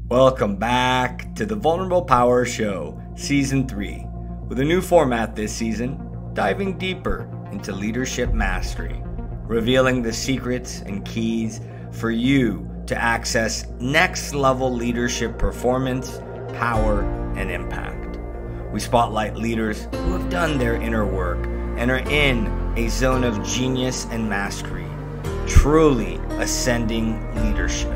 Welcome back to the Vulnerable Power Show, Season 3, with a new format this season, diving deeper into leadership mastery, revealing the secrets and keys for you to access next-level leadership performance, power, and impact. We spotlight leaders who have done their inner work and are in a zone of genius and mastery, truly ascending leadership.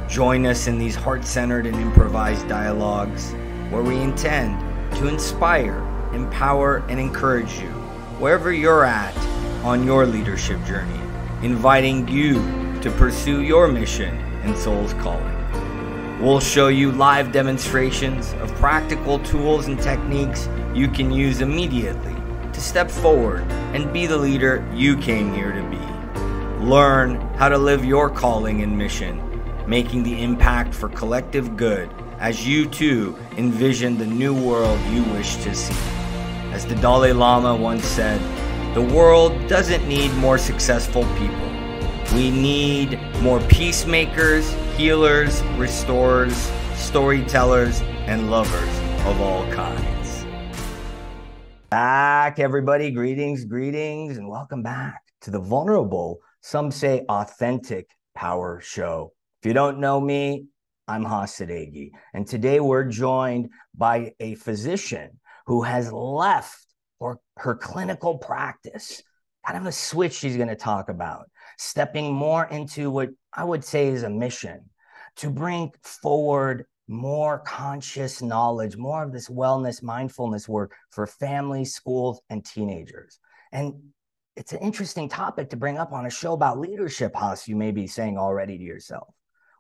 Join us in these heart-centered and improvised dialogues where we intend to inspire, empower, and encourage you wherever you're at on your leadership journey, inviting you to pursue your mission and soul's calling. We'll show you live demonstrations of practical tools and techniques you can use immediately to step forward and be the leader you came here to be. Learn how to live your calling and mission, making the impact for collective good as you too envision the new world you wish to see. As the Dalai Lama once said, the world doesn't need more successful people. We need more peacemakers, healers, restorers, storytellers, and lovers of all kinds. Back, everybody. Greetings, and welcome back to the Vulnerable, some say authentic Power Show. If you don't know me, I'm Hasadegi, and today we're joined by a physician who has left her clinical practice, kind of a switch she's going to talk about, stepping more into what I would say is a mission to bring forward more conscious knowledge, more of this wellness, mindfulness work for families, schools, and teenagers. And it's an interesting topic to bring up on a show about leadership, Has, you may be saying already to yourself.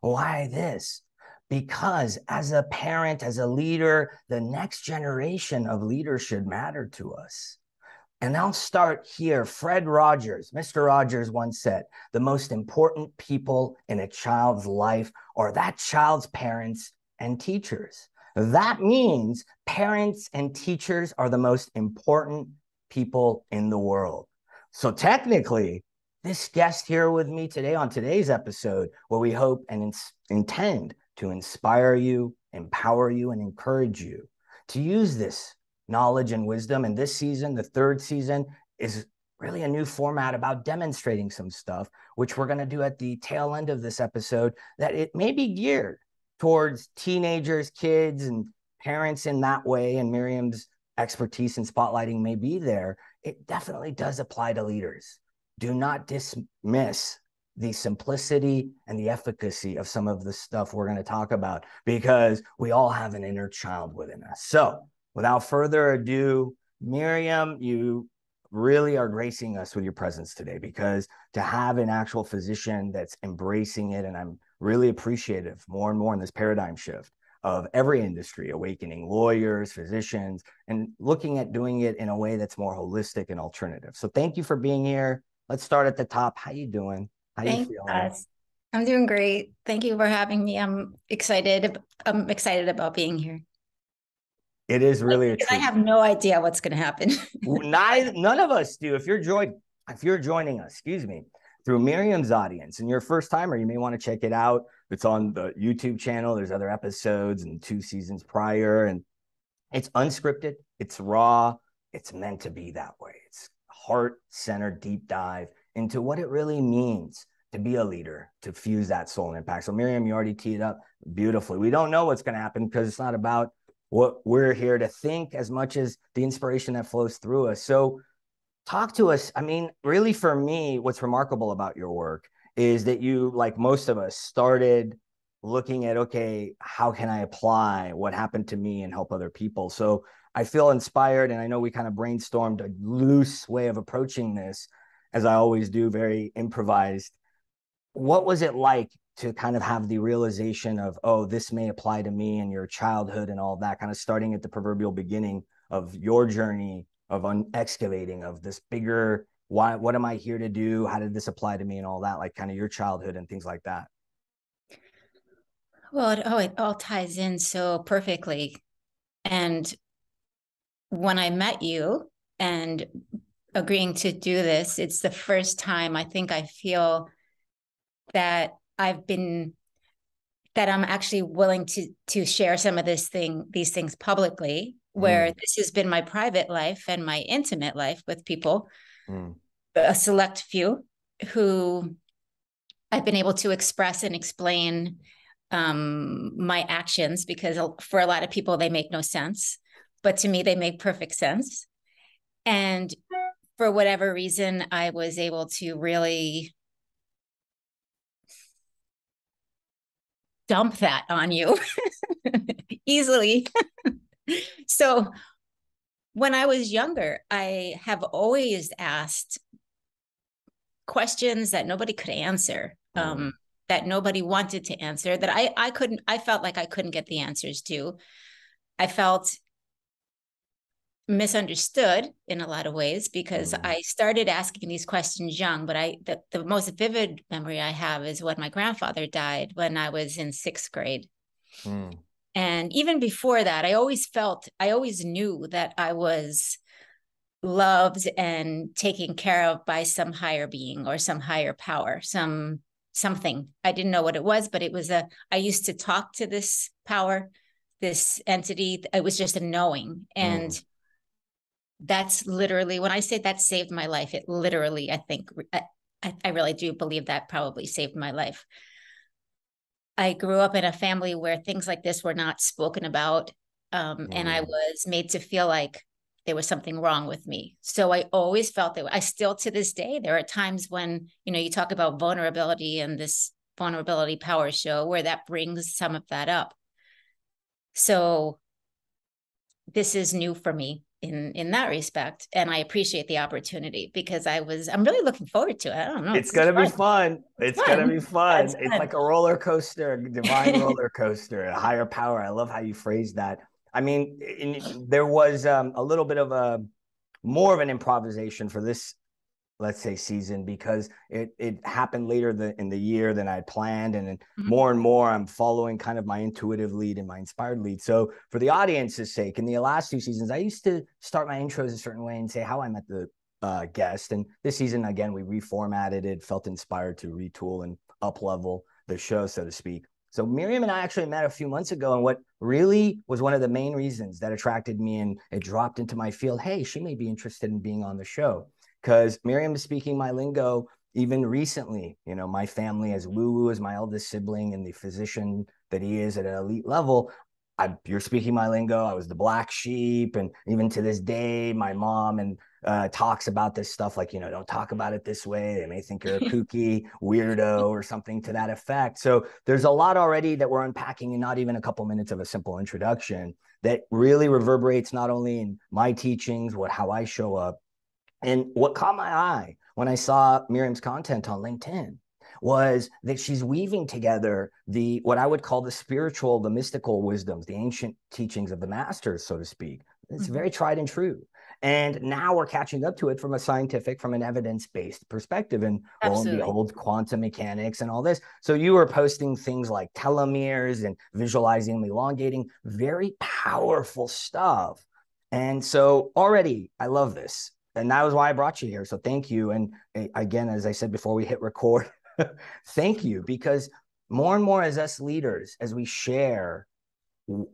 Why this? Because as a parent, as a leader, the next generation of leaders should matter to us. And I'll start here. Fred Rogers, Mr. Rogers once said, the most important people in a child's life are that child's parents and teachers. That means parents and teachers are the most important people in the world. So technically, this guest here with me today on today's episode, where we hope and intend to inspire you, empower you, and encourage you to use this knowledge and wisdom. And this season, the third season, is really a new format about demonstrating some stuff, which we're going to do at the tail end of this episode, that it may be geared towards teenagers, kids, and parents in that way. And Miriam's expertise in spotlighting may be there. It definitely does apply to leaders. Do not dismiss the simplicity and the efficacy of some of the stuff we're going to talk about, because we all have an inner child within us. So without further ado, Miriam, you really are gracing us with your presence today, because to have an actual physician that's embracing it, and I'm really appreciative more and more in this paradigm shift of every industry, awakening lawyers, physicians, and looking at doing it in a way that's more holistic and alternative. So thank you for being here. Let's start at the top. How you doing? How you feeling? I'm doing great. Thank you for having me. I'm excited. I'm excited about being here. It is really a treat. I have no idea what's going to happen. None of us do. If you're joining us, through Miriam's audience and you're a first timer, you may want to check it out. It's on the YouTube channel. There's other episodes and 2 seasons prior, and it's unscripted. It's raw. It's meant to be that way. It's heart-centered deep dive into what it really means to be a leader, to fuse that soul and impact. So Miriam, you already teed up beautifully. We don't know what's going to happen because it's not about what we're here to think as much as the inspiration that flows through us. So talk to us. I mean, really for me, what's remarkable about your work is that you, like most of us, started looking at, okay, how can I apply what happened to me and help other people? So I feel inspired, and I know we kind of brainstormed a loose way of approaching this, as I always do, very improvised. What was it like to kind of have the realization of, oh, this may apply to me and your childhood and all that, kind of starting at the proverbial beginning of your journey of excavating of this bigger, why, what am I here to do? How did this apply to me and all that, like kind of your childhood and things like that? Well, it all ties in so perfectly. And when I met you and agreeing to do this, it's the first time I think I feel that I've been that I'm actually willing to share some of these things publicly, where this has been my private life and my intimate life with people, a select few who I've been able to express and explain my actions, because for a lot of people, they make no sense. But to me, they make perfect sense. And for whatever reason, I was able to really dump that on you easily. So when I was younger, I have always asked questions that nobody could answer, that nobody wanted to answer, that I felt like I couldn't get the answers to. I felt misunderstood in a lot of ways, because I started asking these questions young, but the most vivid memory I have is when my grandfather died when I was in 6th grade. And even before that, I always knew that I was loved and taken care of by some higher being or some higher power, something. I didn't know what it was, but I used to talk to this power, this entity. It was just a knowing. And that's literally, when I say that saved my life, it literally, I really do believe that probably saved my life. I grew up in a family where things like this were not spoken about. And I was made to feel like there was something wrong with me. So I always felt that. I still, to this day, there are times when, you talk about vulnerability and this vulnerability power show, where that brings some of that up. So this is new for me in that respect. And I appreciate the opportunity, because I'm really looking forward to it. I don't know. It's going to be fun. It's going to be fun. It's like a roller coaster, a divine roller coaster, a higher power. I love how you phrased that. I mean, there was a little bit of more of an improvisation for this, let's say, season, because it happened later in the year than I had planned. And more and more, I'm following kind of my intuitive lead and my inspired lead. So for the audience's sake, in the last 2 seasons, I used to start my intros a certain way and say how I met the guest. And this season, again, we reformatted it, felt inspired to retool and up-level the show, so to speak. So Miriam and I actually met a few months ago, and what really was one of the main reasons that attracted me and it dropped into my field, hey, she may be interested in being on the show, because Miriam is speaking my lingo even recently. My family, as Lulu is my eldest sibling and the physician that he is at an elite level, you're speaking my lingo. I was the black sheep. And even to this day, my mom and talks about this stuff like, don't talk about it this way. They may think you're a kooky weirdo or something to that effect. So there's a lot already that we're unpacking in not even a couple minutes of a simple introduction that really reverberates not only in my teachings, how I show up. And what caught my eye when I saw Miriam's content on LinkedIn was that she's weaving together what I would call the spiritual, the mystical wisdoms, the ancient teachings of the masters, so to speak. It's very tried and true. And now we're catching up to it from an evidence-based perspective. And lo and behold, quantum mechanics and all this. So you were posting things like telomeres and visualizing, elongating, very powerful stuff. And so already I love this. And that was why I brought you here. So thank you. And again, as I said before we hit record, thank you, because more and more as us leaders, as we share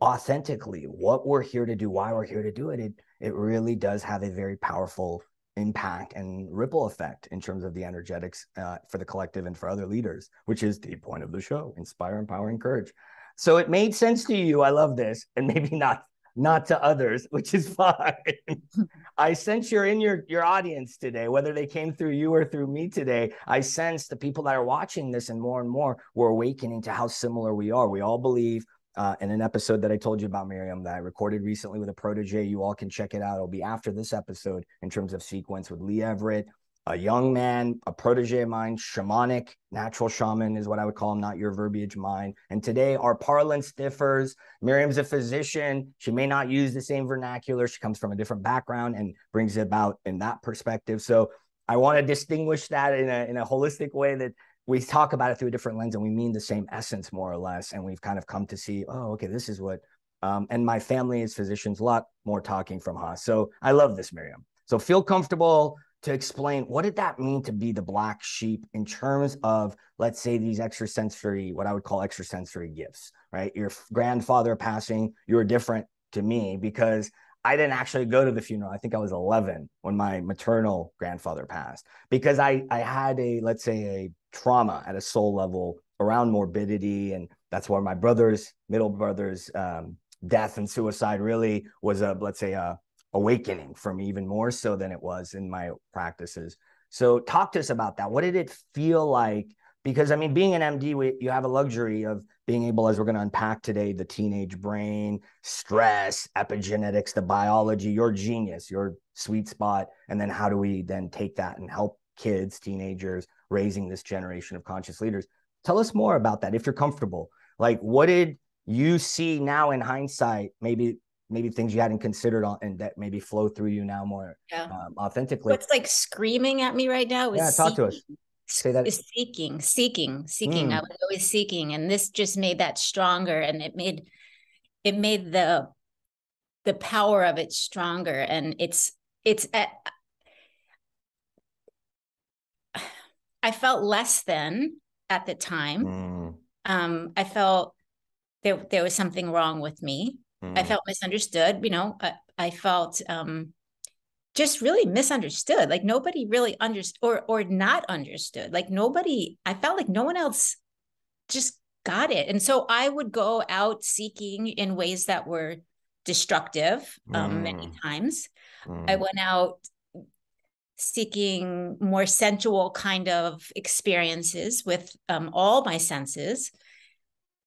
authentically what we're here to do, why we're here to do it, it really does have a very powerful impact and ripple effect in terms of the energetics for the collective and for other leaders, which is the point of the show: inspire, empower, encourage. So it made sense to you. I love this. And maybe not to others, which is fine. I sense you're in your audience today, whether they came through you or through me today. I sense the people that are watching this, and more, we're awakening to how similar we are. We all believe in an episode that I told you about, Miriam, that I recorded recently with a protege. You all can check it out. It'll be after this episode in terms of sequence, with Lee Everett, a young man, a protege of mine, shamanic, natural shaman is what I would call him, not your verbiage mine. And today our parlance differs. Miriam's a physician. She may not use the same vernacular. She comes from a different background and brings it about in that perspective. So I want to distinguish that in a holistic way, that we talk about it through a different lens and we mean the same essence, more or less. And we've kind of come to see, oh, okay, this is what, and my family is physicians, a lot more talking from Haas. So I love this, Miriam. So feel comfortable. to explain what did that mean to be the black sheep in terms of, let's say, these extrasensory, what I would call extrasensory gifts, right? Your grandfather passing, you were different to me because I didn't actually go to the funeral. I think I was 11 when my maternal grandfather passed because I had a, let's say, a trauma at a soul level around morbidity. And that's where my middle brother's death and suicide really was a, let's say, a awakening for me, even more so than it was in my practices. So talk to us about that. What did it feel like? Because I mean, being an MD, you have a luxury of being able, as we're going to unpack today, the teenage brain, stress, epigenetics, the biology, your genius, your sweet spot. And then how do we then take that and help kids, teenagers, raising this generation of conscious leaders? Tell us more about that if you're comfortable. Like, what did you see now in hindsight, maybe things you hadn't considered on, and that maybe flow through you now more authentically? What's like screaming at me right now is talk to us. Say that. Is seeking. I was always seeking, and this just made that stronger, and it made the power of it stronger. And I felt less than at the time. I felt there was something wrong with me. I felt misunderstood. I felt just really misunderstood. Like nobody really understood or not understood. Like I felt like no one else just got it. And so I would go out seeking in ways that were destructive many times. I went out seeking more sensual kind of experiences with all my senses.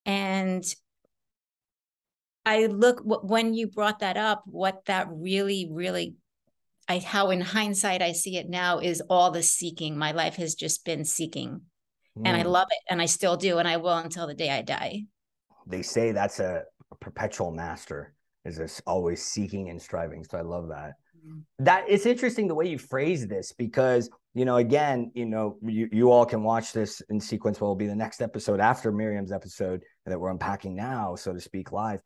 And when you brought that up, what that really, really, how in hindsight I see it now is all the seeking. My life has just been seeking, and I love it, and I still do, and I will until the day I die. They say that's a perpetual master, is this always seeking and striving. So I love that. That it's interesting the way you phrase this because, again, you all can watch this in sequence. What will be the next episode after Miriam's episode that we're unpacking now, so to speak, live.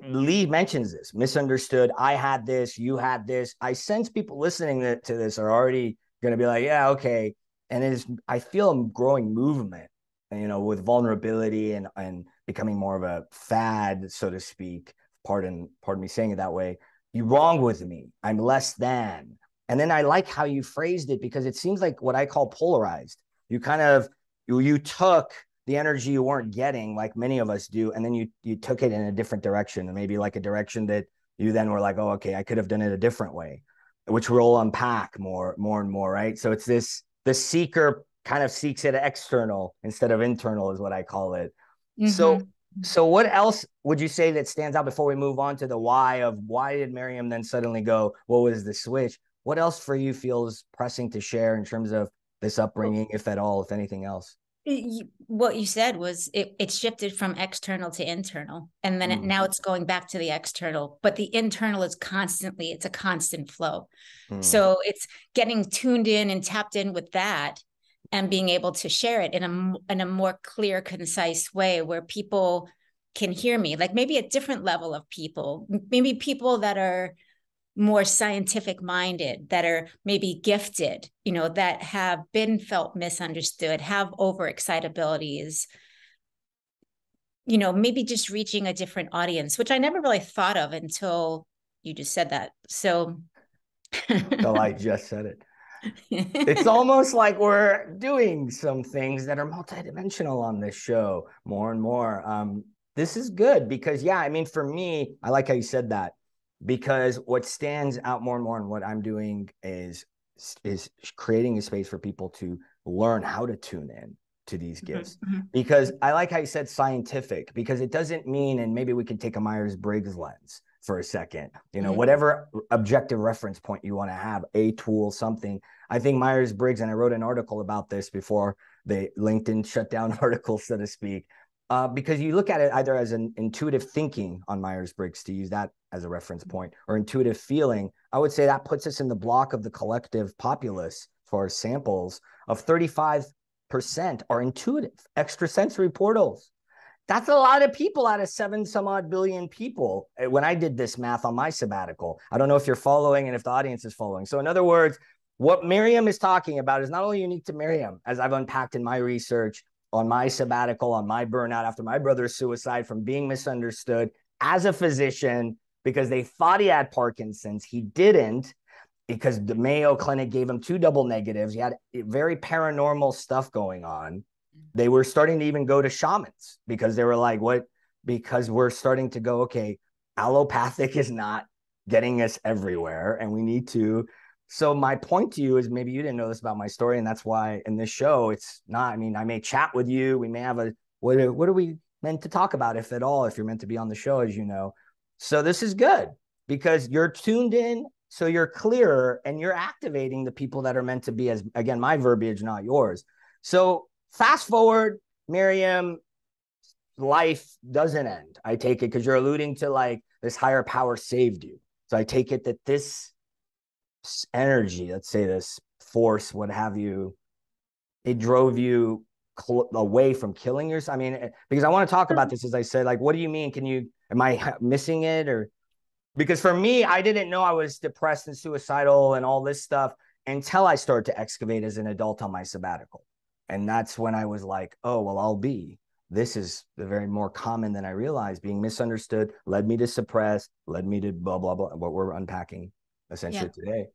Lee mentions this, misunderstood. I had this, you had this. I sense people listening to this are already going to be like, yeah, okay. And I feel a growing movement, with vulnerability and becoming more of a fad, so to speak. Pardon me saying it that way. You're wrong with me. I'm less than. And then I like how you phrased it because it seems like what I call polarized. You kind of, you took the energy you weren't getting, like many of us do, and then you took it in a different direction, and maybe like a direction that you then were like, oh, okay, I could have done it a different way, which we'll unpack more and more, right? So it's the seeker kind of seeks it external instead of internal is what I call it. So what else would you say that stands out before we move on to the why did Miriam then suddenly go, what was the switch? What else for you feels pressing to share in terms of this upbringing, if at all, if anything else? What you said was it shifted from external to internal, and then now it's going back to the external, but the internal is it's a constant flow. So it's getting tuned in and tapped in with that and being able to share it in a more clear, concise way where people can hear me, like maybe a different level of people, maybe people that are more scientific minded, that are maybe gifted, that have been felt misunderstood, have overexcitabilities, maybe just reaching a different audience, which I never really thought of until you just said that. So I just said it. It's almost like we're doing some things that are multidimensional on this show more and more. This is good because, for me, I like how you said that. Because what stands out more and more and what I'm doing is creating a space for people to learn how to tune in to these gifts. Because I like how you said scientific, because it doesn't mean, and maybe we can take a Myers-Briggs lens for a second, whatever objective reference point you want to have, a tool, something. I think Myers-Briggs, and I wrote an article about this before the LinkedIn shut down article, so to speak, because you look at it either as an intuitive thinking on Myers-Briggs, to use that as a reference point, or intuitive feeling. I would say that puts us in the block of the collective populace for samples of 35% are intuitive, extrasensory portals. That's a lot of people out of 7 some odd billion people. When I did this math on my sabbatical, I don't know if you're following and if the audience is following. So in other words, What Miriam is talking about is not only unique to Miriam, as I've unpacked in my research on my sabbatical, on my burnout after my brother's suicide from being misunderstood as a physician because they thought he had Parkinson's. He didn't because the Mayo Clinic gave him 2 double negatives. He had very paranormal stuff going on. They were starting to even go to shamans because they were like, what? Because we're starting to go, okay, allopathic is not getting us everywhere and we need to. So my point to you is maybe you didn't know this about my story. And that's why in this show, it's not, I mean, I may chat with you. We may have what are we meant to talk about, if at all, if you're meant to be on the show, as you know. So this is good because you're tuned in. So you're clearer and you're activating the people that are meant to be, as again, my verbiage, not yours. So fast forward, Miriam, life doesn't end. I take it because you're alluding to like this higher power saved you. So I take it that this energy, let's say this force, what have you, it drove you away from killing yourself. I mean, because I want to talk about this, as I said, like, what do you mean? Am I missing it? Or because for me, I didn't know I was depressed and suicidal and all this stuff until I started to excavate as an adult on my sabbatical. And that's when I was like, oh, well, this is the very more common than I realized. Being misunderstood led me to suppress, led me to blah, blah, blah, what we're unpacking essentially today.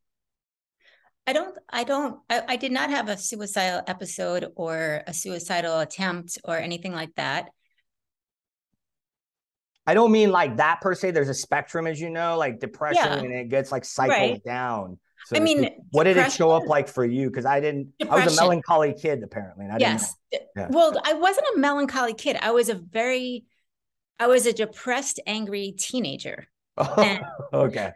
I did not have a suicidal episode or a suicidal attempt or anything like that. I don't mean like that per se. There's a spectrum, as you know, like depression, and it gets like cycled down. So I mean, what did it show up like for you? Because I was a melancholy kid apparently. And I didn't know. Yeah. Well, I wasn't a melancholy kid. I was a depressed, angry teenager. Okay.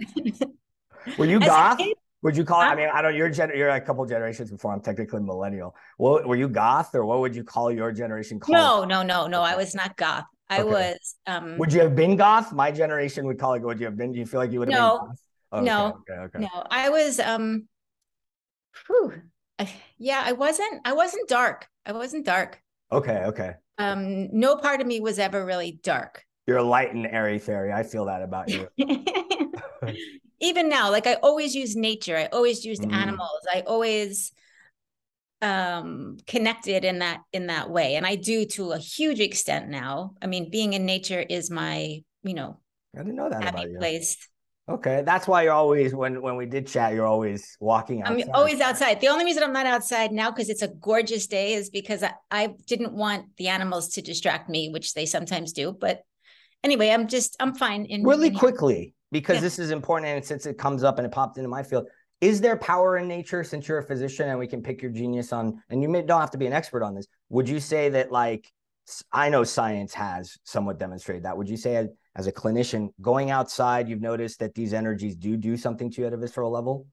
Were you goth? Would you call it? I mean, I don't. You're a couple generations before. I'm technically millennial. Well, were you goth, or what would you call your generation? No. I was not goth. I was. Would you have been goth? My generation would call it. Would you have been? Do you feel like you would have been goth? Oh, no. I was. Yeah, I wasn't dark. I wasn't dark. Okay. No part of me was ever really dark. You're a light and airy fairy. I feel that about you. Even now, like I always use nature. I always used animals. I always connected in that way. And I do to a huge extent now. I mean, being in nature is my, I didn't know that happy about you. Place. Okay. That's why you're always, when we did chat, you're always walking outside. I'm always outside. The only reason I'm not outside now, because it's a gorgeous day, is because I didn't want the animals to distract me, which they sometimes do. But anyway, I'm fine. Really quickly, because this is important, and since it comes up and it popped into my field, is there power in nature? Since you're a physician and we can pick your genius on, and you don't have to be an expert on this, would you say that, like, I know science has somewhat demonstrated that. Would you say as a clinician, going outside, you've noticed that these energies do something to you at a visceral level?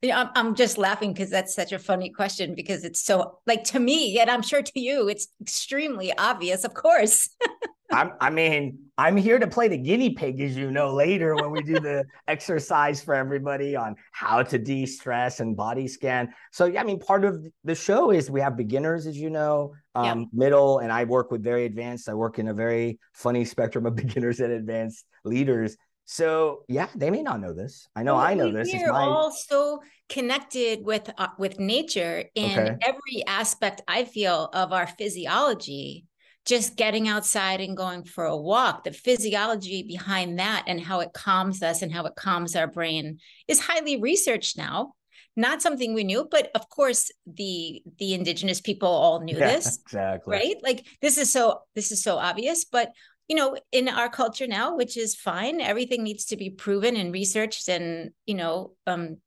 Yeah, I'm just laughing because that's such a funny question, because it's so, like, to me, and I'm sure to you, it's extremely obvious, of course. I'm here to play the guinea pig, as you know, later when we do the exercise for everybody on how to de-stress and body scan. So, yeah, I mean, part of the show is we have beginners, as you know, middle, and I work with very advanced. I work in a very funny spectrum of beginners and advanced leaders. So, yeah, they may not know this. I know this. We're all so connected with nature in every aspect, I feel, of our physiology. Just getting outside and going for a walk, the physiology behind that and how it calms us and how it calms our brain is highly researched now. Not something we knew, but of course the indigenous people all knew this. Exactly. Right? Like this is so obvious, but in our culture now, which is fine, everything needs to be proven and researched and,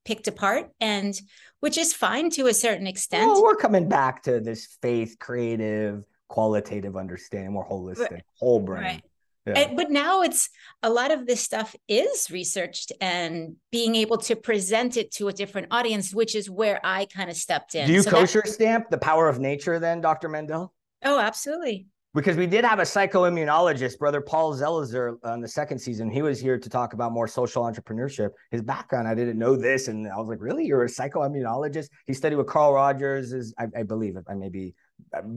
picked apart, and which is fine to a certain extent. Well, we're coming back to this faith, creative, qualitative understanding, more holistic, whole brain. Right. Yeah. But now it's a lot of this stuff is researched and being able to present it to a different audience, which is where I kind of stepped in. Do you kosher stamp the power of nature then, Dr. Mandel? Oh, absolutely. Because we did have a psychoimmunologist, Brother Paul Zelizer, on the second season. He was here to talk about more social entrepreneurship. His background, I didn't know this. And I was like, really? You're a psychoimmunologist? He studied with Carl Rogers, I believe. I may be.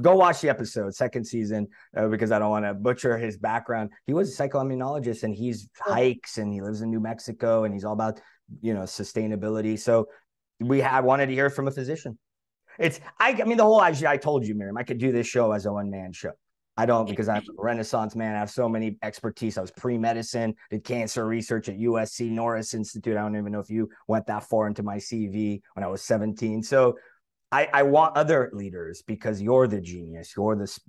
Go watch the episode, second season, because I don't want to butcher his background. He was a psychoimmunologist, and he's hikes, and he lives in New Mexico, and he's all about, sustainability. So wanted to hear from a physician. I mean, the whole, I told you, Miriam, I could do this show as a one-man show. I don't, because I'm a Renaissance man. I have so many expertise. I was pre-medicine, did cancer research at USC Norris Institute. I don't even know if you went that far into my CV when I was 17. So I want other leaders, because you're the genius.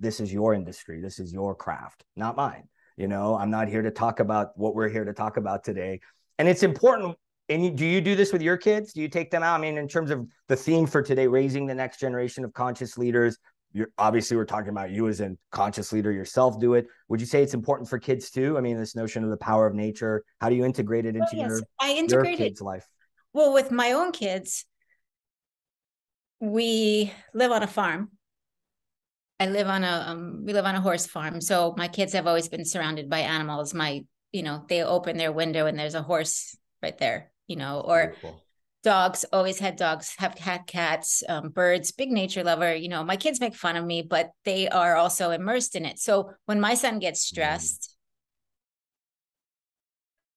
This is your industry. This is your craft, not mine. I'm not here to talk about what we're here to talk about today. And it's important. And do you do this with your kids? Do you take them out? I mean, in terms of the theme for today, raising the next generation of conscious leaders, obviously we're talking about you as a conscious leader yourself. Do it. Would you say it's important for kids too? I mean, this notion of the power of nature, how do you integrate it into your kids' life? Well, with my own kids, we live on a farm. We live on a horse farm. So my kids have always been surrounded by animals. They open their window and there's a horse right there, or beautiful. Dogs, always had dogs, have had cats, birds, big nature lover. My kids make fun of me, but they are also immersed in it. So when my son gets stressed,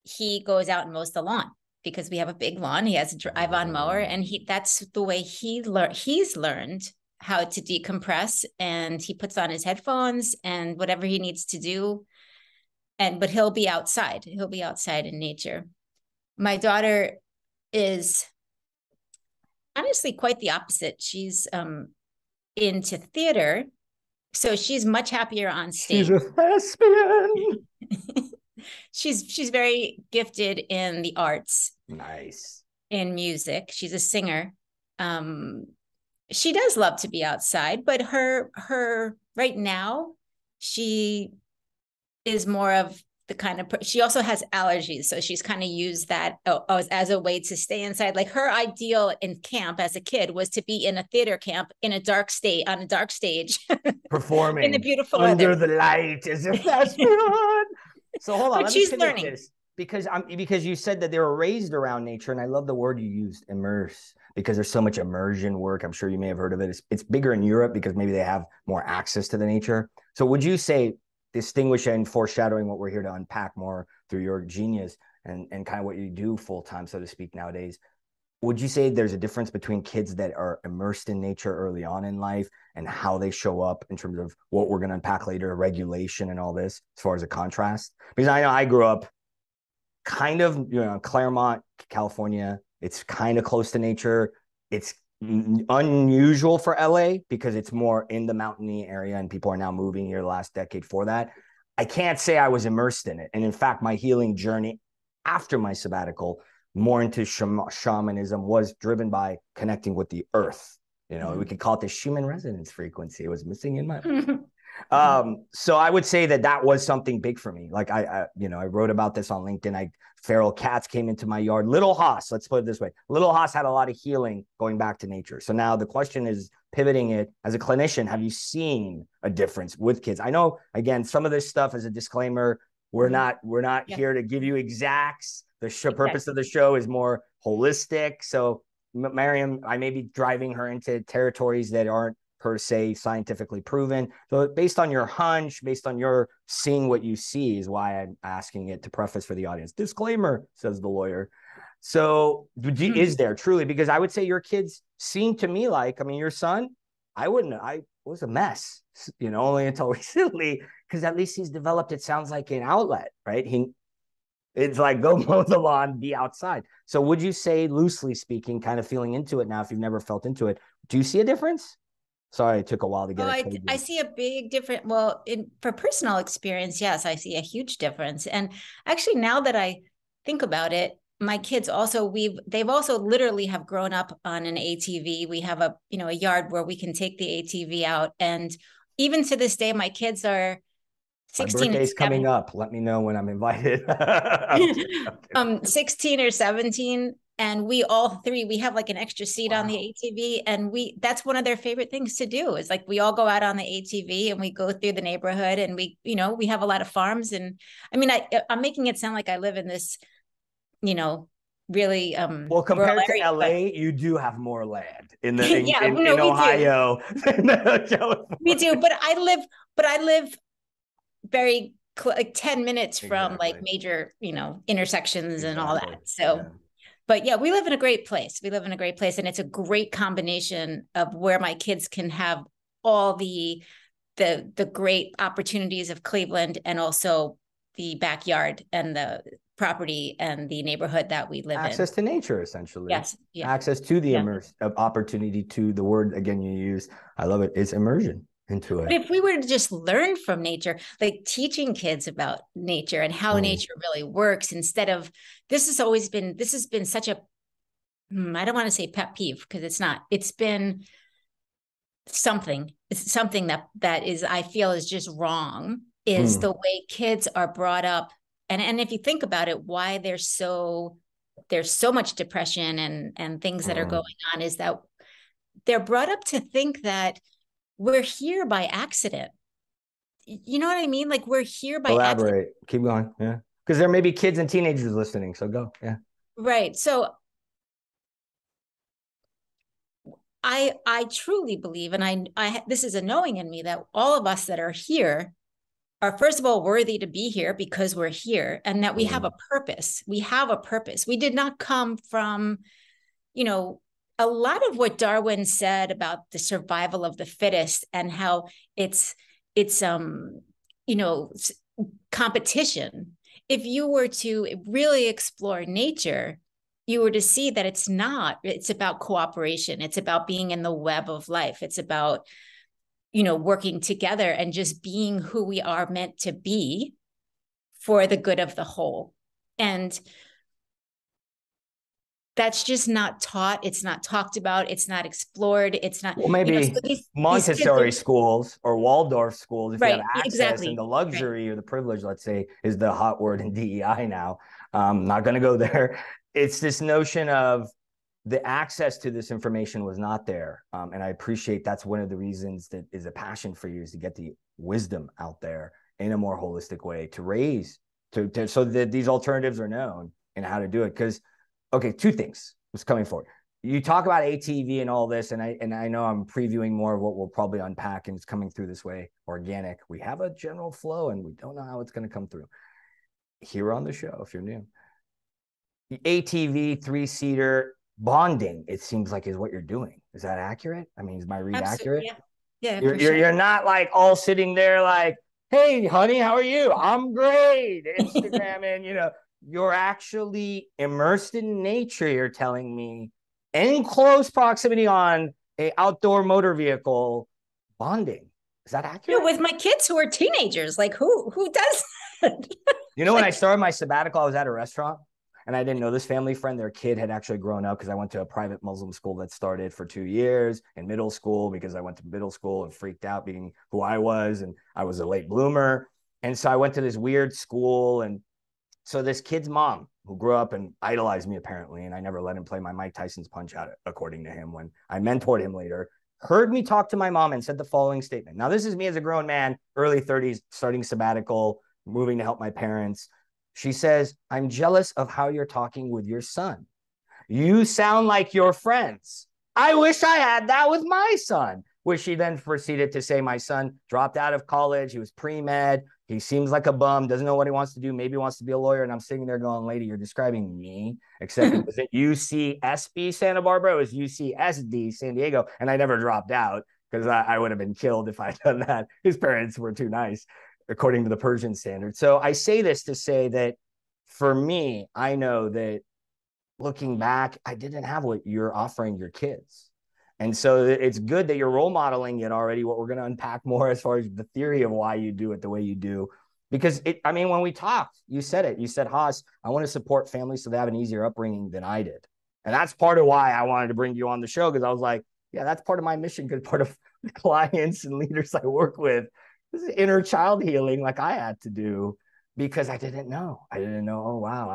he goes out and mows the lawn, because we have a big lawn. He has a drive-on mower, and that's the way he's learned how to decompress, and he puts on his headphones and whatever he needs to do. But he'll be outside. He'll be outside in nature. My daughter is honestly quite the opposite. She's into theater, so she's much happier on stage. She's a thespian. She's very gifted in the arts. Nice. In music. She's a singer. She does love to be outside, but her right now, she is more of the kind of, she also has allergies. So she's kind of used that as a way to stay inside. Like, her ideal in camp as a kid was to be in a theater camp on a dark stage. Performing in the beautiful under weather. The light as a thespian. So hold on, but she's learning. This, because you said that they were raised around nature, and I love the word you used, immerse, because there's so much immersion work. I'm sure you may have heard of it. It's bigger in Europe because maybe they have more access to the nature. So would you say, distinguishing and foreshadowing what we're here to unpack more through your genius and kind of what you do full time, so to speak, nowadays, would you say there's a difference between kids that are immersed in nature early on in life and how they show up in terms of what we're going to unpack later, regulation and all this, as far as a contrast? Because I know I grew up kind of, Claremont, California. It's kind of close to nature. It's unusual for LA because it's more in the mountainy area, and people are now moving here the last decade for that. I can't say I was immersed in it. And in fact, my healing journey after my sabbatical, more into shamanism, was driven by connecting with the earth. We could call it the Schumann resonance frequency. It was missing in my so I would say that was something big for me. Like I wrote about this on LinkedIn. Feral cats came into my yard. Little Haas, let's put it this way. Little Haas had a lot of healing going back to nature. So now the question is, pivoting it, as a clinician, have you seen a difference with kids? I know, again, some of this stuff, as a disclaimer, we're not here to give you exacts. The purpose of the show is more holistic. So Miriam, I may be driving her into territories that aren't per se scientifically proven. So based on your hunch, based on your seeing what you see, is why I'm asking it, to preface for the audience. Disclaimer, says the lawyer. So is there truly, because I would say your kids seem to me like, your son, I was a mess, only until recently, because at least he's developed, it sounds like, an outlet, right? It's like, go mow the lawn, be outside. So would you say, loosely speaking, kind of feeling into it now, if you've never felt into it, do you see a difference? Sorry, it took a while to get it. I see a big difference. Well, for personal experience, yes, I see a huge difference. And actually, now that I think about it, my kids also, they've also literally have grown up on an ATV. We have a yard where we can take the ATV out. And even to this day, my kids are 16. My birthday's coming up. Let me know when I'm invited. 16 or 17. And we all three, we have like an extra seat on the ATV. And that's one of their favorite things to do, is like, we all go out on the ATV and we go through the neighborhood, and we have a lot of farms. And I'm making it sound like I live in this, really well, compared to LA, you do have more land in Ohio. We do, but I live very like 10 minutes from like major, intersections and all that. So but yeah, we live in a great place. We live in a great place. And it's a great combination of where my kids can have all the great opportunities of Cleveland, and also the backyard and the property and the neighborhood that we live in. Access to nature, essentially. Yes. Yeah. Access to the opportunity to the word, again, you use. I love it. It's immersion into it. But if we were to just learn from nature, like teaching kids about nature and how nature really works, instead of, this has been such a, I don't want to say pet peeve, because it's not, it's been something, it's something that is, I feel is just wrong, is the way kids are brought up. And if you think about it, why there's so much depression and things that are going on, is that they're brought up to think that we're here by accident. You know what I mean? Like, we're here by Elaborate. Accident. Keep going. Yeah. Because there may be kids and teenagers listening. So go. Yeah. Right. So I truly believe, and I this is a knowing in me, that all of us that are here are, first of all, worthy to be here because we're here, and that we have a purpose. We have a purpose. We did not come from, a lot of what Darwin said about the survival of the fittest, and how it's competition. If you were to really explore nature, you were to see that it's about cooperation. It's about being in the web of life. It's about, working together and just being who we are meant to be for the good of the whole. And that's just not taught. It's not talked about. It's not explored. It's not. Well, maybe Montessori schools or Waldorf schools, if you have access and the luxury or the privilege, let's say, is the hot word in DEI now. Not going to go there. It's this notion of the access to this information was not there. And I appreciate that's one of the reasons that is a passion for you, is to get the wisdom out there in a more holistic way, to raise, so that these alternatives are known and how to do it. Because, okay, two things was coming forward. You talk about ATV and all this, and I know I'm previewing more of what we'll probably unpack, and it's coming through this way, organic. We have a general flow, and we don't know how it's going to come through. Here on the show, if you're new, the ATV, three-seater, bonding, it seems like, is what you're doing. Is that accurate? I mean, is my read accurate? Yeah. You're not like all sitting there like, hey, honey, how are you? I'm great. Instagram, and you're actually immersed in nature. You're telling me, in close proximity on a outdoor motor vehicle, bonding. Is that accurate? With my kids who are teenagers, like who does that? When I started my sabbatical, I was at a restaurant. And I didn't know this family friend. Their kid had actually grown up, because I went to a private Muslim school that started for 2 years in middle school, because I went to middle school and freaked out being who I was. And I was a late bloomer. And so I went to this weird school. And so this kid's mom, who grew up and idolized me apparently, and I never let him play my Mike Tyson's Punch Out, according to him, when I mentored him later, heard me talk to my mom and said the following statement. Now, this is me as a grown man, early 30s, starting sabbatical, moving to help my parents. She says, I'm jealous of how you're talking with your son. You sound like your friends. I wish I had that with my son. Which she then proceeded to say, my son dropped out of college. He was pre-med. He seems like a bum, doesn't know what he wants to do. Maybe he wants to be a lawyer. And I'm sitting there going, lady, you're describing me, except it was at UCSB Santa Barbara. It was UCSD San Diego. And I never dropped out, because I would have been killed if I'd done that. His parents were too nice, according to the Persian standard. So I say this to say that for me, I know that looking back, I didn't have what you're offering your kids. And so it's good that you're role modeling it already, what we're going to unpack more as far as the theory of why you do it the way you do. Because when we talked, you said it. You said, Haas, I want to support families so they have an easier upbringing than I did. And that's part of why I wanted to bring you on the show, because I was like, yeah, that's part of my mission, because part of the clients and leaders I work with, this is inner child healing, like I had to do, because I didn't know. Oh, wow,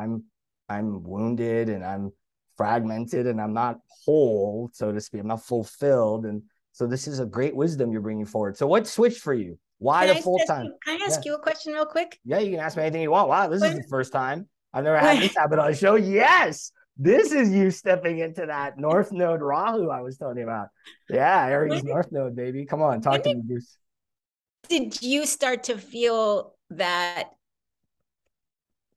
I'm wounded and I'm fragmented and I'm not whole, so to speak. I'm not fulfilled. And so this is a great wisdom you're bringing forward. So what switched for you? Why the full time? Can I ask you a question real quick? Yeah, you can ask me anything you want. Wow, this is the first time I've never had this happen on the show. Yes, this is you stepping into that North Node Rahu I was telling you about. Yeah, Aries North Node, baby. Come on, talk to me, Bruce. Did you start to feel that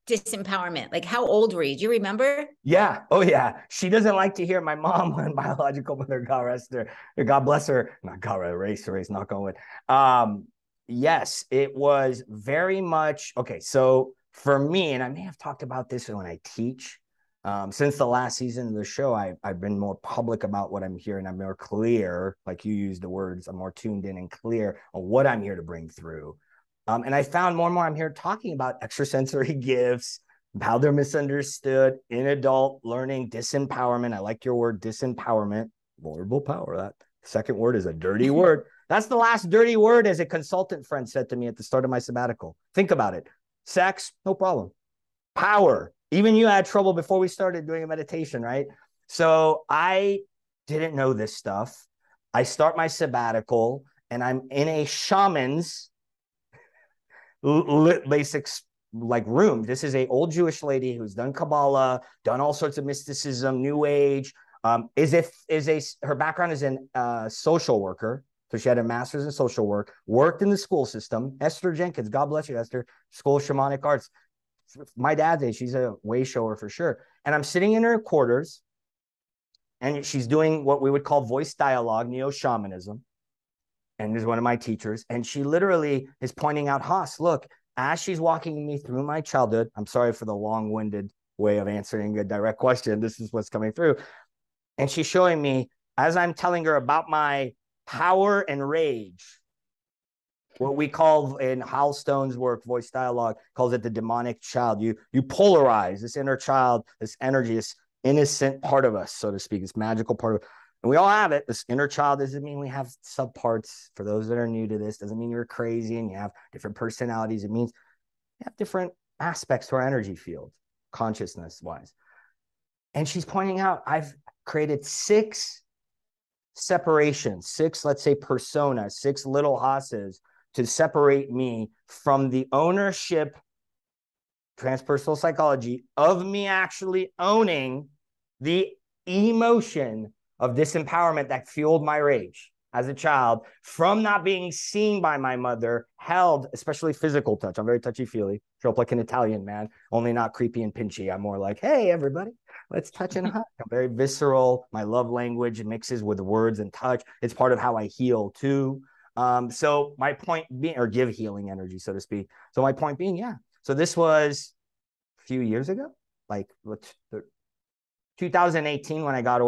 disempowerment? Like, how old were you? Do you remember? Yeah. Oh, yeah. She doesn't like to hear my mom, my biological mother, God rest her, God bless her. Not God, race, not going with. Yes, it was very much okay. So for me, and I may have talked about this when I teach. Since the last season of the show, I've been more public about what I'm hearing. I'm more clear, like you used the words. I'm more tuned in and clear on what I'm here to bring through. And I found more and more I'm here talking about extrasensory gifts, how they're misunderstood in adult learning, disempowerment. I like your word, disempowerment, vulnerable power. That second word is a dirty word. That's the last dirty word, as a consultant friend said to me at the start of my sabbatical. Think about it. Sex, no problem. Power. Even you had trouble before we started doing a meditation, right? So I didn't know this stuff. I start my sabbatical and I'm in a shaman's basic like room. This is a old Jewish lady who's done Kabbalah, done all sorts of mysticism, New Age. Her background is in social worker. So she had a master's in social work, worked in the school system. Esther Jenkins, God bless you, Esther, School of Shamanic Arts. My dad's age, she's a way shower for sure. And I'm sitting in her quarters and she's doing what we would call voice dialogue, neo-shamanism. And this is one of my teachers. And she literally is pointing out, Haas, look, as she's walking me through my childhood, I'm sorry for the long-winded way of answering a direct question. This is what's coming through. And she's showing me, as I'm telling her about my power and rage, what we call in Hal Stone's work, voice dialogue, calls it the demonic child. You polarize this inner child, this energy, this innocent part of us, so to speak, this magical part of it. And we all have it. This inner child doesn't mean we have subparts. For those that are new to this, doesn't mean you're crazy and you have different personalities. It means you have different aspects to our energy field, consciousness-wise. And she's pointing out, I've created 6 separations, 6, let's say, personas, 6 little Hasses to separate me from the ownership, transpersonal psychology, of me actually owning the emotion of disempowerment that fueled my rage as a child, from not being seen by my mother, held, especially physical touch. I'm very touchy-feely. Show up like an Italian man, only not creepy and pinchy. I'm more like, hey, everybody, let's touch and hug. I'm very visceral. My love language mixes with words and touch. It's part of how I heal too. So my point being, or give healing energy, so to speak. So my point being, yeah. So this was a few years ago, like 2018 when I got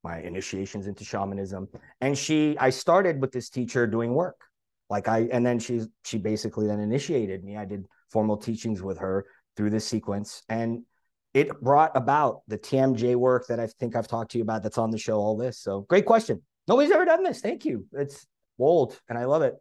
my initiations into shamanism. And I started with this teacher doing work. And then she basically then initiated me. I did formal teachings with her through this sequence. And it brought about the TMJ work that I think I've talked to you about that's on the show, all this. So great question. Nobody's ever done this. Thank you. It's bold and I love it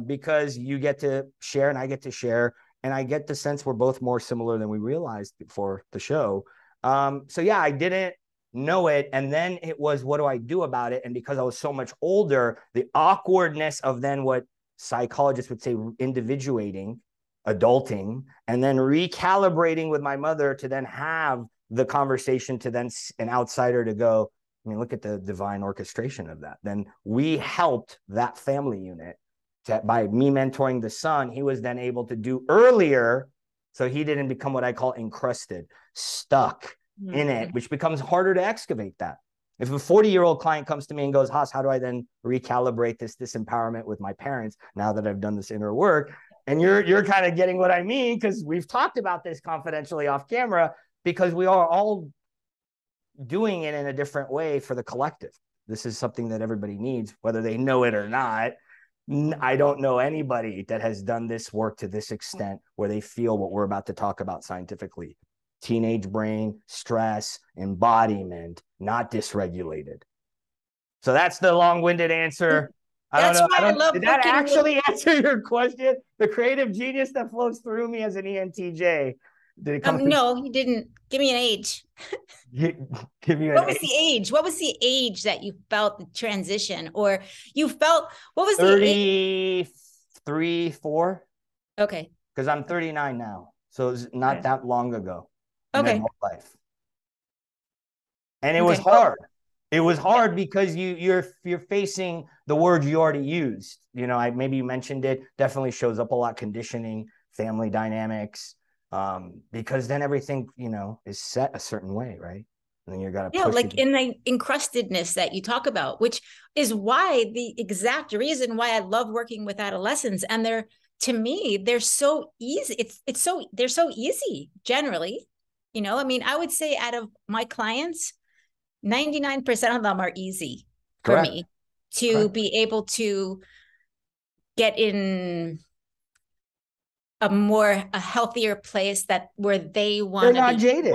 because you get to share and I get to share. And I get the sense we're both more similar than we realized before the show. So yeah, I didn't know it. And then it was, what do I do about it? And because I was so much older, the awkwardness of then what psychologists would say individuating, adulting, and then recalibrating with my mother to then have the conversation to then an outsider to go, I mean, look at the divine orchestration of that. Then we helped that family unit by me mentoring the son. He was then able to do earlier. So he didn't become what I call encrusted, stuck in it, which becomes harder to excavate that. If a 40-year-old client comes to me and goes, Haas, how do I then recalibrate this disempowerment with my parents now that I've done this inner work? And you're kind of getting what I mean, because we've talked about this confidentially off camera, because we are all doing it in a different way for the collective. This is something that everybody needs, whether they know it or not. I don't know anybody that has done this work to this extent where they feel what we're about to talk about scientifically. Teenage brain, stress, embodiment, not dysregulated. So that's the long-winded answer. That's why I love did that actually answer your question? The creative genius that flows through me as an ENTJ. Did it come? No, you didn't. Give me an age. Give me what was the age? What was the age that you felt the transition, or you felt, what was 33, 4? Okay. Because I'm 39 now. So it's not that long ago. Okay. Life. And it was hard. It was hard because you're facing the words you already used. Maybe you mentioned it. Definitely shows up a lot. Conditioning, family dynamics, because then everything, is set a certain way, right? And then you got to Yeah, push like it. in the encrustedness that you talk about, which is why the exact reason why I love working with adolescents. And to me, they're so easy. They're so easy generally. I mean, I would say out of my clients, 99% of them are easy for Correct. me to be able to get in a healthier place where they They're want to not be. jaded.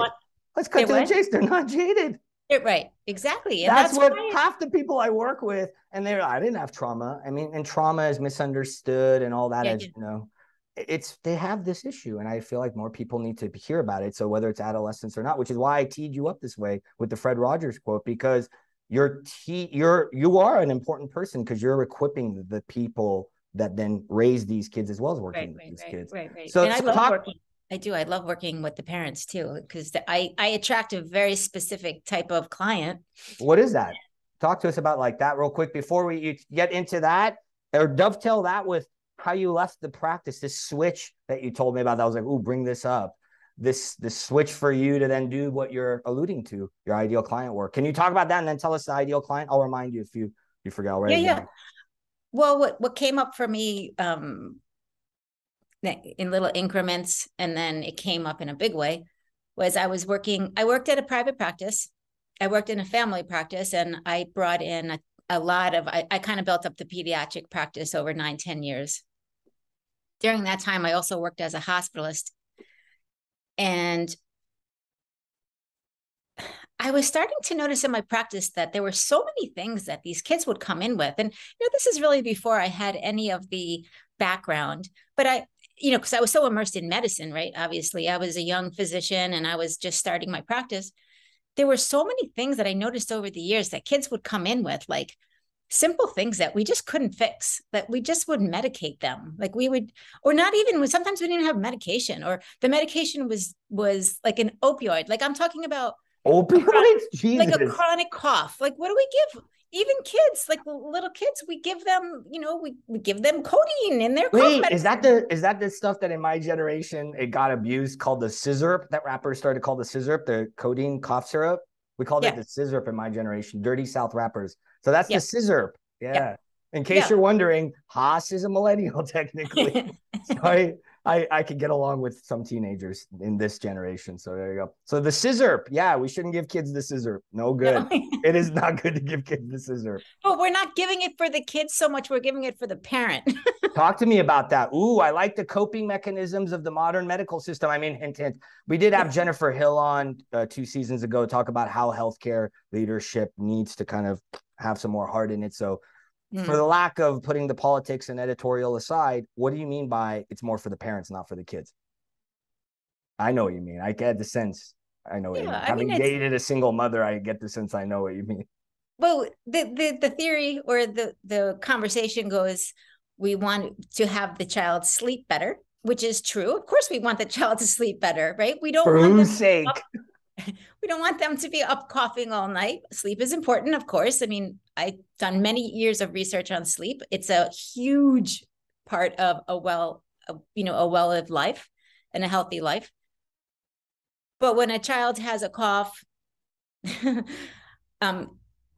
Let's cut to the chase. They're not jaded. Right, exactly. And That's that's what why half the people I work with, and I didn't have trauma. I mean, and trauma is misunderstood and all that, as they have this issue. And I feel like more people need to hear about it. So whether it's adolescence or not, which is why I teed you up this way with the Fred Rogers quote, because you are an important person, because you're equiping the people that then raise these kids as well as working with these kids. Right. So, and I love working. I do. I love working with the parents too, because I attract a very specific type of client. What is that? Talk to us about like that real quick before we get into that, or dovetail that with how you left the practice, this switch that you told me about. That was like, ooh, bring this up. This switch for you to then do what you're alluding to, your ideal client work. Can you talk about that and then tell us the ideal client? I'll remind you if you forget already. Yeah. Well, what came up for me in little increments, and then it came up in a big way, was I worked at a private practice. I worked in a family practice, and I brought in a lot of, I kind of built up the pediatric practice over 9-10 years. During that time, I also worked as a hospitalist. And I was starting to notice in my practice that there were so many things that these kids would come in with. And, this is really before I had any of the background, but because I was so immersed in medicine, right? Obviously, I was a young physician and I was just starting my practice. There were so many things that I noticed over the years that kids would come in with, like simple things that we just couldn't fix, that we just would medicate them. Like we would, or not even, sometimes we didn't have medication, or the medication was like an opioid. Like I'm talking about opioids, Jesus. Like a chronic cough. Like what do we give? Even kids, like little kids, we give them, we give them codeine in their cough medicine. Is that the stuff that in my generation it got abused, called the scissor? That rappers started to call the scissor, the codeine cough syrup. We called it the scissor in my generation. Dirty South rappers. So that's the scissor. Yeah. In case you're wondering, Haas is a millennial technically. So I could get along with some teenagers in this generation. So there you go. So the scissor. Yeah, we shouldn't give kids the scissor. No good. It is not good to give kids the scissor. But we're not giving it for the kids so much. We're giving it for the parent. Talk to me about that. Ooh, I like the coping mechanisms of the modern medical system. I mean, hint, hint. We did have Jennifer Hill on 2 seasons ago talk about how healthcare leadership needs to kind of have some more heart in it. So for the lack of putting the politics and editorial aside, what do you mean by it's more for the parents, not for the kids? I know what you mean. I get the sense. I know what you mean. Having dated a single mother, I get the sense I know what you mean. Well, the theory or the conversation goes, we want to have the child sleep better, which is true. Of course, we want the child to sleep better, right? We don't want whose sake? We don't want them to be up coughing all night. Sleep is important, of course. I mean, I've done many years of research on sleep. It's a huge part of a well-lived life and a healthy life. But when a child has a cough,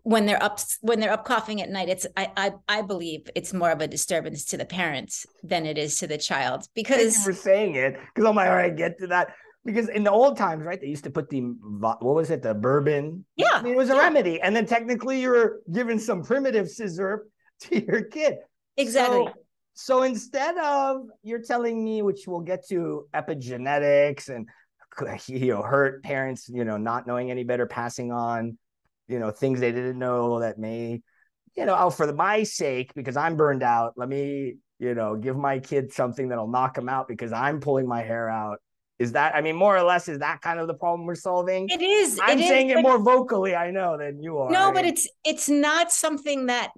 when they're up coughing at night, I believe it's more of a disturbance to the parents than it is to the child. Because thank you for saying it, because I'm like, all right, get to that. Because in the old times, right, they used to put what was it, the bourbon? Yeah. I mean, it was a remedy. And then technically you were giving some primitive scissor to your kid. Exactly. So instead of, you're telling me, which we'll get to, epigenetics and, hurt parents, not knowing any better, passing on, things they didn't know that may, for my sake, because I'm burned out, let me, give my kid something that'll knock him out because I'm pulling my hair out. Is that, I mean, more or less, is that kind of the problem we're solving? It is. I'm saying it more vocally, I know, than you are. No, but it's not something that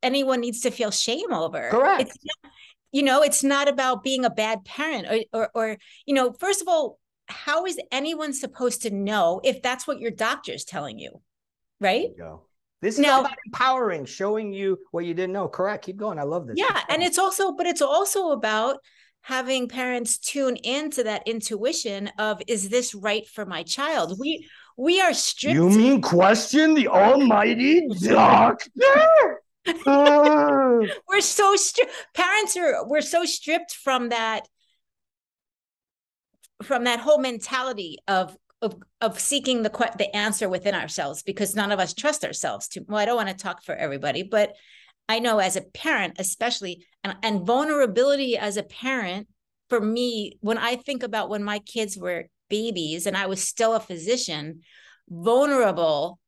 anyone needs to feel shame over. Correct. It's not about being a bad parent or first of all, how is anyone supposed to know if that's what your doctor's telling you? Right? This is all about empowering, showing you what you didn't know. Correct. Keep going. I love this. Yeah. And it's also about having parents tune into that intuition of, is this right for my child? We are stripped. You mean question the almighty doctor? We're so stripped. We're so stripped from that whole mentality of seeking the answer within ourselves, because none of us trust ourselves to. Well, I don't want to talk for everybody, but I know as a parent, especially, and vulnerability as a parent, for me, when I think about when my kids were babies and I was still a physician, vulnerable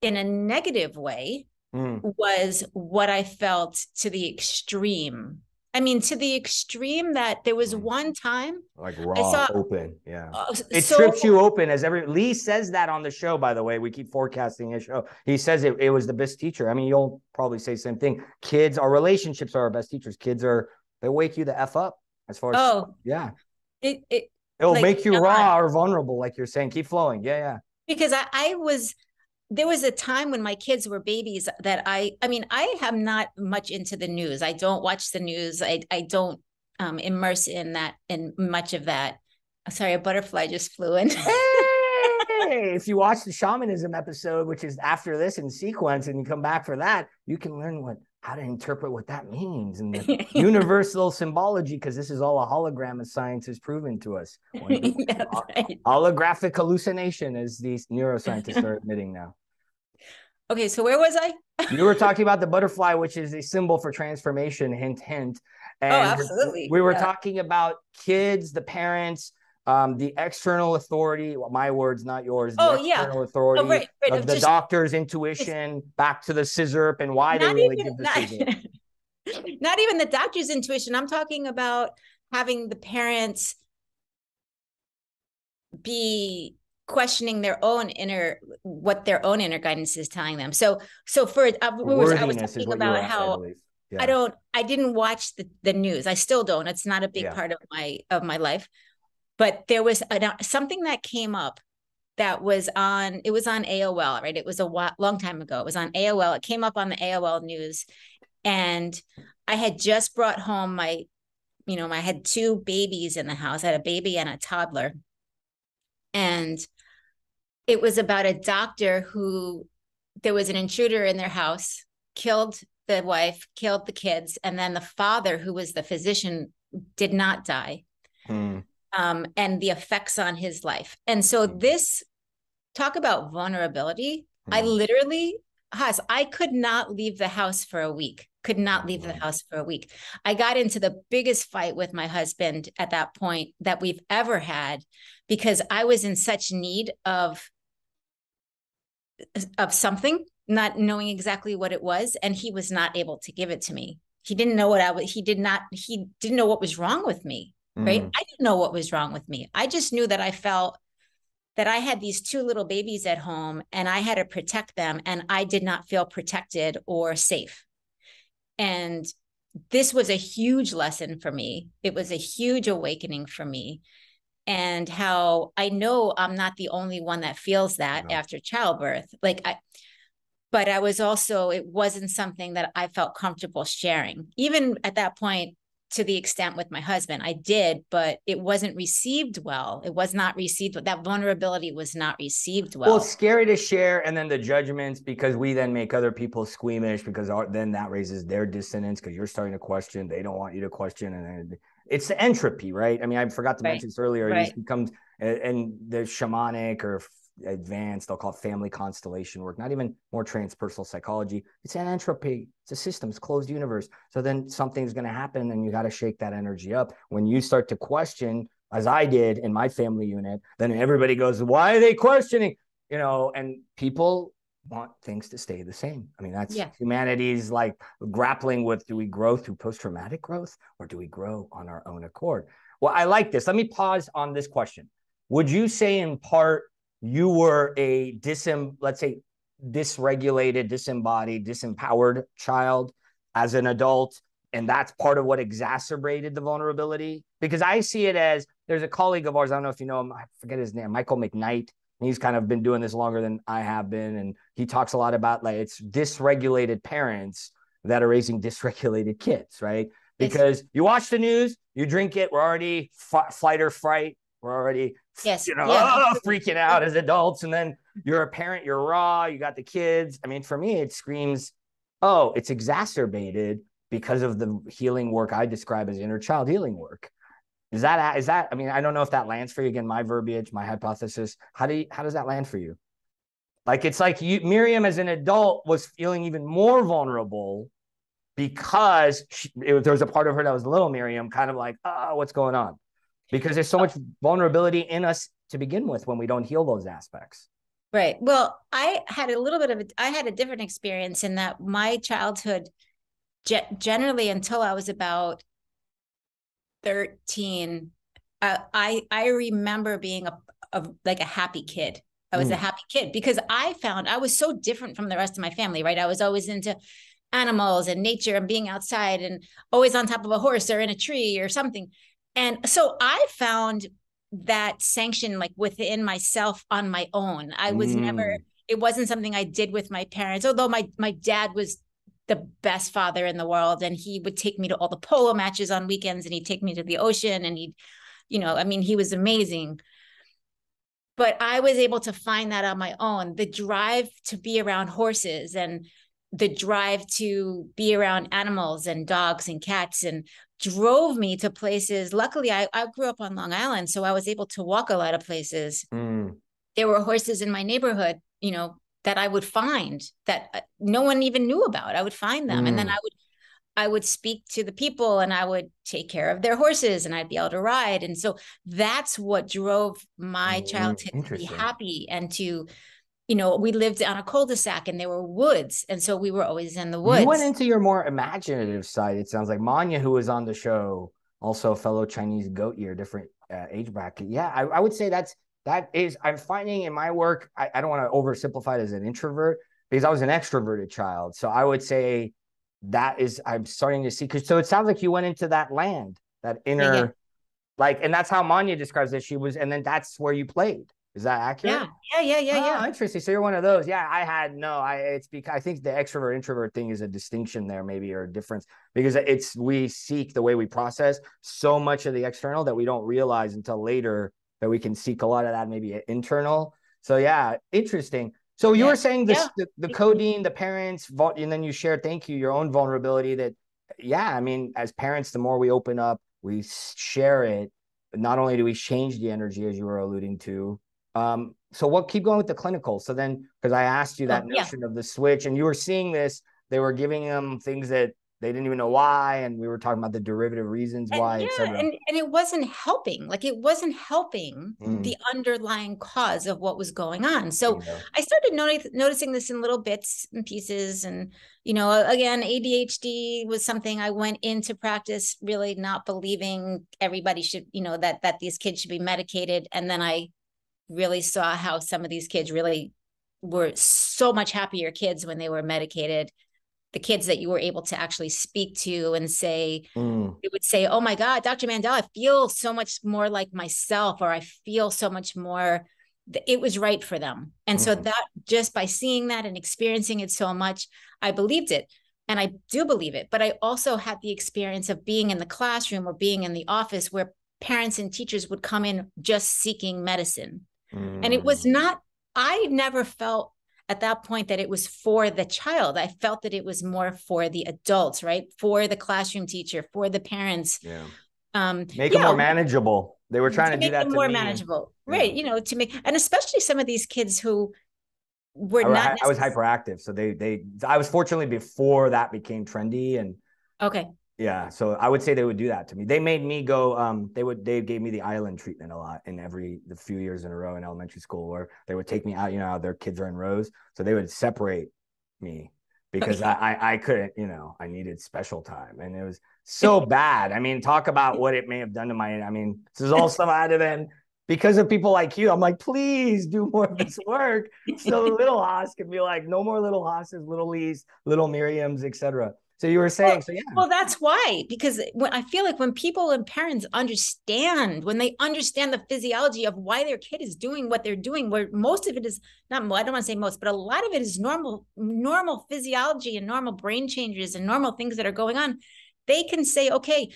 in a negative way was what I felt to the extreme. I mean, to the extreme that there was one time like raw, open. Yeah. It so, trips you open, as Lee says that on the show, by the way. We keep forecasting his show. He says it was the best teacher. I mean, you'll probably say the same thing. Kids, our relationships are our best teachers. Kids they wake you the F up as far as, yeah. It'll like, make you raw or vulnerable, like you're saying. Keep flowing. Yeah. Because there was a time when my kids were babies that I mean, I am not much into the news. I don't watch the news. I don't immerse in much of that. Sorry, a butterfly just flew in. Hey, if you watch the shamanism episode, which is after this in sequence, and you come back for that, you can learn how to interpret what that means and the universal symbology, because this is all a hologram, as science has proven to us. Right. Holographic hallucination, as these neuroscientists are admitting now. Okay, so where was I? You were talking about the butterfly, which is a symbol for transformation, hint, hint. And absolutely. We were talking about kids, the parents, the external authority, my words, not yours, the external authority, right. Of the doctor's intuition, back to the scissor, and why they really give the scissor. Not even the doctor's intuition. I'm talking about having the parents be questioning what their own inner guidance is telling them. So for I was talking about how I didn't watch the news. I still don't. It's not a big part of my life. But there was something that came up that was on AOL, right? It was a long time ago. It was on AOL. It came up on the AOL news. And I had just brought home I had two babies in the house. I had a baby and a toddler. And it was about a doctor who, there was an intruder in their house, killed the wife, killed the kids. And then the father, who was the physician, did not die. And the effects on his life. And so this, talk about vulnerability. I literally, I could not leave the house for a week. I got into the biggest fight with my husband at that point that we've ever had, because I was in such need of something, not knowing exactly what it was. And he was not able to give it to me. He didn't know he didn't know what was wrong with me. Right. I didn't know what was wrong with me. I just knew that I felt that I had these two little babies at home and I had to protect them. And I did not feel protected or safe. And this was a huge lesson for me. It was a huge awakening for me. And how I know I'm not the only one that feels that after childbirth. But I was also, it wasn't something that I felt comfortable sharing. Even at that point, to the extent with my husband, I did, but it wasn't received well. It was not received. That vulnerability was not received well. Well, it's scary to share, and then the judgments, because we then make other people squeamish, because then that raises their dissonance, because you're starting to question. They don't want you to question, and then it's the entropy, right? I mean, I forgot to mention this earlier. It becomes, and the shamanic or advanced, they'll call it family constellation work, not even more transpersonal psychology. It's an entropy. It's a system. It's a closed universe. So then something's going to happen, and you got to shake that energy up. When you start to question, as I did in my family unit, then everybody goes, why are they questioning? And people want things to stay the same. I mean, that's humanity's grappling with, do we grow through post-traumatic growth, or do we grow on our own accord? Well, I like this. Let me pause on this question. Would you say in part you were a let's say dysregulated, disembodied, disempowered child as an adult, and that's part of what exacerbated the vulnerability? Because I see it as, there's a colleague of ours, I don't know if you know him, I forget his name, Michael McKnight. He's kind of been doing this longer than I have been, and he talks a lot about it's dysregulated parents that are raising dysregulated kids, right? because you watch the news, you drink it, we're already flight or fright. We're already, freaking out as adults. And then you're a parent, you're raw, you got the kids. I mean, for me, it screams, oh, it's exacerbated because of the healing work I describe as inner child healing work. Is that, I mean, I don't know if that lands for you. Again, my verbiage, my hypothesis. How does that land for you? Like, it's like Miriam as an adult was feeling even more vulnerable because there was a part of her that was little Miriam, kind of like, oh, what's going on? Because there's so much vulnerability in us to begin with when we don't heal those aspects. Right. Well, I had a different experience in that my childhood, generally until I was about 13, I remember being like a happy kid. I was a happy kid because I found I was so different from the rest of my family, right? I was always into animals and nature and being outside and always on top of a horse or in a tree or something. And so I found that sanction like within myself on my own. I was never, it wasn't something I did with my parents, although my dad was the best father in the world. And he would take me to all the polo matches on weekends and he'd take me to the ocean and he'd, I mean, he was amazing. But I was able to find that on my own, the drive to be around horses and the drive to be around animals and dogs and cats and drove me to places. Luckily, I grew up on Long Island, so I was able to walk a lot of places. There were horses in my neighborhood, that I would find that no one even knew about. I would find them. And then I would speak to the people and I would take care of their horses and I'd be able to ride. And so that's what drove my childhood to be happy and to, we lived on a cul-de-sac and there were woods. And so we were always in the woods. You went into your more imaginative side. It sounds like Manya, who was on the show, also a fellow Chinese goat year, different age bracket. Yeah, I would say I'm finding in my work, I don't want to oversimplify it as an introvert because I was an extroverted child. So I would say I'm starting to see, so it sounds like you went into that land, that inner, and that's how Manya describes it. And then that's where you played. Is that accurate? Yeah. Interesting. So you're one of those. Yeah, it's because I think the extrovert introvert thing is a distinction there, maybe, or a difference, because we seek the way we process so much of the external that we don't realize until later that we can seek a lot of that maybe internal. So yeah, interesting. So you were saying the codeine, the parents, and then you shared, thank you, your own vulnerability that, I mean, as parents, the more we open up, we share it. Not only do we change the energy, as you were alluding to. So keep going with the clinical. So then, because I asked you that notion of the switch and you were seeing this, they were giving them things that they didn't even know why. And we were talking about the derivative reasons why, etc. And it wasn't helping. Like it wasn't helping the underlying cause of what was going on. So I started noticing this in little bits and pieces. And, again, ADHD was something I went into practice really not believing everybody should, that these kids should be medicated. And then I really saw how some of these kids really were so much happier kids when they were medicated. The kids that you were able to actually speak to and say, it would say, oh my God, Dr. Mandel, I feel so much more like myself, or I feel so much more, it was right for them. And so that just by seeing that and experiencing it so much, I believed it. And I do believe it. But I also had the experience of being in the classroom or being in the office where parents and teachers would come in just seeking medicine. And it was not, I never felt at that point that it was for the child. I felt that it was more for the adults, right? For the classroom teacher, for the parents. Make it more manageable. They were trying to do that to more me. manageable, right? To make, and especially some of these kids who were not. I was hyperactive. So I was fortunately before that became trendy and. Okay. Yeah, so I would say they would do that to me. They made me go. They gave me the island treatment a lot in the few years in a row in elementary school, where they would take me out. Their kids are in rows, so they would separate me because I couldn't. I needed special time, and it was so bad. I mean, talk about what it may have done to my. I mean, this is all some out of then. Because of people like you, I'm like, please do more of this work. So little Haas can be like, no more little Haas's, little Lee's, little Miriam's, etc. So you were saying, Well, that's why, because I feel like when people and parents when they understand the physiology of why their kid is doing what they're doing, where most of it is not, I don't want to say most, but a lot of it is normal physiology and normal brain changes and normal things that are going on. they can say, okay,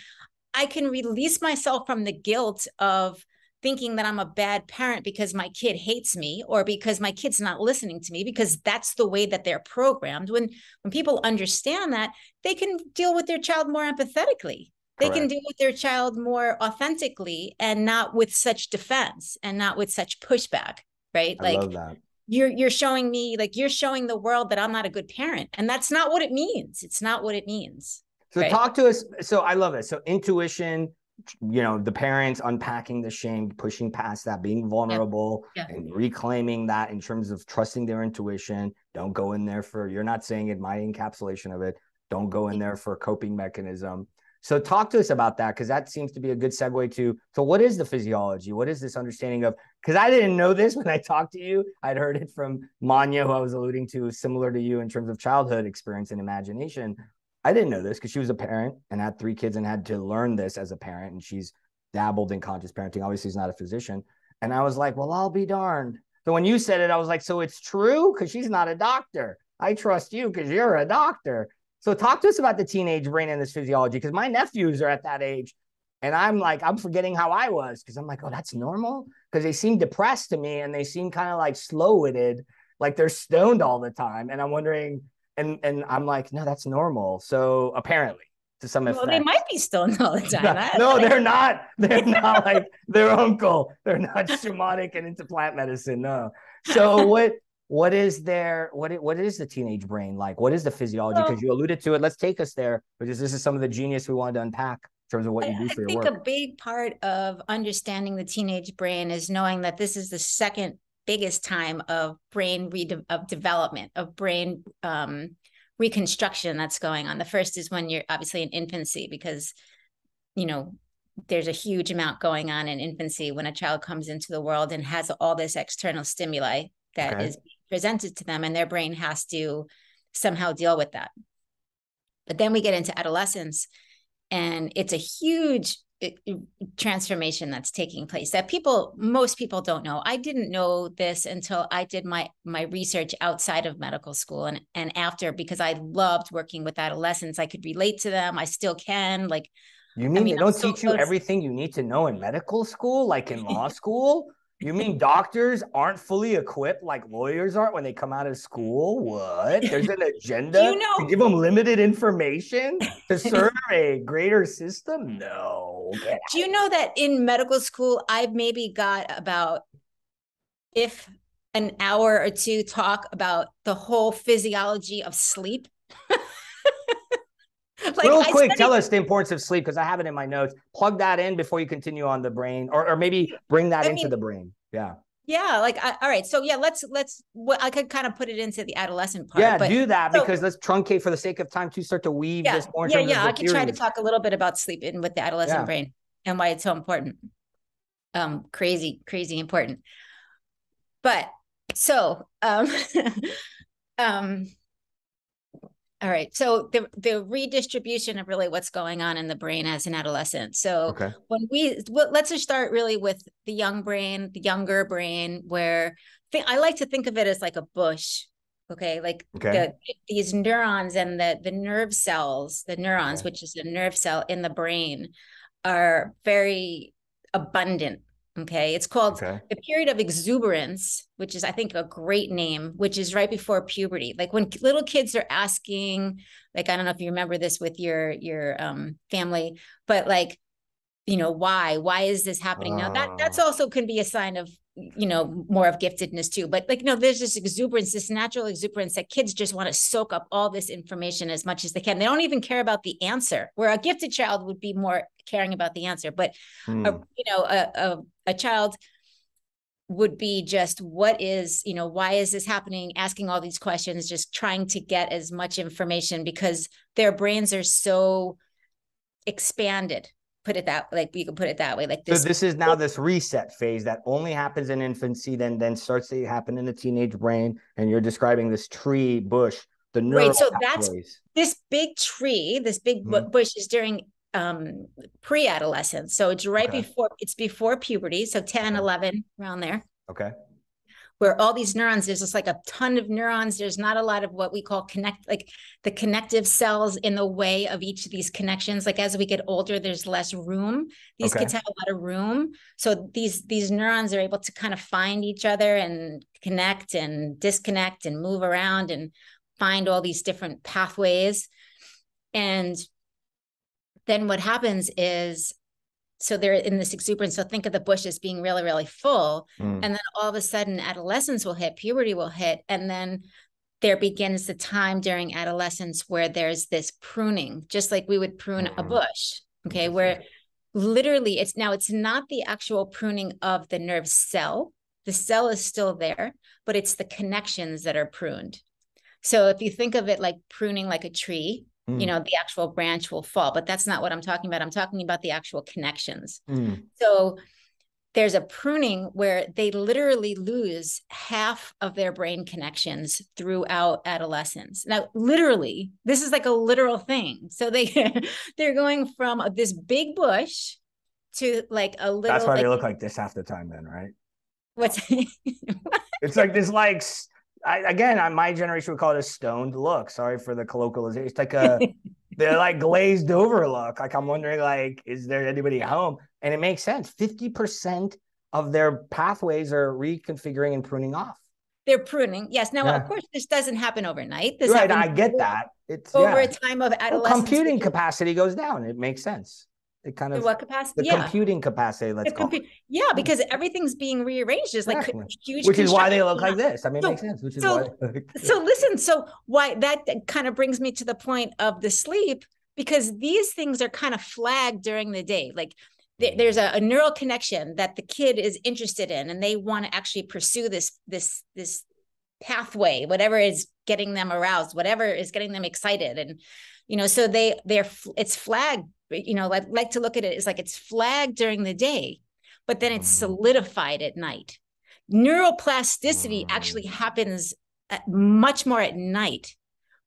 I can release myself from the guilt of thinking that I'm a bad parent because my kid hates me or because my kid's not listening to me, because that's the way that they're programmed. When people understand that, they can deal with their child more empathetically. They can deal with their child more authentically and not with such defense and not with such pushback, right? I love that. You're showing me, like, you're showing the world that I'm not a good parent. And that's not what it means. It's not what it means. So talk to us. So I love it. So intuition, the parents unpacking the shame, pushing past that, being vulnerable and reclaiming that in terms of trusting their intuition. Don't go in there you're not saying it, my encapsulation of it. Don't go in there for a coping mechanism. So talk to us about that, because that seems to be a good segue to, so what is the physiology? What is this understanding of, because I didn't know this when I talked to you. I'd heard it from Manya, who I was alluding to, similar to you in terms of childhood experience and imagination. I didn't know this because she was a parent and had 3 kids and had to learn this as a parent. And she's dabbled in conscious parenting. Obviously, she's not a physician. And I was like, well, I'll be darned. So when you said it, I was like, so it's true? Because she's not a doctor. I trust you because you're a doctor. So talk to us about the teenage brain and this physiology, because my nephews are at that age. And I'm like, I'm forgetting how I was, because I'm like, oh, that's normal? Because they seem depressed to me and they seem kind of like slow-witted, like they're stoned all the time. And I'm wondering, and I'm like, no, that's normal. So apparently, to some effect. Well, they might be stoned all the time. No, they're not. They're not like their uncle. They're not shamanic and into plant medicine. No. So what is the teenage brain like? What is the physiology? Because you alluded to it. Let's take us there, because this is some of the genius we wanted to unpack in terms of what you do for your work. I think a big part of understanding the teenage brain is knowing that this is the second biggest time of brain development, of brain reconstruction that's going on. The first is when you're obviously in infancy, because there's a huge amount going on in infancy when a child comes into the world and has all this external stimuli that is presented to them, and their brain has to somehow deal with that. But then we get into adolescence, and it's a huge transformation that's taking place that most people don't know. I didn't know this until I did my research outside of medical school and after, because I loved working with adolescents. I could relate to them. I still can. Like, you mean they don't teach you everything you need to know in medical school, like in law school? You mean doctors aren't fully equipped like lawyers aren't when they come out of school? What? There's an agenda to give them limited information to serve a greater system? No. Do you know that in medical school, I've maybe got about, if an hour or two, talk about the whole physiology of sleep? Real quick, tell us the importance of sleep, because I have it in my notes. Plug that in before you continue on the brain, or maybe bring that into the brain. Yeah. Yeah. All right. So yeah, I could kind of put it into the adolescent part. Yeah, do that, because let's truncate for the sake of time to start to weave this more. I could try to talk a little bit about sleep with the adolescent brain and why it's so important. Crazy important. But so, all right. So the redistribution of really what's going on in the brain as an adolescent. So let's just start really with the younger brain, where I like to think of it as like a bush. Okay. These neurons and the nerve cells, the neurons, which is a nerve cell in the brain, are very abundant. Okay. It's called the period of exuberance, which is, I think, a great name, which is right before puberty. Like when little kids are asking, like, I don't know if you remember this with your family, but like, why is this happening now? That's also can be a sign of, more of giftedness too. But like, there's this exuberance, this natural exuberance that kids just want to soak up all this information as much as they can. They don't even care about the answer, where a gifted child would be more caring about the answer. But, a child would be just, why is this happening? Asking all these questions, just trying to get as much information, because their brains are so expanded. Put it that, like, you can put it that way. Like this. So this is now this reset phase that only happens in infancy, then starts to happen in the teenage brain. And you're describing this tree bush, the neural right. So pathways. That's this big tree, this big bush is during pre-adolescence. So it's before puberty. So 10, 11, around there. Okay. where all these neurons, there's just like a ton of neurons. There's not a lot of what we call like the connective cells in the way of each of these connections. Like as we get older, there's less room. These kids have a lot of room. So these neurons are able to kind of find each other and connect and disconnect and move around and find all these different pathways. And then what happens is, so they're in this exuberance. So think of the bush as being really, really full. And then all of a sudden adolescence will hit, puberty will hit. And then there begins the time during adolescence where there's this pruning, just like we would prune a bush. Okay. Where literally it's not the actual pruning of the nerve cell. The cell is still there, but it's the connections that are pruned. So if you think of it like pruning like a tree, the actual branch will fall, but that's not what I'm talking about. I'm talking about the actual connections. So there's a pruning where they literally lose half of their brain connections throughout adolescence. Now, literally, this is like a literal thing. So they're going from this big bush to like a little. That's why they look like this half the time then, right? What's it's like this, like, my generation would call it a stoned look. Sorry for the colloquialization. It's like they're like glazed over look. Like I'm wondering, like, is there anybody home? And it makes sense. 50% of their pathways are reconfiguring and pruning off. They're pruning. Yes. Now, of course, this doesn't happen overnight. This right. I get that. It's over a time of adolescence. Computing capacity goes down. It makes sense. It kind of what capacity? The computing capacity. Let's call it. Yeah, because everything's being rearranged. It's like huge. Which is why they look like this. I mean, it makes sense. Which is why. So listen. So why that kind of brings me to the point of the sleep, because these things are kind of flagged during the day. Like there's a neural connection that the kid is interested in, and they want to actually pursue this pathway, whatever is getting them aroused, whatever is getting them excited, and so it's flagged. I'd like to look at it as like it's flagged during the day, but then it's solidified at night. Neuroplasticity actually happens much more at night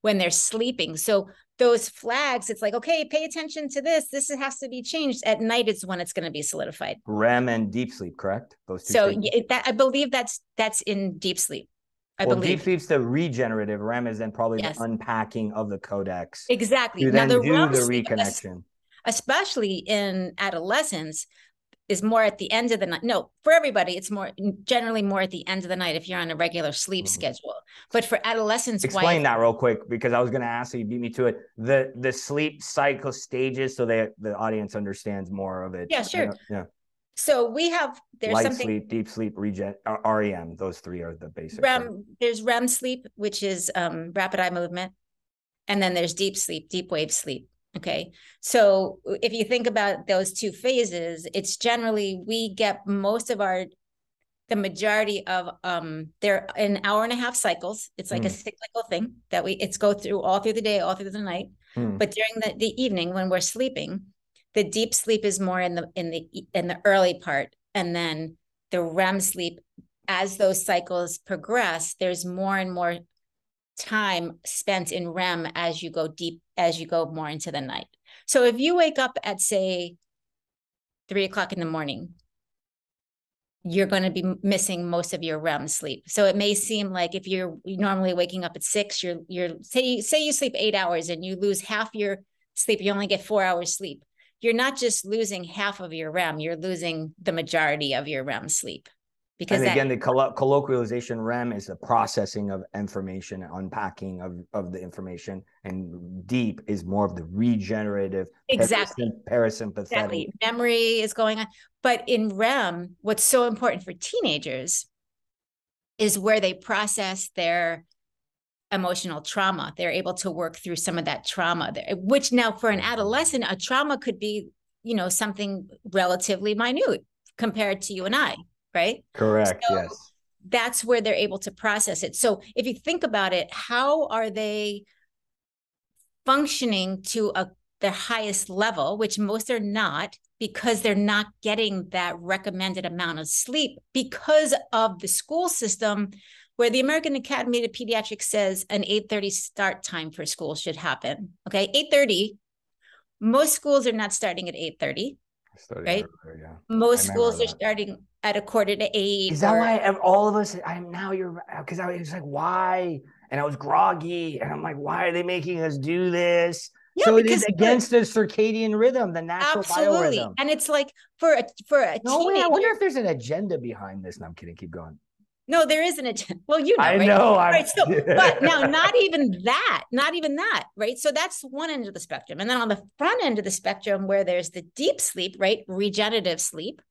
when they're sleeping. So those flags, it's like, okay, pay attention to this. This has to be changed. At night, it's when it's going to be solidified. REM and deep sleep, correct? Those two. So I believe that's in deep sleep. I believe deep sleep's the regenerative. REM is then probably the unpacking of the codex. Exactly. You then do the reconnection. Especially in adolescence, is more at the end of the night. No, for everybody, it's generally more at the end of the night if you're on a regular sleep schedule. But for adolescents, explain that real quick, because I was going to ask you, beat me to it. The sleep cycle stages, so the audience understands more of it. Yeah, sure. Yeah. So there's light something sleep, deep sleep, REM. Those three are the basic. There's REM sleep, which is rapid eye movement, and then there's deep sleep, deep wave sleep. Okay. So if you think about those two phases, it's generally, we get the majority of, they're an hour and a half cycles. It's like a cyclical thing that it's go through all through the day, all through the night. But during the evening when we're sleeping, the deep sleep is more in the early part. And then the REM sleep, as those cycles progress, there's more and more time spent in REM as you go deep, as you go more into the night. So if you wake up at, say, 3 o'clock in the morning, you're going to be missing most of your REM sleep. So it may seem like if you're normally waking up at 6, say you sleep 8 hours and you lose half your sleep, you only get 4 hours sleep. You're not just losing half of your REM, you're losing the majority of your REM sleep. Because again, the colloquialization, REM is the processing of information, unpacking of the information, and deep is more of the regenerative, parasympathetic. Exactly. Memory is going on. But in REM, what's so important for teenagers is where they process their emotional trauma. They're able to work through some of that trauma, which now for an adolescent, a trauma could be, something relatively minute compared to you and I. Right? Correct. So yes. That's where they're able to process it. So if you think about it, how are they functioning to their highest level, which most are not, because they're not getting that recommended amount of sleep because of the school system, where the American Academy of Pediatrics says an 8:30 start time for school should happen. Okay, 8:30. Most schools are not starting at 8:30. right? Earlier, yeah. I Most remember schools are that. starting at 7:45 Is that or why all of us? I'm now you're because I was like, why? And I was groggy, and I'm like, why are they making us do this? yeah, So it is because against the circadian rhythm, the natural absolutely. biorhythm. And it's like for a No way. I wonder teenager, if there's an agenda behind this. No, I'm kidding. Keep going. no, there isn't a, well, you know, I right? know. I'm. Right. So, but now not even that, right? So that's one end of the spectrum. And then on the front end of the spectrum, where there's the deep sleep, right? Regenerative sleep,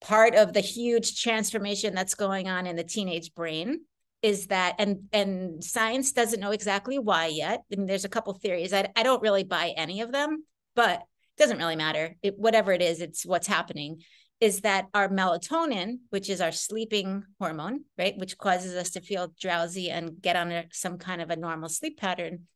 part of the huge transformation that's going on in the teenage brain is that, and science doesn't know exactly why yet. I mean, there's a couple theories. I don't really buy any of them, but it doesn't really matter. Whatever it is, it's what's happening is that our melatonin, which is our sleeping hormone, right, which causes us to feel drowsy and get on some kind of a normal sleep pattern,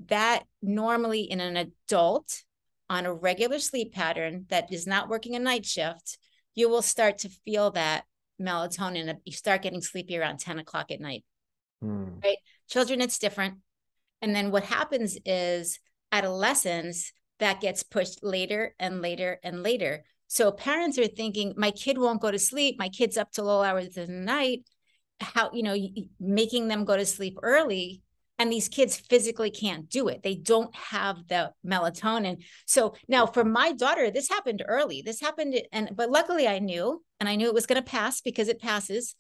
that normally in an adult on a regular sleep pattern that is not working a night shift, you will start to feel that melatonin. You start getting sleepy around 10 o'clock at night, right? Children, it's different. And then what happens is adolescence, that gets pushed later and later and later. So parents are thinking, my kid won't go to sleep. My kid's up till all hours of the night. How, making them go to sleep early. And these kids physically can't do it. They don't have the melatonin. So now for my daughter, this happened early. But luckily I knew it was going to pass because it passes.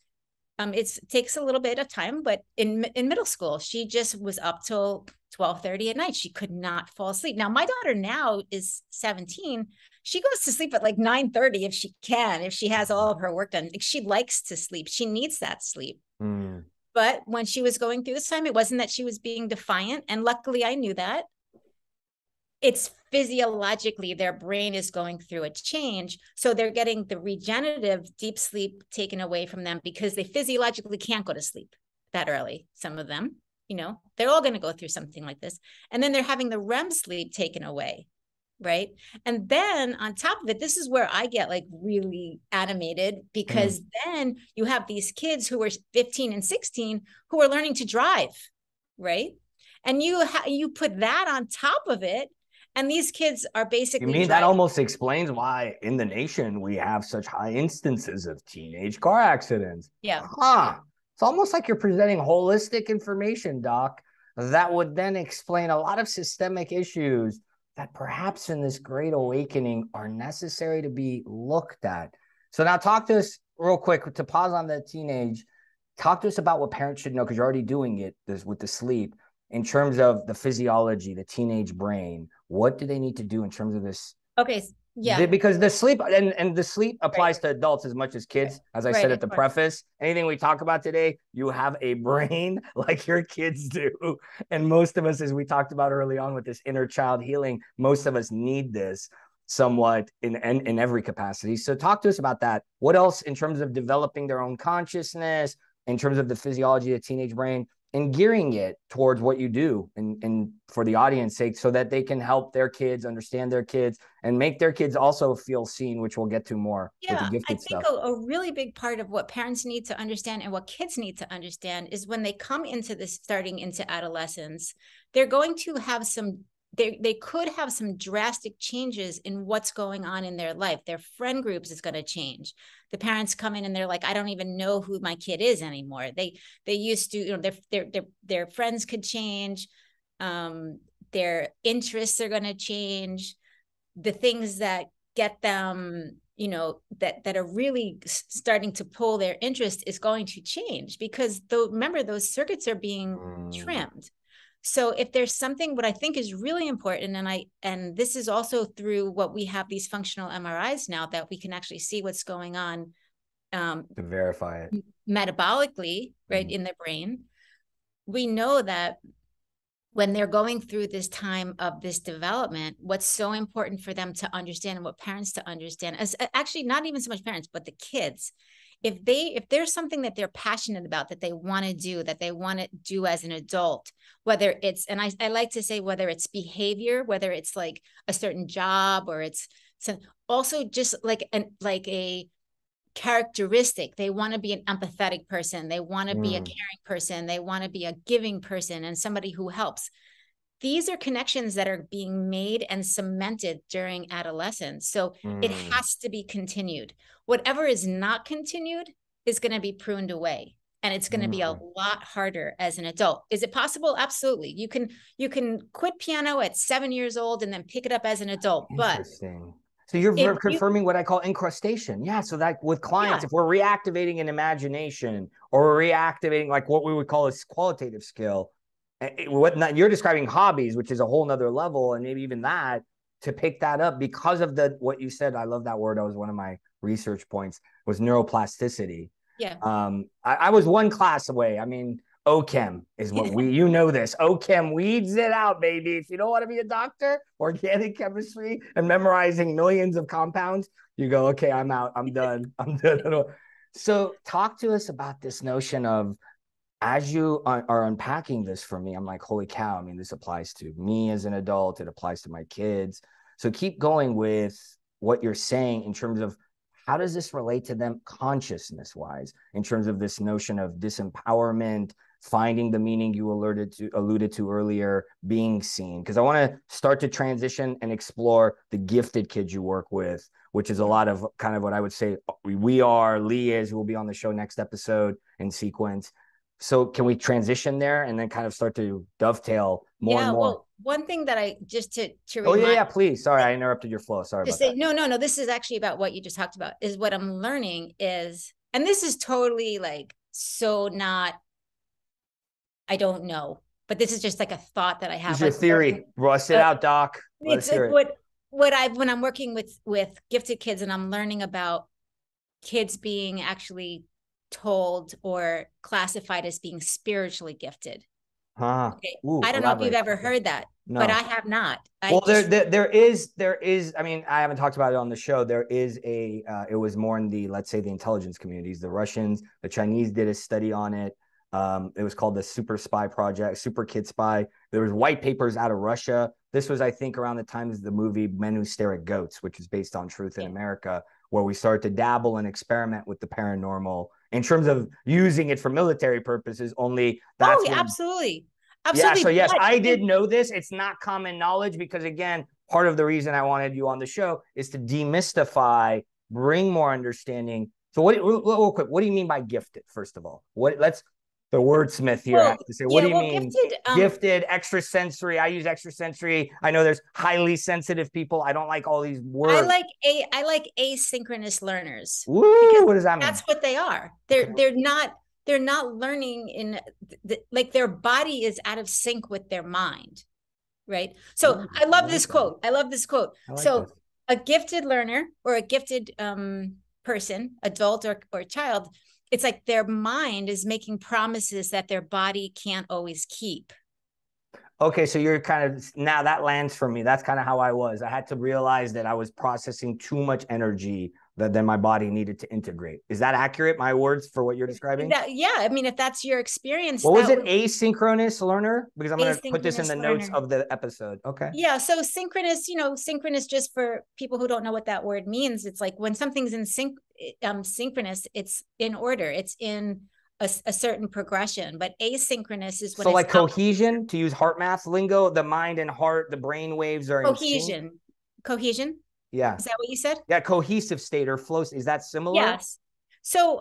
It takes a little bit of time, but in middle school, she just was up till 12:30 at night. She could not fall asleep. Now, my daughter now is 17. She goes to sleep at like 9:30 if she can, if she has all of her work done. She likes to sleep. She needs that sleep. But when she was going through this time, it wasn't that she was being defiant. And luckily, I knew that. It's physiologically their brain is going through a change. So they're getting the regenerative deep sleep taken away from them because they physiologically can't go to sleep that early. Some of them, they're all going to go through something like this. And then they're having the REM sleep taken away. Right. And then on top of it, this is where I get like really animated because then you have these kids who are 15 and 16 who are learning to drive. Right. And you put that on top of it. And these kids are basically. You mean that almost explains why in the nation we have such high instances of teenage car accidents? Yeah. It's almost like you're presenting holistic information, Doc, that would then explain a lot of systemic issues that perhaps in this great awakening are necessary to be looked at. So now talk to us real quick to pause on the teenage. Talk to us about what parents should know because you're already doing it with the sleep in terms of the physiology, the teenage brain. What do they need to do in terms of this? Okay. Yeah. Because the sleep and the sleep applies to adults as much as kids. As I said at the preface, anything we talk about today, you have a brain like your kids do. And most of us, as we talked about early on with this inner child healing, most of us need this somewhat in every capacity. So talk to us about that. What else in terms of developing their own consciousness, in terms of the physiology of the teenage brain, and gearing it towards what you do and for the audience sake so that they can help their kids understand their kids and make their kids also feel seen, which we'll get to more with the gifted stuff. I think a really big part of what parents need to understand and what kids need to understand is when they come into this, starting into adolescence, they're going to have they could have some drastic changes in what's going on in their life. Their friend groups is going to change. The parents come in and they're like, I don't even know who my kid is anymore. They used to, their friends could change. Their interests are going to change. The things that get them, that are really starting to pull their interest is going to change because remember, those circuits are being trimmed. So if there's something, what I think is really important, and this is also through what we have these functional MRIs now that we can actually see what's going on to verify it metabolically, right, in the brain. We know that when they're going through this time of this development, what's so important for them to understand and what parents to understand is actually not even so much parents, but the kids. If there's something that they're passionate about, that they want to do as an adult, whether it's, and I like to say, whether it's behavior, whether it's like a certain job or it's also just like a characteristic. They want to be an empathetic person. They want to be a caring person. They want to be a giving person and somebody who helps. these are connections that are being made and cemented during adolescence. So it has to be continued. Whatever is not continued is going to be pruned away. And it's going to be a lot harder as an adult. Is it possible? Absolutely. You can quit piano at 7 years old and then pick it up as an adult. Interesting. So you're confirming what I call incrustation. Yeah. So that with clients, if we're reactivating an imagination or we're reactivating like what we would call a qualitative skill, you're describing hobbies, which is a whole nother level, and maybe even that to pick that up because of what you said. I love that word. That was one of my research points was neuroplasticity. Yeah. I was one class away. I mean, OChem is what you know this. OChem weeds it out, baby. If you don't want to be a doctor, organic chemistry and memorizing millions of compounds, you go, okay, I'm out. I'm done. I'm done. So talk to us about this notion of, as you are unpacking this for me, I'm like, holy cow. I mean, this applies to me as an adult. It applies to my kids. So keep going with what you're saying in terms of how does this relate to them consciousness wise, in terms of this notion of disempowerment, finding the meaning you alluded to earlier, being seen? Because I want to start to transition and explore the gifted kids you work with, which is a lot of kind of what I would say we are. Lee is, who will be on the show next episode in sequence. So can we transition there and then kind of start to dovetail more and more? Well, one thing that I just to remind. Oh yeah, please. Sorry, I interrupted your flow. Sorry about that. No. This is actually about what you just talked about. Is what I'm learning is, and this is totally like so not. I don't know, but this is just like a thought that I have. This is your theory. Rust it out, Doc. It's like when I'm working with gifted kids and I'm learning about kids being actually told or classified as being spiritually gifted. Okay. Ooh, I don't know if you've ever heard that, but I have not. There is. I mean, I haven't talked about it on the show. There is it was more in the, let's say, the intelligence communities. The Russians, the Chinese did a study on it. It was called the Super Spy Project, Super Kid Spy. There was white papers out of Russia. This was, I think, around the time of the movie Men Who Stare at Goats, which is based on truth in America, where we started to dabble and experiment with the paranormal in terms of using it for military purposes. Only that's absolutely. Yeah, so yes, I did know this. It's not common knowledge because, again, part of the reason I wanted you on the show is to demystify, bring more understanding. So real quick, what do you mean by gifted, first of all? The wordsmith here has to say, what do you mean? Gifted, extrasensory. I use extrasensory. I know there's highly sensitive people. I don't like all these words. I like asynchronous learners. Ooh, what does that mean? That's what they are. They're not learning in like their body is out of sync with their mind. Right. So I love this quote. A gifted learner or a gifted person, adult or child, it's like their mind is making promises that their body can't always keep. Okay, so you're kind of, now that lands for me. That's kind of how I was. I had to realize that I was processing too much energy that then my body needed to integrate. Is that accurate? My words for what you're describing? Yeah, I mean, if that's your experience. What was it? Asynchronous learner? Because I'm going to put this in the notes of the episode. Okay. Yeah, so synchronous, synchronous, just for people who don't know what that word means, it's like when something's in synchronous, it's in order, it's in a certain progression. But asynchronous is when so like cohesion, to use heart math lingo, the mind and heart, the brain waves are cohesion. Yeah. Is that what you said? Yeah, cohesive state or flow. Is that similar? Yes. So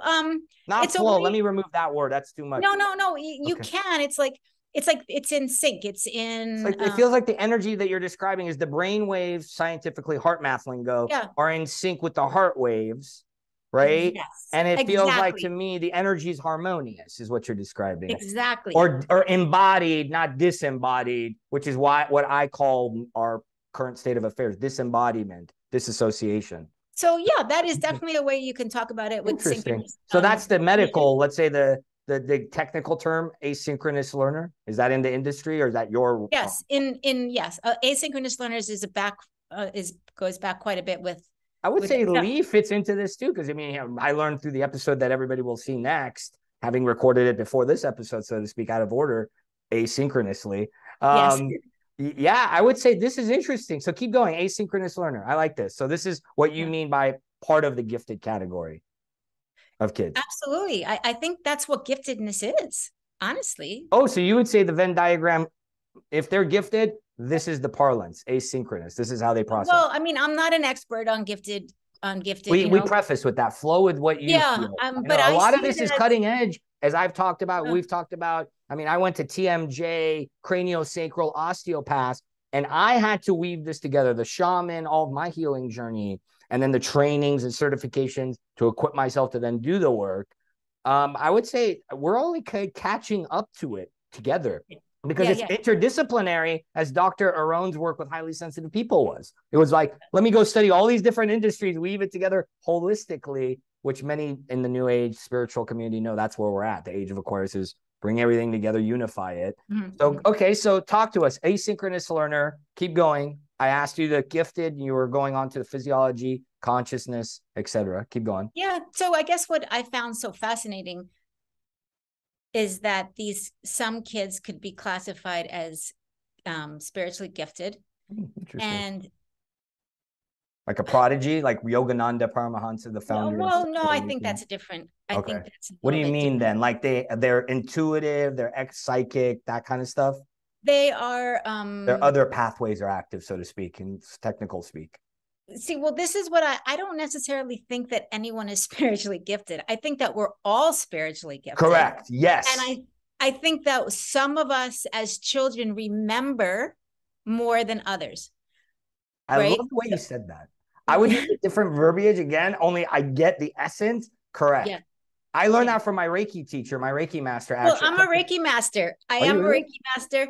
not flow. Let me remove that word. That's too much. No. You can. It's like it's in sync. It's in it feels like the energy that you're describing is the brain waves, scientifically heart math lingo, are in sync with the heart waves, right? Yes. And it feels like to me the energy is harmonious, is what you're describing. Exactly. Or embodied, not disembodied, which is what I call our current state of affairs, disembodiment, disassociation. So yeah, that is definitely a way you can talk about it with synchronous. So that's the medical, let's say the technical term, asynchronous learner. Is that in the industry or is that your? Yes, asynchronous learners goes back quite a bit with. I would say Lee fits into this too, because I mean, I learned through the episode that everybody will see next, having recorded it before this episode, so to speak, out of order, asynchronously. Yes. Yeah, I would say this is interesting. So keep going. Asynchronous learner. I like this. So this is what you mean by part of the gifted category of kids. Absolutely. I think that's what giftedness is, honestly. Oh, so you would say the Venn diagram if they're gifted, this is the parlance, asynchronous. This is how they process. Well, I mean, I'm not an expert on gifted, we preface with that, flow with what you feel. But a lot of see this is as, cutting edge, as I've talked about. We've talked about. I mean, I went to TMJ, craniosacral osteopath, and I had to weave this together: the shaman, all of my healing journey, and then the trainings and certifications to equip myself to then do the work. I would say we're only catching up to it together, because it's interdisciplinary, as Dr. Aron's work with highly sensitive people was. It was like, let me go study all these different industries, weave it together holistically, which many in the New Age spiritual community know that's where we're at. The age of Aquarius is bring everything together, unify it. So, okay, so talk to us. Asynchronous learner, keep going. I asked you the gifted, you were going on to the physiology, consciousness, etc. Keep going. Yeah, so I guess what I found so fascinating is that some kids could be classified as spiritually gifted. And like a prodigy, like Yogananda Paramahansa, the founder. Well, no, I think that's different. I think that's what do you mean then? Like they're intuitive, they're psychic, that kind of stuff? They are their other pathways are active, so to speak, in technical speak. See, well, this is what I don't necessarily think that anyone is spiritually gifted. I think that we're all spiritually gifted. Correct. Yes. And I think that some of us as children remember more than others. I love the way you said that. I would use a different verbiage again, only I get the essence correct. Yeah. I learned that from my Reiki teacher, my Reiki master. Well, I'm a Reiki master. I am a Reiki master.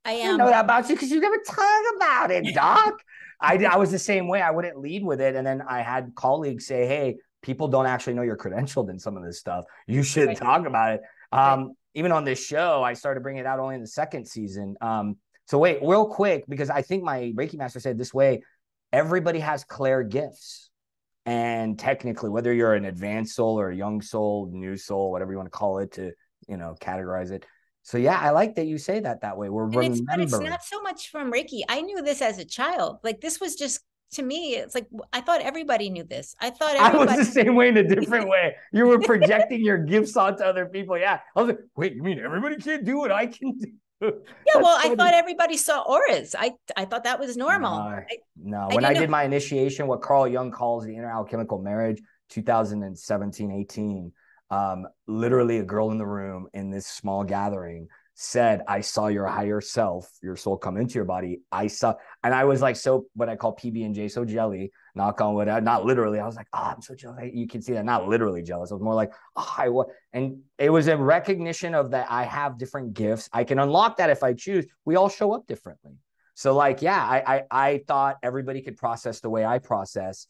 I am. I know that about you because you never talk about it, Doc. I was the same way. I wouldn't lead with it. And then I had colleagues say, hey, people don't actually know you're credentialed in some of this stuff. You should talk about it. Even on this show, I started bringing it out only in the second season. So wait, real quick, because I think my Reiki master said this way, everybody has clair gifts. And technically, whether you're an advanced soul or a young soul, new soul, whatever you want to call it, to, categorize it. So yeah, I like that you say that way. But it's not so much from Reiki. I knew this as a child. Like, this was just, to me, it's like, I thought everybody knew this. I was the same way in a different way. You were projecting your gifts onto other people. Yeah. I was like, wait, you mean everybody can't do what I can do? Yeah, well, funny. I thought everybody saw auras. I thought that was normal. No. When I did my initiation, what Carl Jung calls the inner alchemical marriage, 2017, 18, literally a girl in the room in this small gathering said, I saw your higher self, your soul come into your body. And I was like, so what I call PB&J, so jelly, knock on wood, not literally. I was like, oh, I'm so jealous. You can see that, not literally jealous. I was more like, and it was a recognition of that. I have different gifts. I can unlock that if I choose. We all show up differently. So like, yeah, I thought everybody could process the way I process.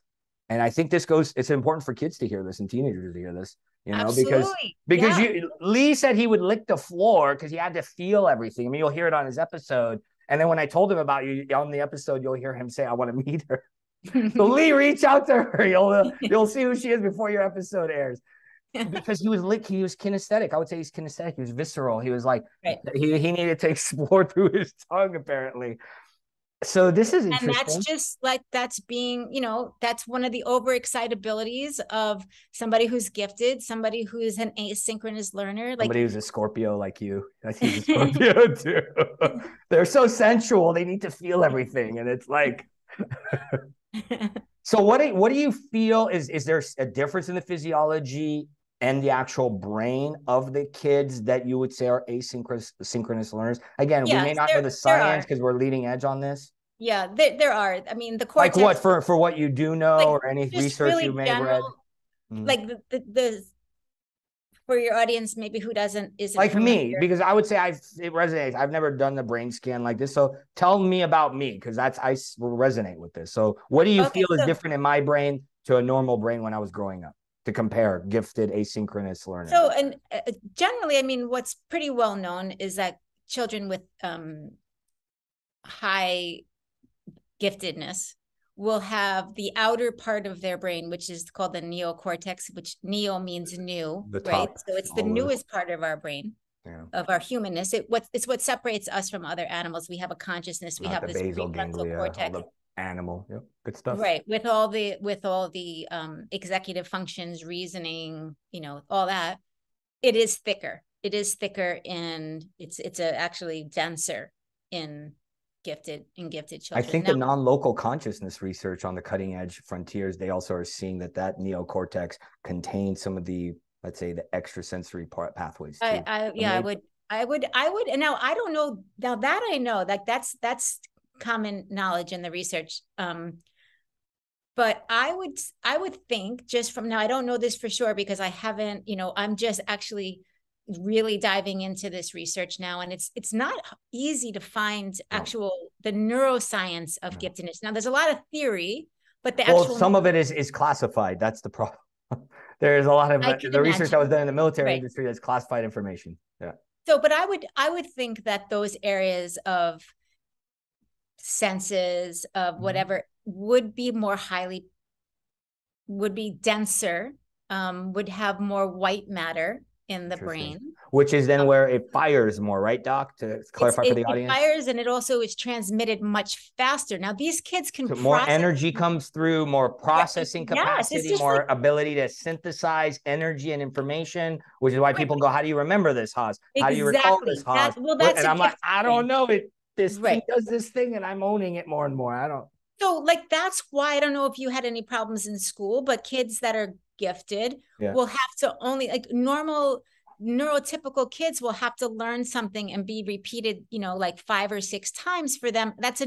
And I think it's important for kids to hear this and teenagers to hear this. Absolutely. because Lee said he would lick the floor because he had to feel everything. I mean, you'll hear it on his episode. And then when I told him about you on the episode, you'll hear him say, I want to meet her. So Lee, reach out to her. You'll see who she is before your episode airs. Because he was kinesthetic. I would say he's kinesthetic. He was visceral. He was like, he needed to explore through his tongue, apparently. So this is interesting. And that's just like, that's being, that's one of the overexcitabilities of somebody who's gifted, somebody who's an asynchronous learner. Like somebody who's a Scorpio like you. I think he's a Scorpio too. They're so sensual. They need to feel everything. And it's like, so what do you feel is there a difference in the physiology and the actual brain of the kids that you would say are synchronous learners? Again, we may not know the science because we're leading edge on this. Yeah, there are. I mean, the cortex. Like what, for what you do know, or any research really you may have read? Like the for your audience, maybe who isn't like familiar. Me, because I would say it resonates. I've never done the brain scan like this. So tell me about me, because I resonate with this. So what do you feel is different in my brain to a normal brain when I was growing up, to compare gifted asynchronous learning? So, and generally, I mean, what's pretty well known is that children with high giftedness will have the outer part of their brain, which is called the neocortex, which neo means new, right? So it's the newest part of our brain, of our humanness. It's what separates us from other animals. We have a consciousness. We have this basal ganglia, cortex. All the animal, yep, good stuff. Right, with all the executive functions, reasoning, all that. It is thicker. It is thicker, and it's actually denser in gifted children. I think the non-local consciousness research on the cutting edge frontiers, they also are seeing that neocortex contains some of the, let's say, the extrasensory pathways too. I would. Now, I don't know. Now that I know, like that's common knowledge in the research. But I would think, just from now, I don't know this for sure because I haven't, I'm just actually really diving into this research now, and it's not easy to find the neuroscience of giftedness. Now, there's a lot of theory, but some of it is classified. That's the problem. There's a lot of the research that was done in the military industry that's classified information. Yeah. So, but I would think that those areas of senses of whatever would be denser, would have more white matter in the brain, which is then where it fires more, right, Doc? To clarify for the audience, it fires, and it also is transmitted much faster. Now these kids can more energy comes through, more processing capacity, more ability to synthesize energy and information, which is why people go, "How do you remember this, Haas? How do you recall this, Haas?" And I'm like, I don't know. This thing does this thing, and I'm owning it more and more. I don't. So, like, that's why I don't know if you had any problems in school, but kids that are gifted will have to only, like, normal neurotypical kids will have to learn something and be repeated, like 5 or 6 times for them. That's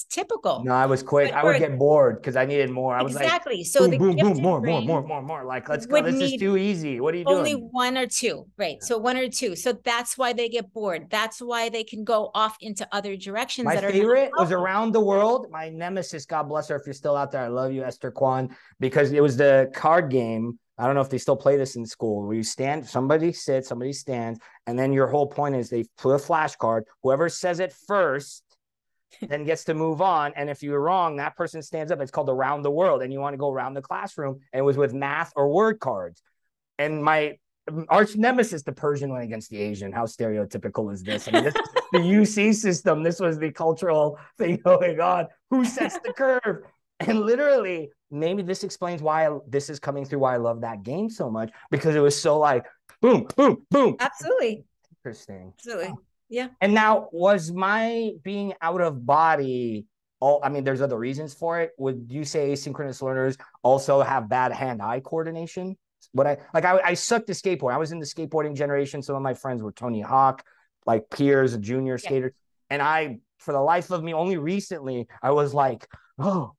typical. No, I was quick. I would get bored because I needed more. I was exactly. Like, so boom, boom, more. Like, let's go. This is too easy. What are you doing? Only 1 or 2, right? Yeah. So 1 or 2. So that's why they get bored. That's why they can go off into other directions. My favorite was Around the World. My nemesis, God bless her, if you're still out there, I love you, Esther Kwan, because it was the card game. I don't know if they still play this in school, where you stand, somebody sits, somebody stands, and then your whole point is they put a flashcard. Whoever says it first then gets to move on. And if you're wrong, that person stands up. It's called Around the World. And you want to go around the classroom. And it was with math or word cards. And my arch nemesis, the Persian, went against the Asian. How stereotypical is this? I mean, this is the UC system. This was the cultural thing going on. Who sets the curve? And literally, maybe this explains why this is coming through, why I love that game so much, because it was so like, boom, boom, boom. Absolutely. Interesting. Absolutely. Yeah. And now, was my being out of body, I mean, there's other reasons for it. Would you say asynchronous learners also have bad hand-eye coordination? I sucked at skateboarding. I was in the skateboarding generation. Some of my friends were Tony Hawk, like peers, junior skaters. And I, for the life of me, only recently, I was like, oh,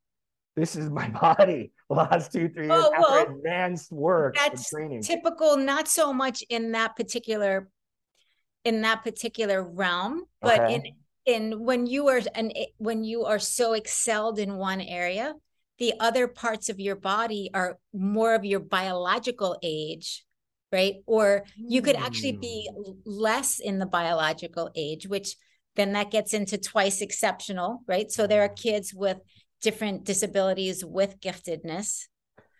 this is my body. The last 2-3 years after advanced work and training. Typical, not so much in that particular realm, but when you are so excelled in one area, the other parts of your body are more of your biological age, right? Or you could actually be less in the biological age, which then that gets into twice exceptional, right? So there are kids with different disabilities with giftedness.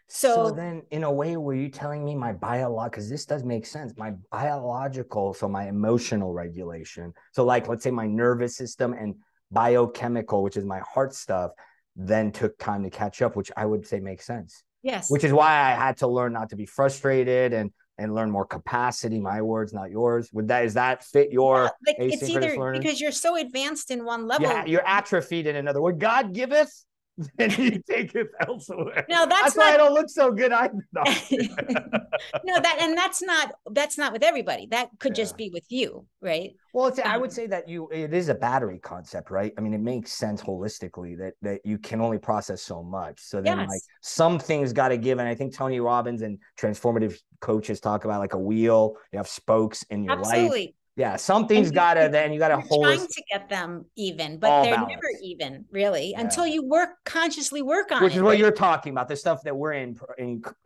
So then, in a way, were you telling me my because this does make sense, my biological, so my emotional regulation. So like, let's say my nervous system and biochemical, which is my heart stuff, then took time to catch up, which I would say makes sense. Yes. Which is why I had to learn not to be frustrated and learn more capacity, my words, not yours. Does that fit your it's either learning? Because you're so advanced in one level. Yeah, you're atrophied in another. What God giveth, then you take it elsewhere. No, that's why I don't look so good. No, that's not with everybody. That could just be with you, right? Well, I would say that it is a battery concept, right? I mean, it makes sense holistically that you can only process so much. So then like some things got to give. And I think Tony Robbins and transformative coaches talk about like a wheel, you have spokes in your life. Yeah, something's then you gotta hold. Trying to get them even, but they're never even really until you consciously work on it. Which is what you're talking about, the stuff that we're in,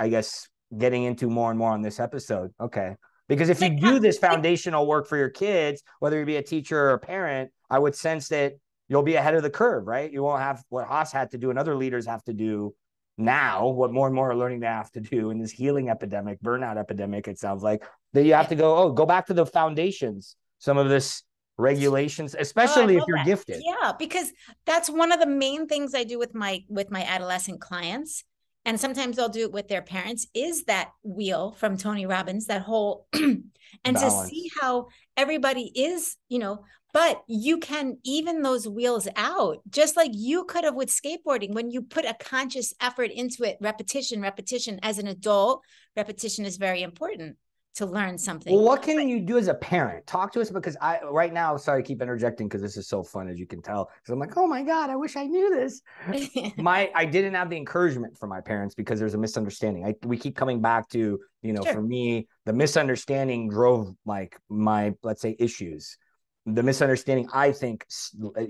I guess, getting into more and more on this episode. Okay. Because if you do this foundational work for your kids, whether you be a teacher or a parent, I would sense that you'll be ahead of the curve, right? You won't have what Haas had to do and other leaders have to do now, what more and more are learning to have to do in this healing epidemic, burnout epidemic, it sounds like, that you have to go back to the foundations, some of this regulations, especially if you're gifted. Yeah, because that's one of the main things I do with my adolescent clients. And sometimes I'll do it with their parents, is that wheel from Tony Robbins, that whole, and balance. To see how everybody is, But you can even those wheels out, just like you could have with skateboarding. When you put a conscious effort into it, repetition, as an adult, repetition is very important to learn something. Well, what can you do as a parent? Talk to us, because right now, sorry, I keep interjecting because this is so fun, as you can tell. Because I'm like, oh my God, I wish I knew this. I didn't have the encouragement from my parents because there's a misunderstanding. We keep coming back to, Sure. For me, the misunderstanding drove like my, let's say, issues. The misunderstanding, I think,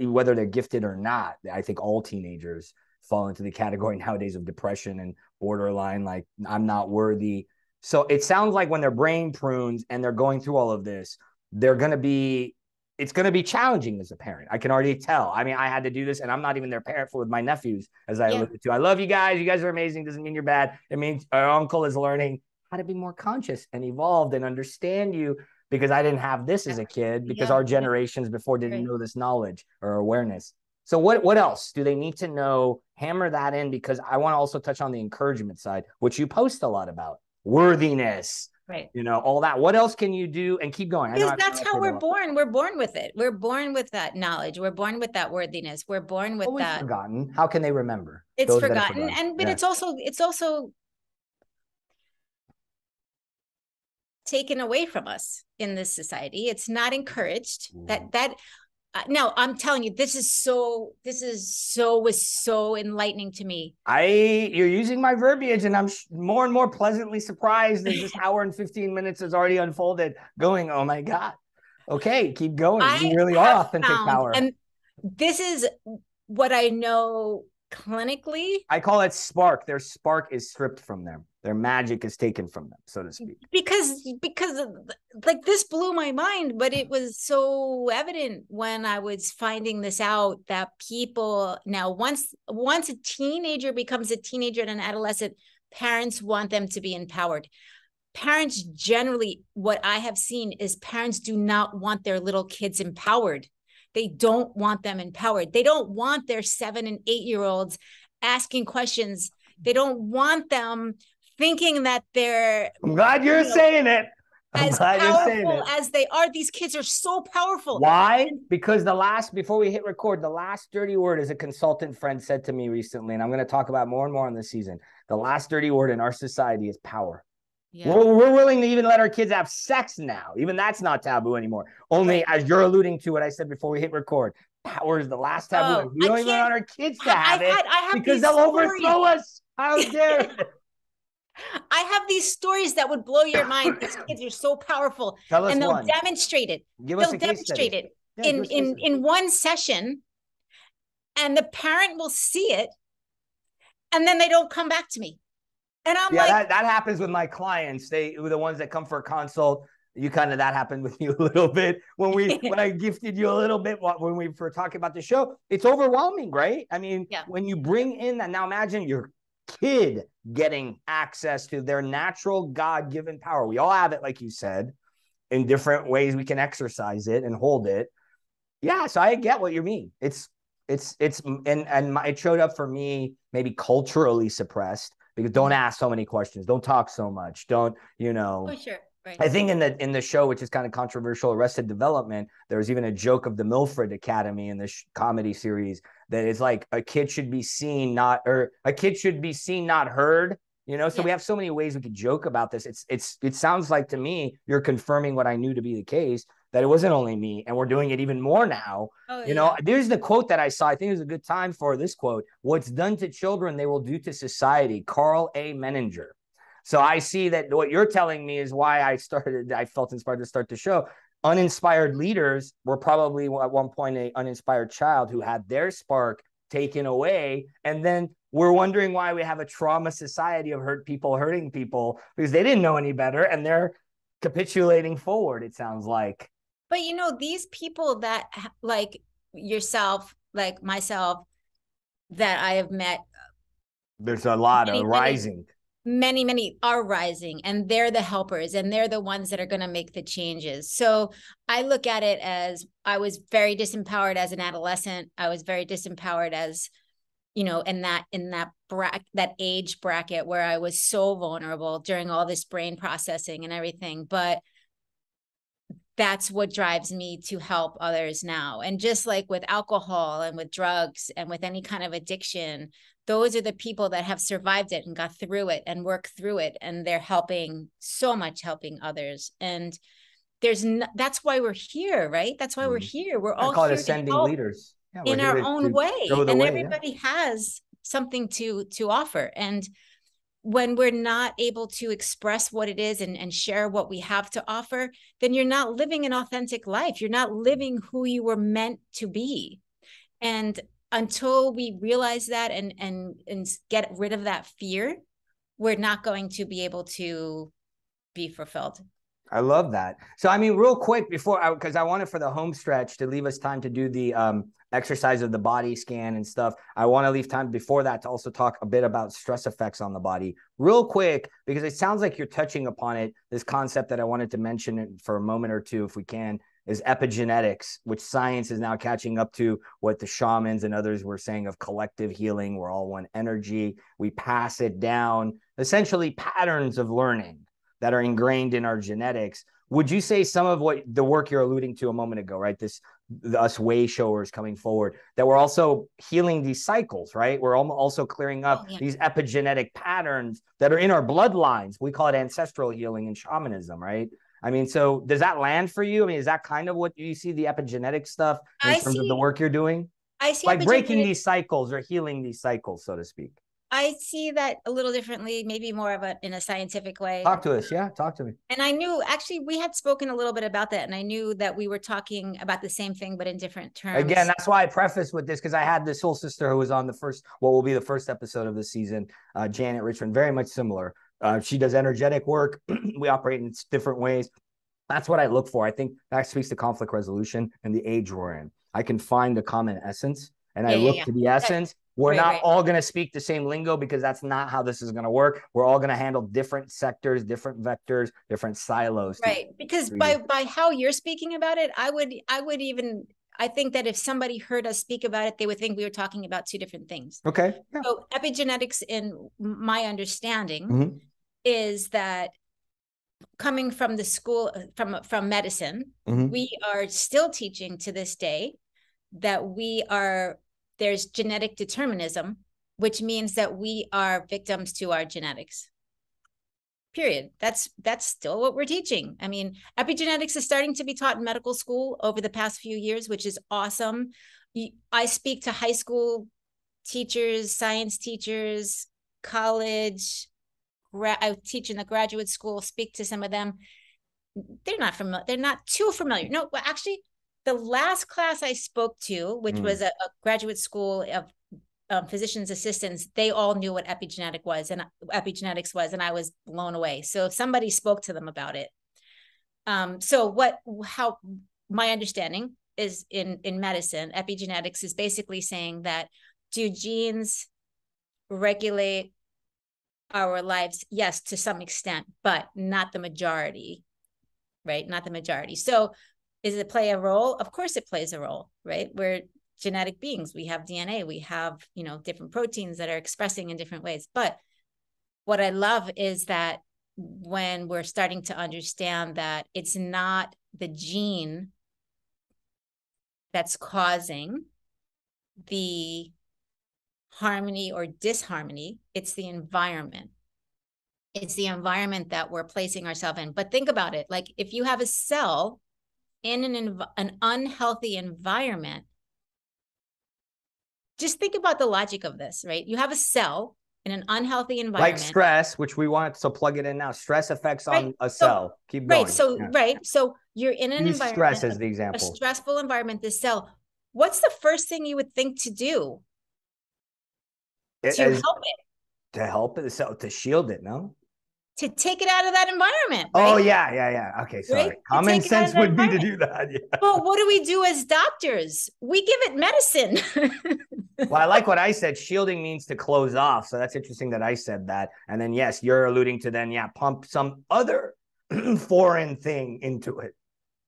whether they're gifted or not, I think all teenagers fall into the category nowadays of depression and borderline, like, I'm not worthy. So it sounds like when they're brain prunes and they're going through all of this, it's going to be challenging as a parent. I can already tell. I mean, I had to do this, and I'm not even their parent with my nephews, as I alluded to. I love you guys. You guys are amazing. Doesn't mean you're bad. It means our uncle is learning how to be more conscious and evolved and understand you, because I didn't have this as a kid, because our generations before didn't know this knowledge or awareness. So what else do they need to know? Hammer that in, because I want to also touch on the encouragement side, which you post a lot about. Worthiness, right? All that. What else can you do? And keep going. Because that's how we're born. We're born with it. We're born with that knowledge. We're born with that worthiness. We're born with that. Forgotten. How can they remember? It's forgotten, but it's also taken away from us in this society. It's not encouraged. Now I'm telling you, this was so enlightening to me. You're using my verbiage, and I'm more and more pleasantly surprised as this hour and 15 minutes has already unfolded, going, oh my God. Okay, keep going. You really are authentic power. And this is what I know clinically. I call it spark. Their spark is stripped from them. Their magic is taken from them, so to speak. Because like, this blew my mind, but it was so evident when I was finding this out, that people now, once a teenager becomes a teenager and an adolescent, parents want them to be empowered. Parents generally, what I have seen is parents do not want their little kids empowered. They don't want them empowered. They don't want their 7 and 8-year-olds asking questions. They don't want them thinking that they're. I'm glad you're saying it. As powerful as they are. These kids are so powerful. Why? Because before we hit record, the last dirty word, as a consultant friend said to me recently, and I'm going to talk about more and more on this season, the last dirty word in our society is power. Yeah. We're willing to even let our kids have sex now. Even that's not taboo anymore. Only, as you're alluding to what I said before we hit record, power is the last taboo. We don't even want our kids to have it because they'll overthrow us. How dare I have these stories that would blow your mind. These kids are so powerful. Tell us and they'll one. demonstrate it. They'll demonstrate it in one session, and the parent will see it, and then they don't come back to me. And I'm like, that happens with my clients. They were the ones that come for a consult. That happened with you a little bit when I gifted you a little bit when we were talking about the show. It's overwhelming, right? I mean, when you bring in that, now imagine your kid getting access to their natural God-given power. We all have it, like you said, in different ways we can exercise it and hold it. Yeah, so I get what you mean. It showed up for me maybe culturally suppressed, because don't ask so many questions, don't talk so much, don't. Oh, sure. Right. I think in the show, which is kind of controversial, Arrested Development, there's even a joke of the Milford Academy in this comedy series that is like a kid should be seen, not heard. So we have so many ways we could joke about this. It sounds like to me you're confirming what I knew to be the case, that it wasn't only me, and we're doing it even more now. There's the quote that I saw. I think it was a good time for this quote. What's done to children, they will do to society. Carl A. Menninger. So I see that what you're telling me is why I felt inspired to start the show. Uninspired leaders were probably at one point an uninspired child who had their spark taken away. And then we're wondering why we have a trauma society of hurting people, because they didn't know any better and they're capitulating forward, it sounds like. But these people that, like yourself, like myself, that I have met. There's a lot of rising. Many are rising, and they're the helpers, and they're the ones that are going to make the changes. So I look at it as, I was very disempowered as an adolescent. I was very disempowered as, in that age bracket where I was so vulnerable during all this brain processing and everything. But that's what drives me to help others now. And just like with alcohol and with drugs and with any kind of addiction, those are the people that have survived it and got through it and worked through it. And they're helping others. And that's why we're here, right? That's why we're here. We're all I call it here ascending to help leaders. Yeah, we're in here our to own way. show the And way, everybody has something to offer. And when we're not able to express what it is and share what we have to offer, then you're not living an authentic life. You're not living who you were meant to be. And until we realize that and get rid of that fear, we're not going to be able to be fulfilled. I love that. So, I mean, real quick because I wanted for the home stretch to leave us time to do the exercise of the body scan and stuff. I want to leave time before that to also talk a bit about stress effects on the body real quick, because it sounds like you're touching upon it. This concept that I wanted to mention for a moment or two, if we can, is epigenetics, which science is now catching up to what the shamans and others were saying of collective healing. We're all one energy. We pass it down, essentially patterns of learning that are ingrained in our genetics. Would you say some of what the work you're alluding to a moment ago, right? Us way showers coming forward, that we're also healing these cycles, right? We're also clearing up these epigenetic patterns that are in our bloodlines. We call it ancestral healing in shamanism, right? I mean, so does that land for you? I mean, is that kind of what you see the epigenetic stuff in terms of the work you're doing? I see like breaking these cycles or healing these cycles, so to speak. I see that a little differently, maybe more of in a scientific way. Talk to us. Yeah, talk to me. And I knew, actually, we had spoken a little bit about that, and I knew that we were talking about the same thing, but in different terms. Again, that's why I preface with this, because I had this soul sister who was on what will be the first episode of the season, Janet Richmond, very much similar. She does energetic work. We operate in different ways. That's what I look for. I think that speaks to conflict resolution and the age we're in. I can find a common essence, and I look to the essence. We're not all going to speak the same lingo, because that's not how this is going to work. We're all going to handle different sectors, different vectors, different silos. Right. Because by how you're speaking about it, I think that if somebody heard us speak about it, they would think we were talking about two different things. Okay. Yeah. So epigenetics, in my understanding, is that coming from the school, from medicine, we are still teaching to this day that there's genetic determinism, which means that we are victims to our genetics. Period. That's still what we're teaching. I mean, epigenetics is starting to be taught in medical school over the past few years, which is awesome. I speak to high school teachers, science teachers, college. I teach in the graduate school, speak to some of them. They're not familiar. They're not too familiar. No, well, actually, the last class I spoke to, which was a graduate school of physician's assistants, they all knew what epigenetics was, and I was blown away. So if somebody spoke to them about it. How my understanding is in medicine, epigenetics is basically saying that, do genes regulate our lives? Yes, to some extent, but not the majority, right? Not the majority. So does it play a role? Of course it plays a role, right? We're genetic beings. We have DNA. We have, different proteins that are expressing in different ways. But what I love is that when we're starting to understand that it's not the gene that's causing the harmony or disharmony, it's the environment. It's the environment that we're placing ourselves in. But think about it. Like, if you have a cell in an unhealthy environment, just think about the logic of this, right? You have a cell in an unhealthy environment. Like stress, which we want to plug it in now. Stress effects on a cell. Keep going. So you're in an environment. Stress as the example. A stressful environment, this cell. What's the first thing you would think to do? To help it, to shield it, no? To take it out of that environment. Right? Oh, yeah. Okay, sorry. Right? Common sense would be to do that. Yeah. But what do we do as doctors? We give it medicine. Well, I like what I said. Shielding means to close off. So that's interesting that I said that. And then, yes, you're alluding to then, pump some other foreign thing into it.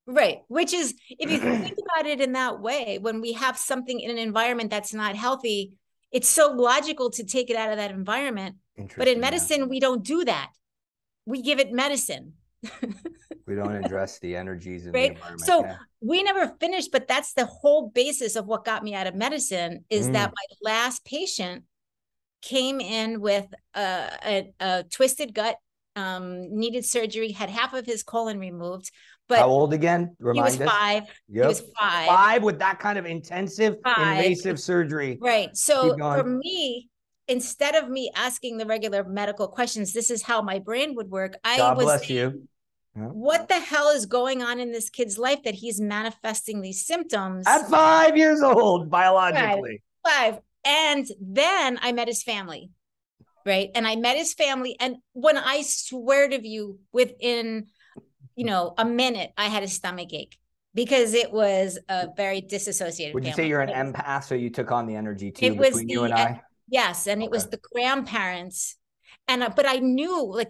Right. Which is, if you think about it in that way, when we have something in an environment that's not healthy, it's so logical to take it out of that environment. But in medicine, we don't do that. We give it medicine. We don't address the energies in the Right. environment. So Yeah. we never finished, but that's the whole basis of what got me out of medicine is that my last patient came in with a twisted gut, needed surgery, had half of his colon removed. But how old again? Remind us. 5. Yep. He was 5. 5 with that kind of intensive, invasive surgery. Right. So for me, instead of me asking the regular medical questions, this is how my brain would work. God bless you. What the hell is going on in this kid's life that he's manifesting these symptoms? At 5 years old, biologically. 5. And then I met his family, right? And I met his family. And when I swear to you, within, a minute, I had a stomach ache because it was a very disassociated Would you family. say you're an empath, so you took on the energy too it was between you and I? Yes. And it was the grandparents. And, but I knew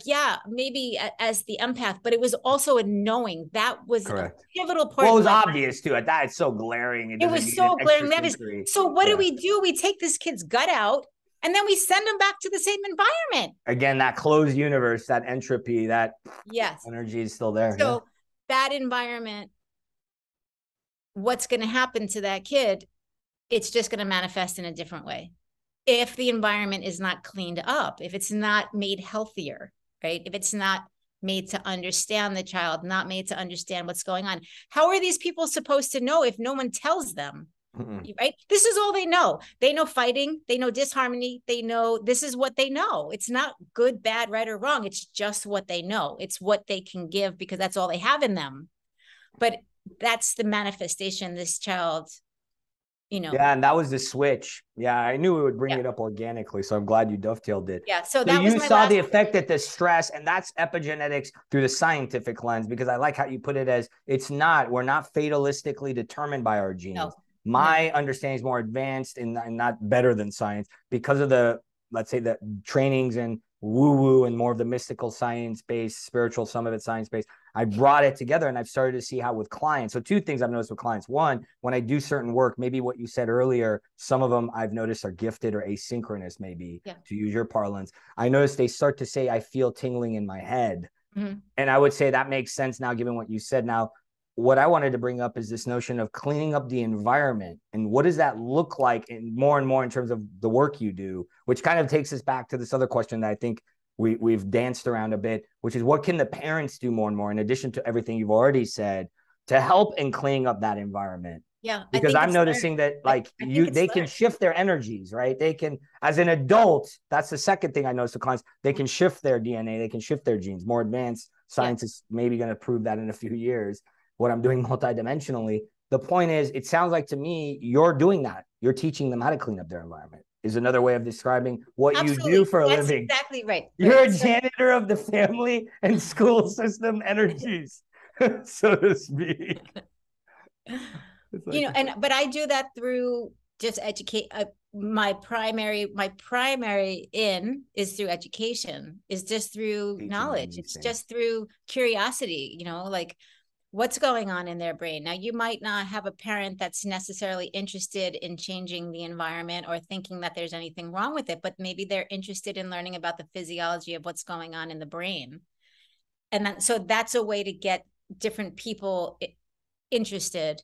maybe as the empath, but it was also a knowing that was correct. A pivotal part. Well, it was obvious too. At that, it's so glaring. It was so glaring. So what do? We take this kid's gut out and then we send them back to the same environment. Again, that closed universe, that entropy, that energy is still there. So that environment, what's going to happen to that kid? It's just going to manifest in a different way. If the environment is not cleaned up, if it's not made healthier, right? If it's not made to understand the child, not made to understand what's going on. How are these people supposed to know if no one tells them, right? This is all they know. They know fighting, they know disharmony, they know this is what they know. It's not good, bad, right, or wrong. It's just what they know. It's what they can give because that's all they have in them. But that's the manifestation this child, Yeah, and that was the switch. Yeah, I knew it would bring it up organically, so I'm glad you dovetailed it. Yeah, so that you saw the effect that the stress, and that's epigenetics through the scientific lens, because I like how you put it as we're not fatalistically determined by our genes. No. My understanding is more advanced and not better than science because of the, let's say, the trainings and woo-woo and more of the mystical science-based, spiritual, some of it science-based. I brought it together and I've started to see how with clients. So 2 things I've noticed with clients. One, when I do certain work, maybe what you said earlier, some of them I've noticed are gifted or asynchronous, maybe to use your parlance. I noticed they start to say, I feel tingling in my head. And I would say that makes sense now, given what you said. Now, what I wanted to bring up is this notion of cleaning up the environment. And what does that look like and more in terms of the work you do, which kind of takes us back to this other question that I think we've danced around a bit, which is what can the parents do more and more, in addition to everything you've already said, to help in cleaning up that environment? Yeah. Because I'm noticing that they can shift their energies, right? They can, as an adult, that's the second thing I noticed with clients, they can shift their DNA, they can shift their genes. More advanced science is maybe going to prove that in a few years. What I'm doing multidimensionally. The point is, it sounds like to me, you're doing that. You're teaching them how to clean up their environment, is another way of describing what you do for a living. Exactly right. You're a janitor of the family and school system energies, so to speak. But I do that through just educate. My primary in is through education, is just through knowledge. It's just through curiosity, like what's going on in their brain. Now, you might not have a parent that's necessarily interested in changing the environment or thinking that there's anything wrong with it, but maybe they're interested in learning about the physiology of what's going on in the brain. And so that's a way to get different people interested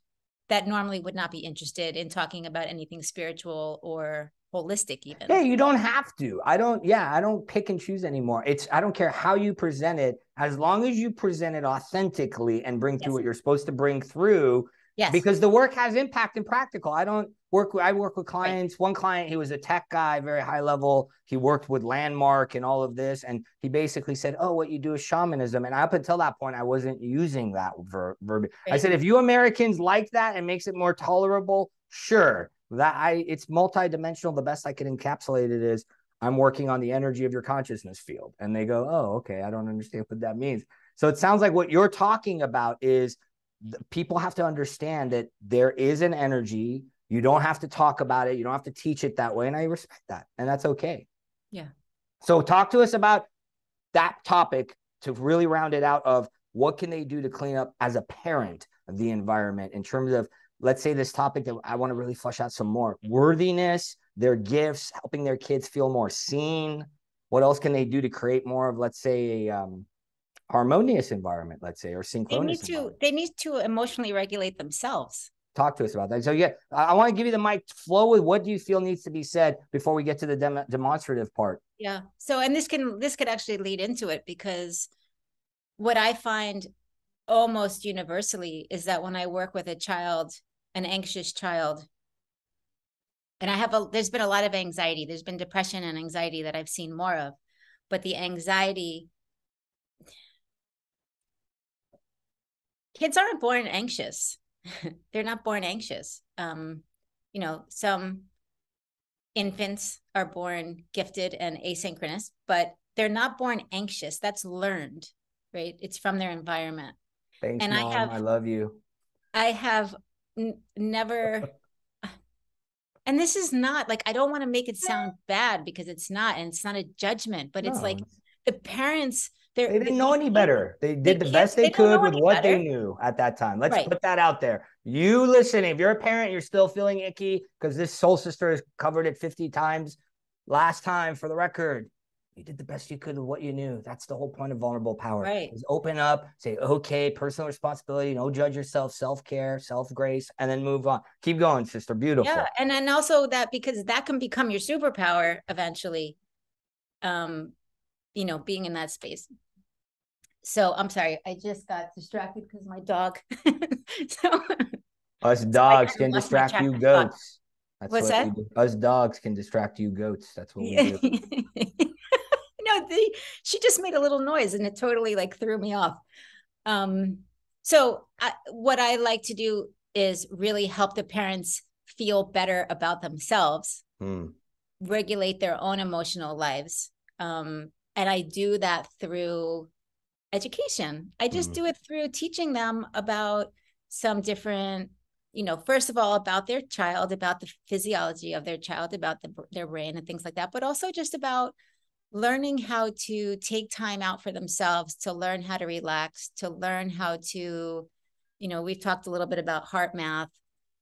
that normally would not be interested in talking about anything spiritual or holistic even. Yeah, you don't have to. I don't pick and choose anymore. I don't care how you present it, as long as you present it authentically and bring through what you're supposed to bring through. Yes. Because the work has impact and practical. I work with clients. Right. One client, he was a tech guy, very high level. He worked with Landmark and all of this. And he basically said, oh, what you do is shamanism. And up until that point, I wasn't using that verb. Right. I said, if you Americans like that and makes it more tolerable, sure. It's multidimensional. The best I could encapsulate it is, I'm working on the energy of your consciousness field. And they go, oh, okay, I don't understand what that means. So it sounds like what you're talking about is people have to understand that there is an energy. You don't have to talk about it. You don't have to teach it that way. And I respect that. And that's okay. Yeah. So talk to us about that topic to really round it out of what can they do to clean up as a parent of the environment in terms of, let's say, this topic that I want to really flesh out some more: worthiness, their gifts, helping their kids feel more seen. What else can they do to create more of, let's say, harmonious environment, let's say, or synchronous environment. They need to emotionally regulate themselves. Talk to us about that. So yeah, I want to give you the mic. Flow with what do you feel needs to be said before we get to the demonstrative part. Yeah. So, and this could actually lead into it, because what I find almost universally is that when I work with a child, an anxious child, and there's been a lot of anxiety. There's been depression and anxiety that I've seen more of, but the anxiety, kids aren't born anxious. They're not born anxious. Some infants are born gifted and asynchronous, but they're not born anxious. That's learned, right? It's from their environment. Thanks, and Mom. I love you. I have never, and this is not like, I don't want to make it sound bad, because it's not, and it's not a judgment, but it's like the parents, they didn't know any better. They did the best they could with what they knew at that time. Let's put that out there. You listening, if you're a parent, you're still feeling icky because this soul sister has covered it 50 times. Last time, for the record, you did the best you could with what you knew. That's the whole point of vulnerable power. Right. Is open up, say, okay, personal responsibility, no judge yourself, self-care, self-grace, and then move on. Keep going, sister. Beautiful. Yeah. And then also that, because that can become your superpower eventually, being in that space. So I'm sorry, I just got distracted because my dog. Us dogs can distract you goats. That's What's that? Us dogs can distract you goats. That's what we do. She just made a little noise and it totally threw me off. So what I like to do is really help the parents feel better about themselves, regulate their own emotional lives. And I do that through education. I just do it through teaching them about some different, first of all, about their child, about the physiology of their child, about their brain and things like that, but also just about learning how to take time out for themselves, to learn how to relax, to learn how to, we've talked a little bit about heart math,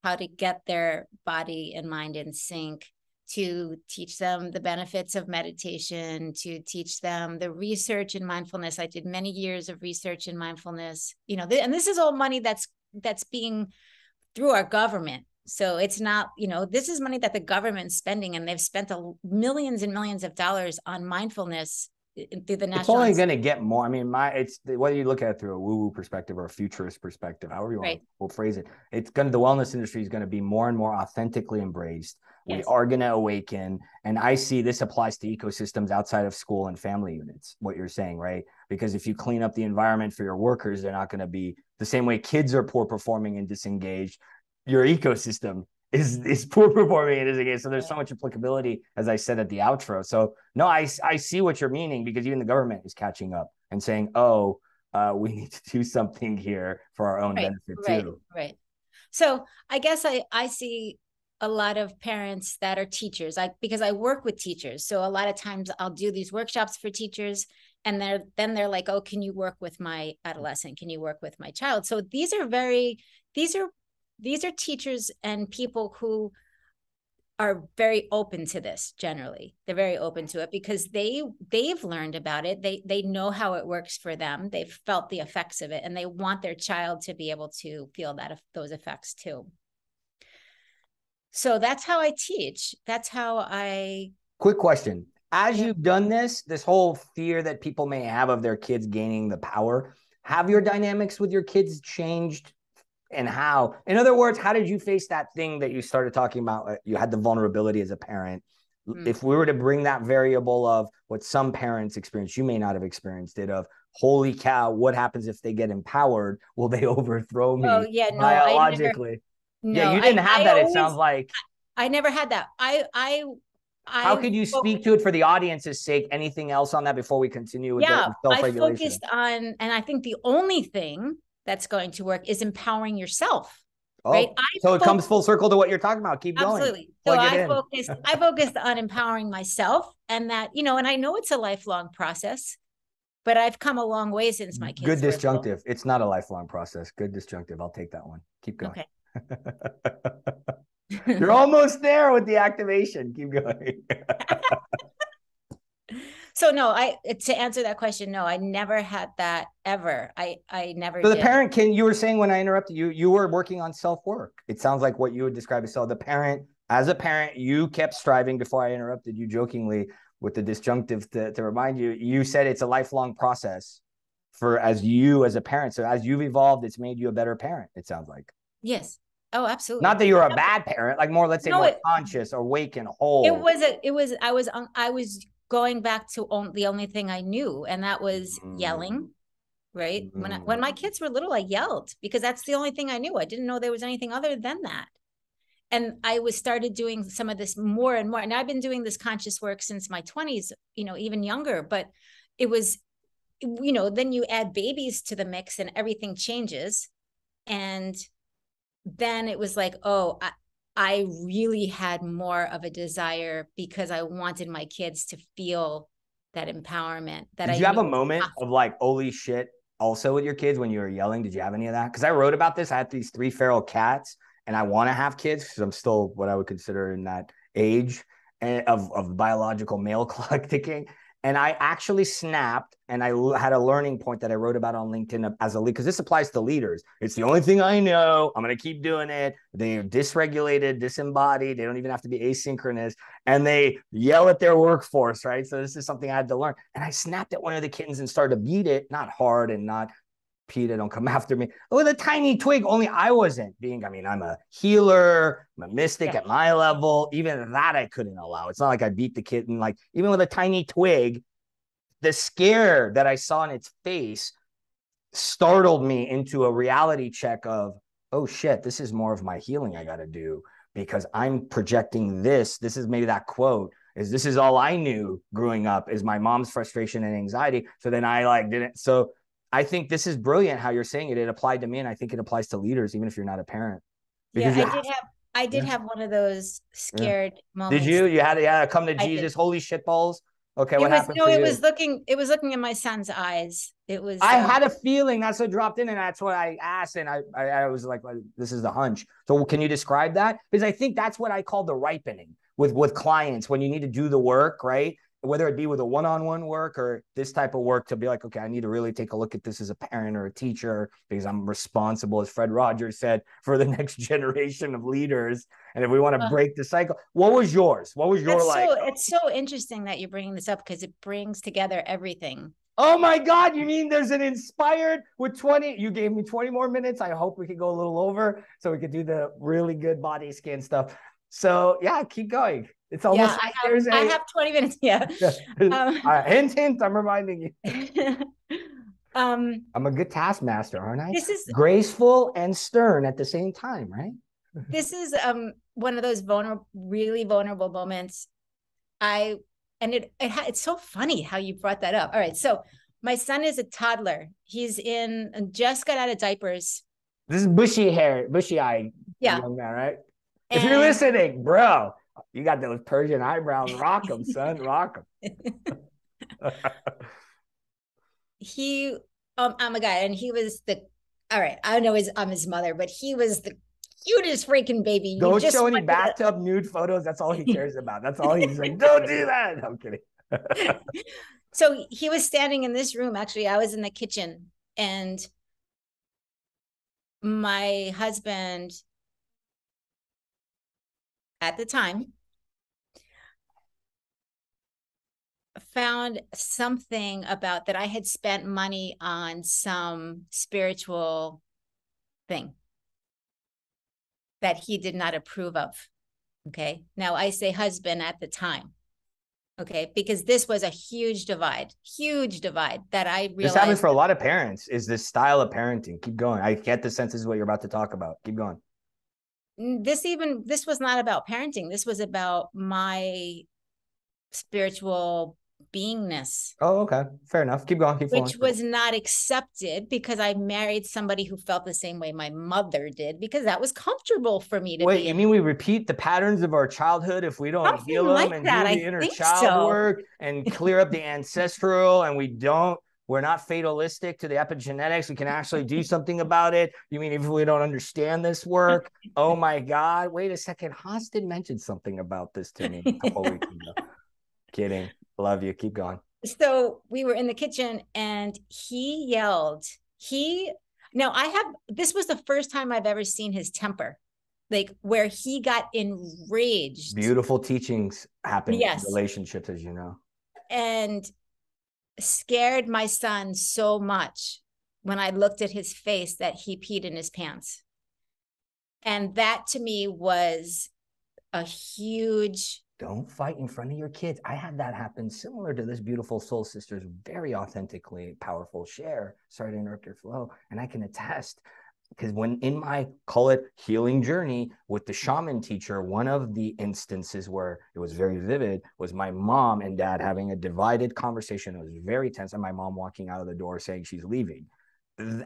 how to get their body and mind in sync, to teach them the benefits of meditation, to teach them the research in mindfulness. I did many years of research in mindfulness, and this is all money that's being through our government. So it's not, this is money that the government's spending, and they've spent millions and millions of dollars on mindfulness through the national. It's only going to get more. I mean, it's whether you look at it through a woo-woo perspective or a futurist perspective, however you want to phrase it. The wellness industry is going to be more and more authentically embraced. Yes. We are going to awaken. And I see this applies to ecosystems outside of school and family units, what you're saying, right? Because if you clean up the environment for your workers, they're not going to be the same way kids are poor performing and disengaged. Your ecosystem is poor performing and disengaged. So there's so much applicability, as I said at the outro. So no, I see what you're meaning, because even the government is catching up and saying, we need to do something here for our own benefit too. Right. So I guess I see a lot of parents that are teachers, because I work with teachers. So a lot of times I'll do these workshops for teachers, and they're like, oh, can you work with my adolescent? Can you work with my child? So these are teachers and people who are very open to this. Generally, they're very open to it because they've learned about it. They know how it works for them. They've felt the effects of it, and they want their child to be able to feel those effects too. So that's how I teach. That's how I. Quick question. As you've done this whole fear that people may have of their kids gaining the power, have your dynamics with your kids changed? And how? In other words, how did you face that thing that you started talking about? You had the vulnerability as a parent. If we were to bring that variable of what some parents experience, you may not have experienced it, of holy cow, what happens if they get empowered? Will they overthrow me? Oh, yeah, no, biologically? You didn't have that. It sounds like I never had that. How could you speak to it for the audience's sake? Anything else on that before we continue with the self-regulation? I focused on, and I think the only thing that's going to work is empowering yourself. Right. So it comes full circle to what you're talking about. Keep going. Absolutely. So I focused on empowering myself, and that, and I know it's a lifelong process, but I've come a long way since my kids. Good disjunctive. It's not a lifelong process. Good disjunctive. I'll take that one. Keep going. Okay. You're almost there with the activation. Keep going. So no, to answer that question, no, I never had that ever. I never So the did. parent you were saying when I interrupted you, you were working on self-work. It sounds like what you would describe as self. The parent, as a parent, you kept striving before I interrupted you jokingly with the disjunctive to remind you. You said it's a lifelong process for as a parent. So as you've evolved, it's made you a better parent, it sounds like. Yes. Oh, Not absolutely. that you're a bad parent, like more, let's say No, more conscious, awake and whole. I was going back to the only thing I knew, and that was yelling. Right. When my kids were little, I yelled because that's the only thing I knew. I didn't know there was anything other than that. And I was started doing some of this more and more. And I've been doing this conscious work since my 20s, even younger, but it was, then you add babies to the mix and everything changes. And then it was like, oh, I really had more of a desire because I wanted my kids to feel that empowerment that Did I you have knew a was moment possible. of like, holy shit, also with your kids when you were yelling? Did you have any of that? Because I wrote about this. I had these 3 feral cats, and I want to have kids because I'm still what I would consider in that age of biological male clock ticking. And I actually snapped, and I had a learning point that I wrote about on LinkedIn as a lead, because this applies to leaders. It's the only thing I know. I'm going to keep doing it. They're dysregulated, disembodied. They don't even have to be asynchronous, and they yell at their workforce, right? So this is something I had to learn. And I snapped at one of the kittens and started to beat it, not hard and not PETA, don't come after me, with a tiny twig. Only I wasn't being, I mean, I'm a healer, I'm a mystic at my level. Even that I couldn't allow. It's not like I beat the kitten. Like, even with a tiny twig, the scare that I saw in its face startled me into a reality check of, oh shit, this is more of my healing I got to do, because I'm projecting this. This is maybe that quote is, this is all I knew growing up is my mom's frustration and anxiety. So then I like didn't. So I think this is brilliant how you're saying it. It applied to me, and I think it applies to leaders, even if you're not a parent. Yeah, Because you I did yeah, have one of those yeah. scared Did moments. you had come to I did. Jesus, holy shit balls? Okay, It what was happened no, for you? it was looking in my son's eyes. It was I had a feeling that's what dropped in, and that's what I asked, and I was like, this is the hunch. So can you describe that? Because I think that's what I call the ripening with clients when you need to do the work, right? Whether it be with a one-on-one work or this type of work, to be like, okay, I need to really take a look at this as a parent or a teacher, because I'm responsible, as Fred Rogers said, for the next generation of leaders. And if we want to break the cycle, what was yours? What was your like? it's so interesting that you're bringing this up because it brings together everything. Oh my God, you mean there's an inspired with 20? You gave me 20 more minutes. I hope we could go a little over so we could do the really good body scan stuff. So yeah, keep going. It's almost like there's I have 20 minutes. Yeah. hint, hint. I'm reminding you. um, I'm a good taskmaster, aren't I? this is Graceful and stern at the same time, right? this is one of those really vulnerable moments. It's so funny how you brought that up. All right, so my son is a toddler. He's just got out of diapers. This is bushy hair, bushy eye, Yeah, young man, right? If you're and listening, bro, you got those Persian eyebrows. Rock them, son. Rock them. he, I'm a guy, and he was all right. I don't know I'm his mother, but he was the cutest freaking baby. You Don't just show any wanted to. bathtub nude photos. That's all he cares about. That's all he's like, don't do that. No, I'm kidding. So he was standing in this room. Actually, I was in the kitchen, and my husband at the time found something about that I had spent money on some spiritual thing that he did not approve of. Okay. Now I say husband at the time. Okay. Because this was a huge divide that I realized. This happens for a lot of parents, is this style of parenting. Keep going. I get the sense this is what you're about to talk about. Keep going. This was not about parenting. This was about my spiritual beingness. Oh, okay. Fair enough. Keep going. Keep flowing. Which was not accepted because I married somebody who felt the same way my mother did, because that was comfortable for me to be. Wait, you mean we repeat the patterns of our childhood if we don't heal them like and that, do the inner child work and clear up the ancestral, and we're not fatalistic to the epigenetics. We can actually do something about it. You mean if we don't understand this work? Oh my God. Wait a second. Haas did mention something about this to me a couple weeks ago. Kidding. Love you. Keep going. So we were in the kitchen and he yelled. This was the first time I've ever seen his temper, like where he got enraged. Beautiful teachings happen in Yes. relationships, as you know. And scared my son so much when I looked at his face that he peed in his pants. And that to me was a huge. Don't fight in front of your kids. I had that happen similar to this beautiful soul sister's very authentically powerful share. Sorry to interrupt your flow. And I can attest, because when in my, call it healing journey with the shaman teacher, one of the instances where it was very vivid was my mom and dad having a divided conversation. It was very tense, and my mom walking out of the door saying she's leaving.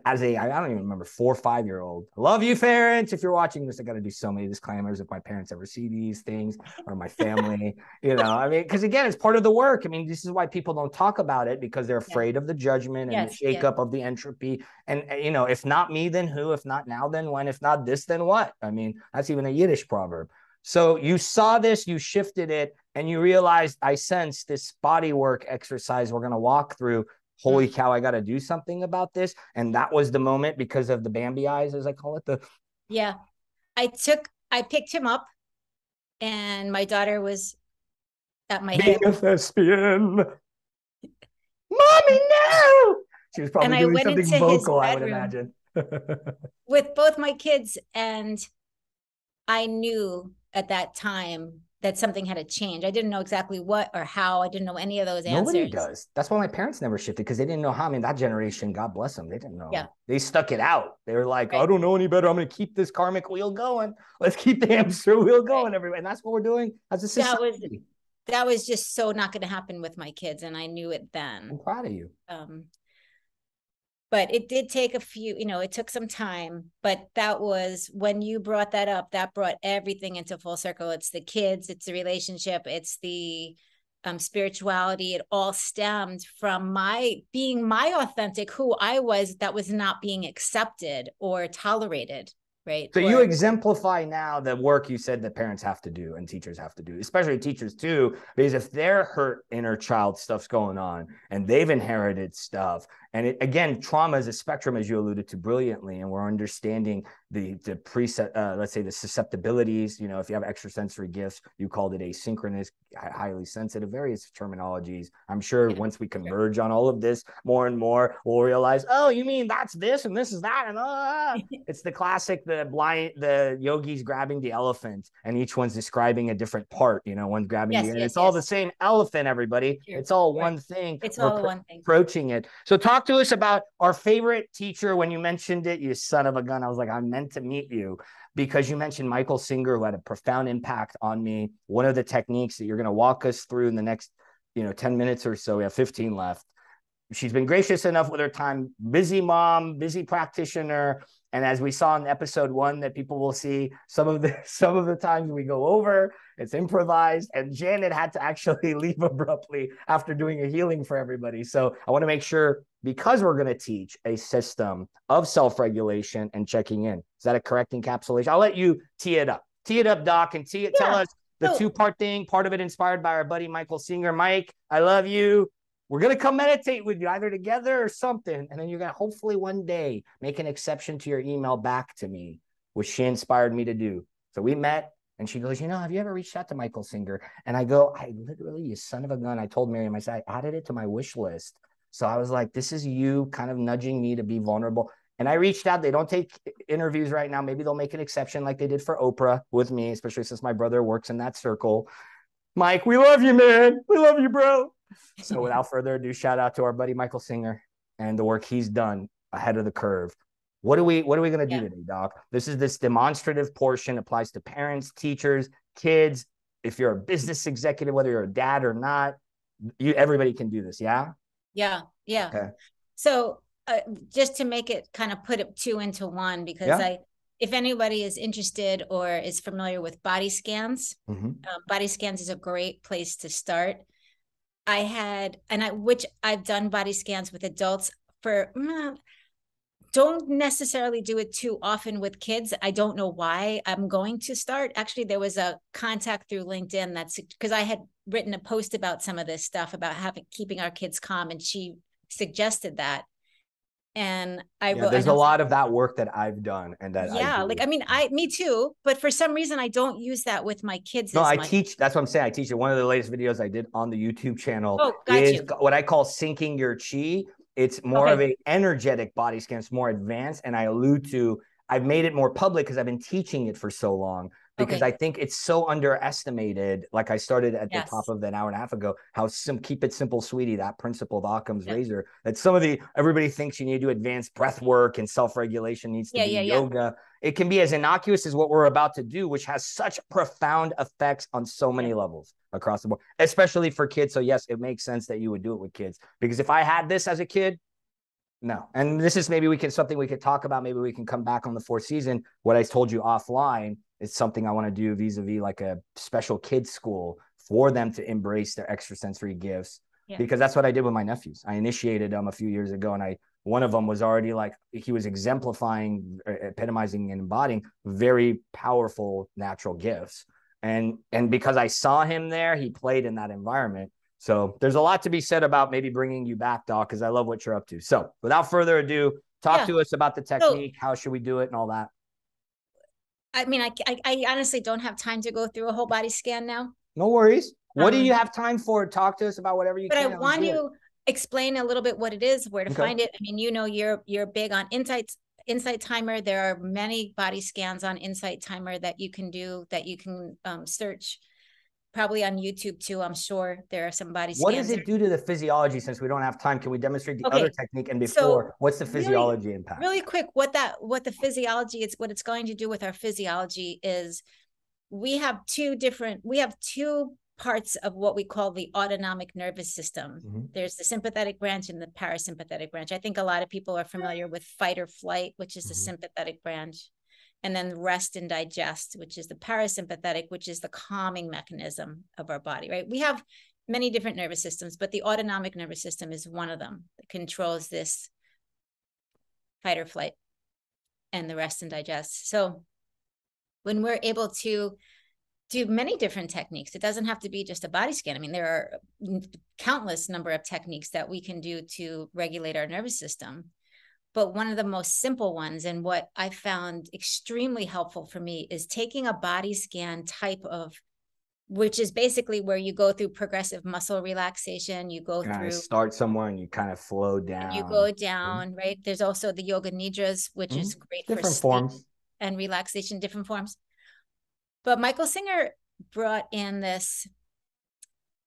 As a, I don't even remember, 4 or 5-year-old. Love you, parents. If you're watching this, I got to do so many disclaimers if my parents ever see these things, or my family, I mean, because again, it's part of the work. I mean, this is why people don't talk about it, because they're afraid of the judgment and the shakeup of the entropy. And, if not me, then who? If not now, then when? If not this, then what? I mean, that's even a Yiddish proverb. So you saw this, you shifted it, and you realized, I sense this body work exercise we're going to walk through. Holy cow, I got to do something about this. And that was the moment, because of the Bambi eyes, as I call it. I picked him up, and my daughter was at my being hip. a thespian. Mommy, no! She was probably doing something vocal, I would imagine. With both my kids, and I knew at that time that something had to change. I didn't know exactly what or how. I didn't know any of those answers. Nobody does. That's why my parents never shifted, because they didn't know how. I mean, that generation, God bless them, they didn't know. Yeah. They stuck it out. They were like, I don't know any better. I'm going to keep this karmic wheel going. Let's keep the hamster wheel going, everybody. And that's what we're doing as a society. That was just so not going to happen with my kids, and I knew it then. I'm proud of you. But it did take it took some time, but that was when you brought that up, that brought everything into full circle. It's the kids, it's the relationship, it's the spirituality. It all stemmed from my being my authentic, who I was, that was not being accepted or tolerated. Right. So you exemplify now the work you said that parents have to do and teachers have to do, especially teachers too, because if their hurt inner child stuff's going on and they've inherited stuff, and again, trauma is a spectrum, as you alluded to brilliantly, and we're understanding the preset, let's say the susceptibilities. If you have extrasensory gifts, you called it asynchronous, highly sensitive, various terminologies. I'm sure once we converge on all of this more and more, we'll realize, oh, you mean that's this and this is that, and it's the classic, the yogis grabbing the elephant, and each one's describing a different part. One's grabbing the ear. It's all the same elephant, everybody. Sure. It's all one thing. It's all one thing. Approaching it. So talk to us about our favorite teacher. When you mentioned it, you son of a gun, I was like, I'm meant to meet you, because you mentioned Michael Singer, who had a profound impact on me. One of the techniques that you're going to walk us through in the next 10 minutes or so, we have 15 left. She's been gracious enough with her time, busy mom, busy practitioner. And as we saw in episode 1, that people will see, some of the times we go over, it's improvised, and Janet had to actually leave abruptly after doing a healing for everybody. So I want to make sure, because we're going to teach a system of self-regulation and checking in. Is that a correct encapsulation? I'll let you tee it up. Tee it up, Doc, and tell us the two-part thing, part of it inspired by our buddy Michael Singer. Mike, I love you. We're going to come meditate with you, either together or something. And then you're going to hopefully one day make an exception to your email back to me, which she inspired me to do. So we met, and she goes, have you ever reached out to Michael Singer? And I go, I literally, you son of a gun. I told Miriam, I said, I added it to my wish list. So I was like, this is you kind of nudging me to be vulnerable. And I reached out. They don't take interviews right now. Maybe they'll make an exception like they did for Oprah with me, especially since my brother works in that circle. Mike, we love you, man. We love you, bro. So without further ado, shout out to our buddy Michael Singer and the work he's done ahead of the curve. What are we going to do today, Doc? This demonstrative portion applies to parents, teachers, kids. If you're a business executive, whether you're a dad or not, everybody can do this. Yeah. Yeah. Okay. So just to make it kind of put it 2 into 1, because if anybody is interested or is familiar with body scans, body scans is a great place to start. I've done body scans with adults for don't necessarily do it too often with kids. I don't know why. I'm going to start. Actually, there was a contact through LinkedIn that's because I had written a post about some of this stuff about keeping our kids calm, and she suggested that. And I wrote, there's a lot of that work that I've done and that me too. But for some reason, I don't use that with my kids. No, I teach. That's what I'm saying. I teach it. One of the latest videos I did on the YouTube channel is what I call syncing your chi. It's more of a energetic body scan. It's more advanced. And I allude to, I've made it more public because I've been teaching it for so long, because I think it's so underestimated. Like I started at the top of an hour and a half ago, how keep it simple, sweetie, that principle of Occam's razor, that everybody thinks you need to do advanced breath work and self-regulation needs to be yoga. It can be as innocuous as what we're about to do, which has such profound effects on so many levels across the board, especially for kids. So yes, it makes sense that you would do it with kids, because if I had this as a kid, no. And this is maybe something we could talk about. Maybe we can come back on the fourth season. What I told you offline is something I want to do vis-a-vis like a special kids school for them to embrace their extrasensory gifts, because that's what I did with my nephews. I initiated them a few years ago, and one of them was already like, he was exemplifying, epitomizing, and embodying very powerful natural gifts. And because I saw him there, he played in that environment. So there's a lot to be said about maybe bringing you back, Doc, because I love what you're up to. So without further ado, talk to us about the technique. How should we do it and all that? I mean, I honestly don't have time to go through a whole body scan now. No worries. What do you have time for? Talk to us about whatever you can. But I want to explain a little bit what it is, where to find it. I mean, you're big on Insight Timer. There are many body scans on Insight Timer that you can do, that you can search. Probably on YouTube too. I'm sure there are some body scans. What does it do to the physiology? Since we don't have time, can we demonstrate the other technique? And what's the physiology impact? Really quick, what the physiology is, what it's going to do with our physiology is we have two parts of what we call the autonomic nervous system. There's the sympathetic branch and the parasympathetic branch. I think a lot of people are familiar with fight or flight, which is the sympathetic branch. And then rest and digest, which is the parasympathetic, which is the calming mechanism of our body, right? We have many different nervous systems, but the autonomic nervous system is one of them that controls this fight or flight and the rest and digest. So when we're able to do many different techniques, it doesn't have to be just a body scan. I mean, there are countless number of techniques that we can do to regulate our nervous system. But one of the most simple ones, and what I found extremely helpful for me, is taking a body scan type of, which is basically where you go through progressive muscle relaxation. You go through, start somewhere and you kind of flow down. You go down, right? There's also the yoga nidras, which is great for sleep forms and relaxation, different forms. But Michael Singer brought in this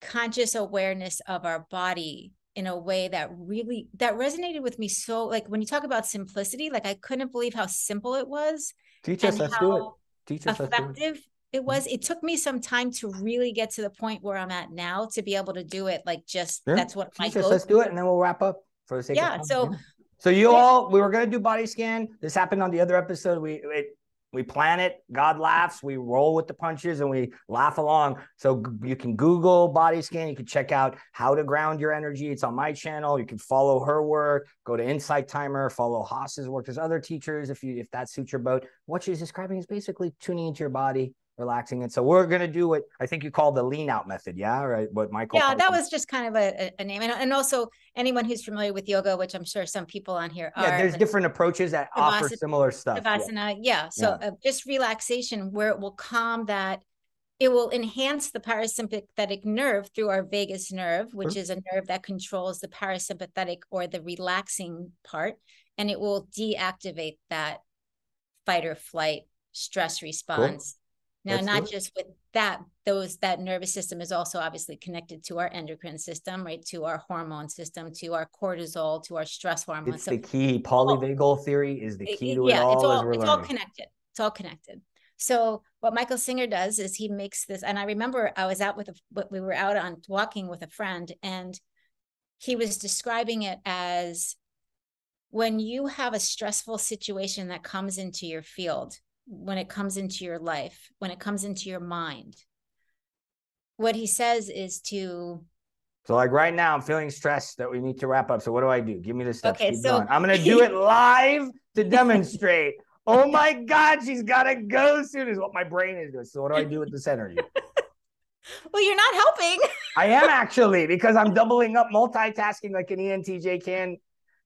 conscious awareness of our body in a way that resonated with me. So like when you talk about simplicity, like I couldn't believe how simple it was. Teach us, let's do it. Teach us, effective it was. It took me some time to really get to the point where I'm at now to be able to do it. Like that's what Teach us, let's do it, and then we'll wrap up for the sake of time. So we were gonna do body scan. This happened on the other episode. We plan it, God laughs, we roll with the punches, and we laugh along. So you can Google body scan. You can check out how to ground your energy. It's on my channel. You can follow her work, go to Insight Timer, follow Haas's work. There's other teachers if that suits your boat. What she's describing is basically tuning into your body, relaxing it. So we're going to do what I think you call the lean out method. Yeah. Right. What Michael. Yeah. That was just kind of a name. And also anyone who's familiar with yoga, which I'm sure some people on here are. Yeah. There's different approaches that offer similar stuff. Savasana. Yeah. So just relaxation where it will calm that. It will enhance the parasympathetic nerve through our vagus nerve, which is a nerve that controls the parasympathetic or the relaxing part. And it will deactivate that fight or flight stress response. Now, not just with that, that nervous system is also obviously connected to our endocrine system, right? To our hormone system, to our cortisol, to our stress hormone. It's the key. Polyvagal theory is the key to it all. It's all connected. It's all connected. So what Michael Singer does is he makes this, and I remember I was out we were out on walking with a friend, and he was describing it as when you have a stressful situation that comes into your field, when it comes into your life, when it comes into your mind, what he says is to So like right now, I'm feeling stressed that we need to wrap up. So what do I do? Give me the steps. Okay, Keep so going. I'm going to do it live to demonstrate. Oh my God, she's got to go soon is what my brain is doing. So what do I do with this energy? Well, you're not helping. I am actually, because I'm doubling up, multitasking like an ENTJ can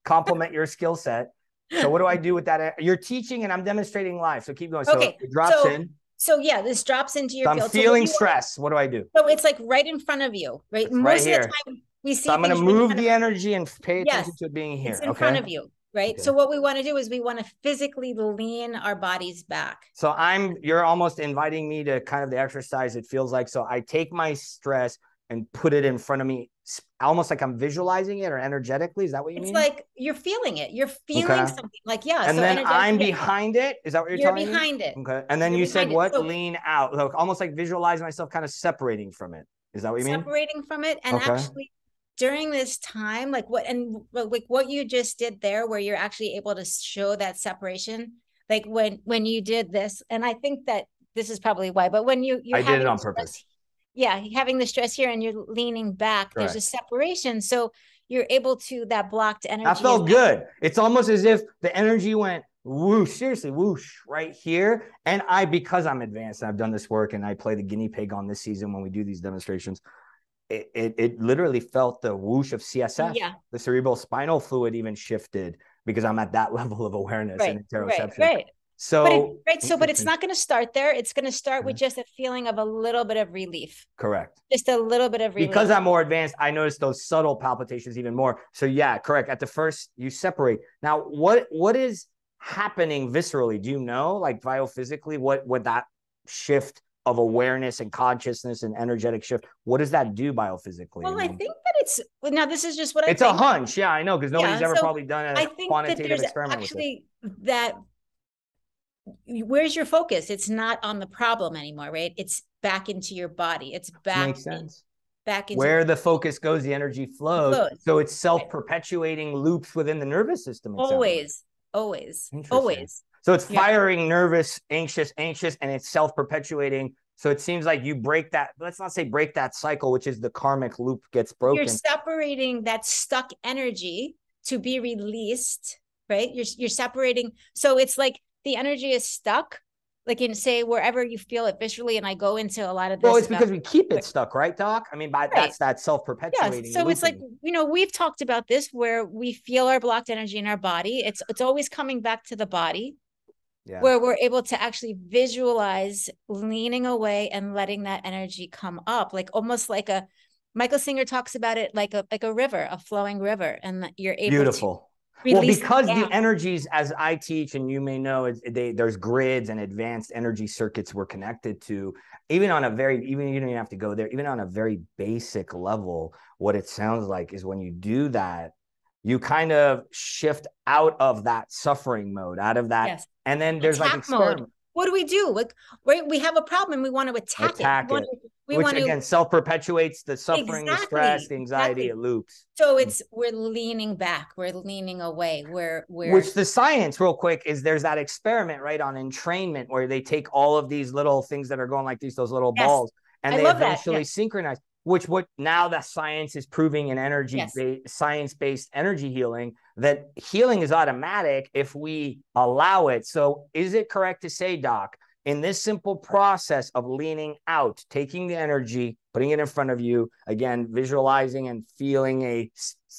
complement your skill set. So what do I do with that? You're teaching and I'm demonstrating live. So keep going. So Okay, it drops in. So yeah, this drops into your So I'm field. feeling stress. What do I do? So it's like right in front of you, right? It's right Most here. of the time we see so I'm going to things right in move front the of energy and pay attention Yes, to it being here. it's in front of you, right? Okay. So what we want to do is we want to physically lean our bodies back. So you're almost inviting me to kind of the exercise it feels like. So I take my stress and put it in front of me, almost like I'm visualizing it or energetically. Is that what you mean? It's like you're feeling it. You're feeling something like, yeah. And so then I'm behind it. Is that what you're telling me? You're behind it. Okay. And then you said what? Lean out. So almost like visualize myself kind of separating from it. Is that what you mean? Separating from it. And actually during this time, like what you just did there, where you're actually able to show that separation, like when you did this, and I think that this is probably why, but when I did it on purpose. Yeah, having the stress here and you're leaning back, there's a separation. So you're able to, that blocked energy. That felt good. It's almost as if the energy went whoosh, seriously, whoosh, right here. And because I'm advanced and I've done this work and I play the guinea pig on this season when we do these demonstrations, it literally felt the whoosh of CSF. Yeah. The cerebral spinal fluid even shifted because I'm at that level of awareness and interoception. Right. So, but it's not going to start there. It's going to start with just a feeling of a little bit of relief. Correct. Just a little bit of relief. Because I'm more advanced, I notice those subtle palpitations even more. So yeah, correct. At the first, you separate. Now, what is happening viscerally? Do you know, like biophysically, what that shift of awareness and consciousness and energetic shift, what does that do biophysically? Well, I think that now this is just what it's a hunch. Yeah, I know, because nobody's ever probably done a quantitative experiment actually with it. That where's your focus? It's not on the problem anymore, right? It's back into your body. It's back. Makes sense. Back into where the focus goes, the energy flows. So it's self-perpetuating loops within the nervous system. Always. So it's firing nervous, anxious, and it's self-perpetuating. So it seems like you break that, let's not say break that cycle, which is the karmic loop gets broken. You're separating that stuck energy to be released, right? You're separating. So it's like the energy is stuck, like in, say, wherever you feel it viscerally. And I go into a lot of this. Well, it's because we keep it stuck, right, Doc? I mean, that's that self-perpetuating. Yeah. So it's like, we've talked about this where we feel our blocked energy in our body. It's always coming back to the body. Yeah. Where we're able to actually visualize leaning away and letting that energy come up, like almost like Michael Singer talks about it like a river, a flowing river, and you're able to release. Well, because the energies, as I teach, and you may know, there's grids and advanced energy circuits we're connected to. Even you don't even have to go there. Even on a very basic level, what it sounds like is when you do that, you kind of shift out of that suffering mode, out of that. Yes. And then there's like experiment mode. What do we do? Like, we have a problem. We want to attack it. Which again self-perpetuates the suffering, the stress, the anxiety. It loops. So we're leaning back. We're leaning away. Which the science, real quick, is there's that experiment right on entrainment where they take all of these little things that are going like those little balls, and they eventually synchronize. What now that science is proving in science-based energy healing, that healing is automatic if we allow it. So is it correct to say, Doc, in this simple process of leaning out, taking the energy, putting it in front of you, again, visualizing and feeling a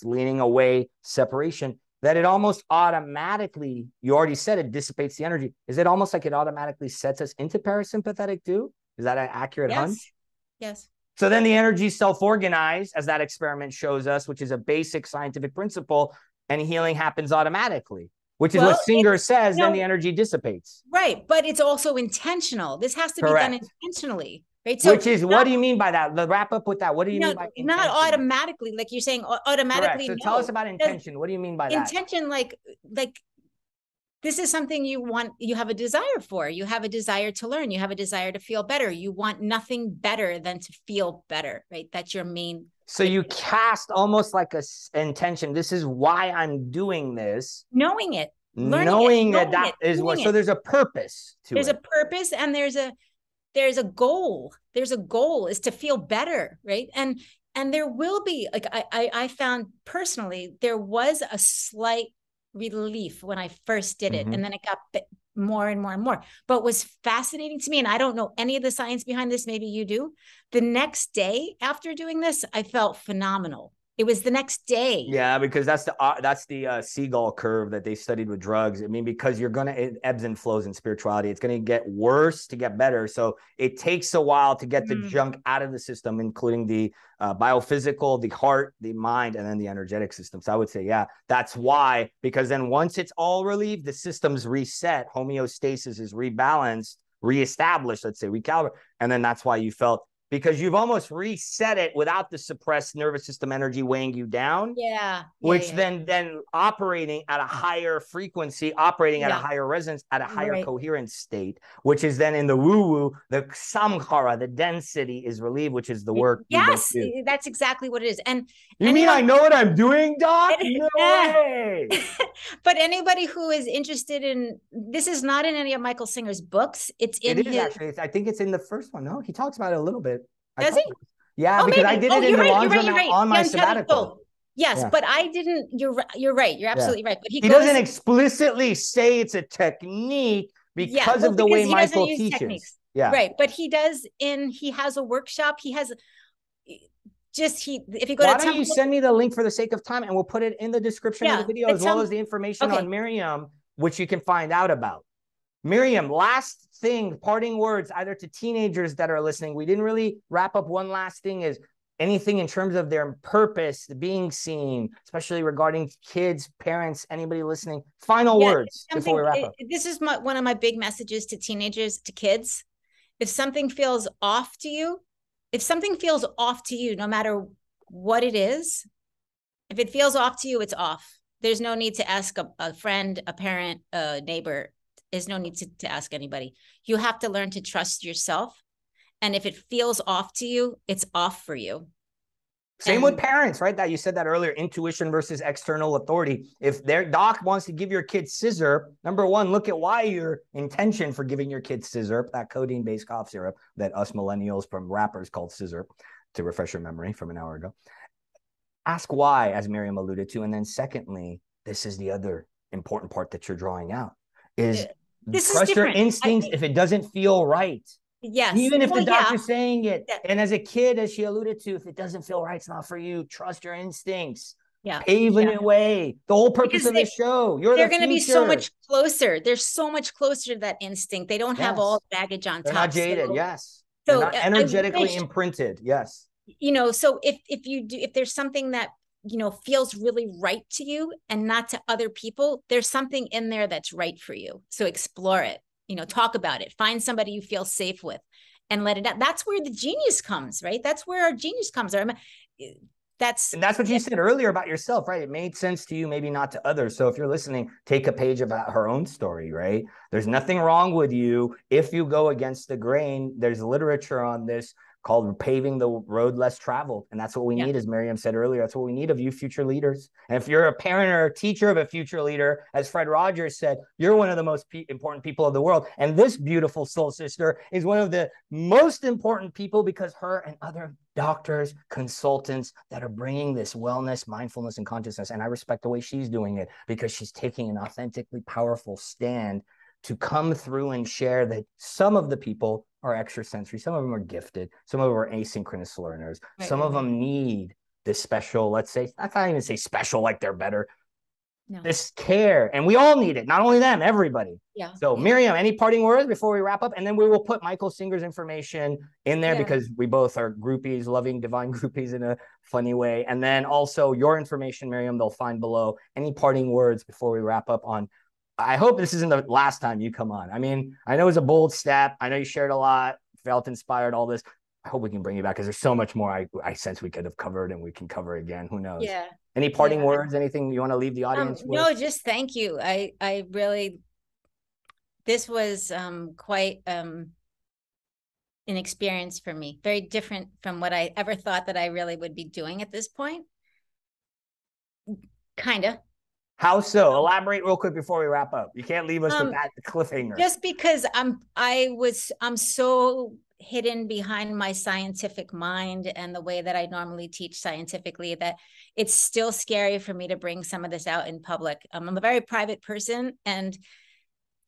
leaning away separation, that it almost automatically, you already said it dissipates the energy. Is it almost like it automatically sets us into parasympathetic too? Is that an accurate hunch? Yes. So then the energy self-organize, as that experiment shows us, which is a basic scientific principle, and healing happens automatically, which is what Singer says, then the energy dissipates. Right, but it's also intentional. This has to be done intentionally, right? So which is, what do you mean by that? Wrap up with that. What do you mean by intention? Not automatically, like you're saying automatically. Correct. So tell us about intention. What do you mean by that? Intention, like this is something you want, you have a desire for. You have a desire to learn. You have a desire to feel better. You want nothing better than to feel better, right? That's your main. So you cast almost like a intention. This is why I'm doing this. Knowing it. Knowing that is what. So there's a purpose to it. There's a purpose and there's a goal. There's a goal is to feel better, right? And And there will be, like, I found personally, there was a slight relief when I first did it. And then it got more and more and more. But what was fascinating to me, and I don't know any of the science behind this, maybe you do. The next day after doing this, I felt phenomenal. It was the next day. Yeah, because that's the seagull curve that they studied with drugs. I mean, because it ebbs and flows in spirituality. It's going to get worse to get better. So it takes a while to get the junk out of the system, including the biophysical, the heart, the mind, and then the energetic system. So I would say, yeah, that's why, because then once it's all relieved, the system's reset, homeostasis is rebalanced, reestablished, let's say, recalibrate. And then that's why you felt, because you've almost reset it without the suppressed nervous system energy weighing you down. Which then operating at a higher frequency, operating at a higher resonance, at a higher coherent state, which is then in the woo-woo, the samkhara, the density is relieved, which is the work. Yes, that's exactly what it is. And you mean I know what I'm doing, Doc? No way. But anybody who is interested in, this is not in any of Michael Singer's books. It is actually. I think it's in the first one. No, he talks about it a little bit. Does he? Yeah, because maybe. I did it in the laundromat on my sabbatical. Yes, but I didn't. You're right. You're absolutely right. But he doesn't explicitly say it's a technique because of the way Michael teaches. Techniques. Yeah, right. But he does. He has a workshop. He has. If you go Why don't you send me the link for the sake of time, and we'll put it in the description of the video, as well as the information on Miriam, which you can find out about. Miriam, last thing, parting words, either to teenagers that are listening. We didn't really wrap up. One last thing is anything in terms of their purpose, being seen, especially regarding kids, parents, anybody listening. Final words before we wrap up. This is one of my big messages to teenagers, to kids. If something feels off to you, no matter what it is, if it feels off to you, it's off. There's no need to ask a friend, a parent, a neighbor. There's no need to ask anybody. You have to learn to trust yourself. And if it feels off to you, it's off for you. Same with parents, right? That you said that earlier, intuition versus external authority. If their doc wants to give your kid scissor, number one, look at why your intention for giving your kid scissor, that codeine-based cough syrup that us millennials from rappers called scissor, to refresh your memory from an hour ago. Ask why, as Miriam alluded to. And then secondly, this is the other important part that you're drawing out, is trust your instincts if it doesn't feel right. Yes. Even if the doctor's saying it. Yeah. And as a kid, as she alluded to, if it doesn't feel right, it's not for you. Trust your instincts. Yeah. Pave a new way. The whole purpose of this show. They're going to be so much closer. They're so much closer to that instinct. They don't have all baggage on top. They're not jaded. They're not energetically imprinted. Yes. So if there's something that, feels really right to you and not to other people, there's something in there that's right for you. So explore it. Talk about it, find somebody you feel safe with and let it out. That's where the genius comes, right? That's where our genius comes. That's what you said earlier about yourself, right? It made sense to you, maybe not to others. So if you're listening, take a page about her own story, right? There's nothing wrong with you if you go against the grain. There's literature on this called Paving the Road Less Traveled. And that's what we need, as Miriam said earlier. That's what we need of you, future leaders. And if you're a parent or a teacher of a future leader, as Fred Rogers said, you're one of the most important people of the world. And this beautiful soul sister is one of the most important people, because her and other doctors, consultants that are bringing this wellness, mindfulness, and consciousness. And I respect the way she's doing it, because she's taking an authentically powerful stand to come through and share that some of the people are extrasensory, some of them are gifted, some of them are asynchronous learners, some of them need this special, let's say, I can't even say special like they're better, this care, and we all need it, not only them, everybody. So Miriam, any parting words before we wrap up? And then we will put Michael Singer's information in there, because we both are groupies, loving divine groupies in a funny way. And then also your information, Miriam, they'll find below. Any parting words before we wrap up on, I hope this isn't the last time you come on. I mean, I know it's a bold step. I know you shared a lot, felt inspired, all this. I hope we can bring you back, because there's so much more I sense we could have covered, and we can cover again. Who knows? Yeah. Any parting words? Anything you want to leave the audience with? No, just thank you. I really, this was quite an experience for me. Very different from what I ever thought that I really would be doing at this point. Kind of. How so? Elaborate real quick before we wrap up. You can't leave us with that cliffhanger. Just because I'm so hidden behind my scientific mind and the way that I normally teach scientifically, that it's still scary for me to bring some of this out in public. I'm a very private person, and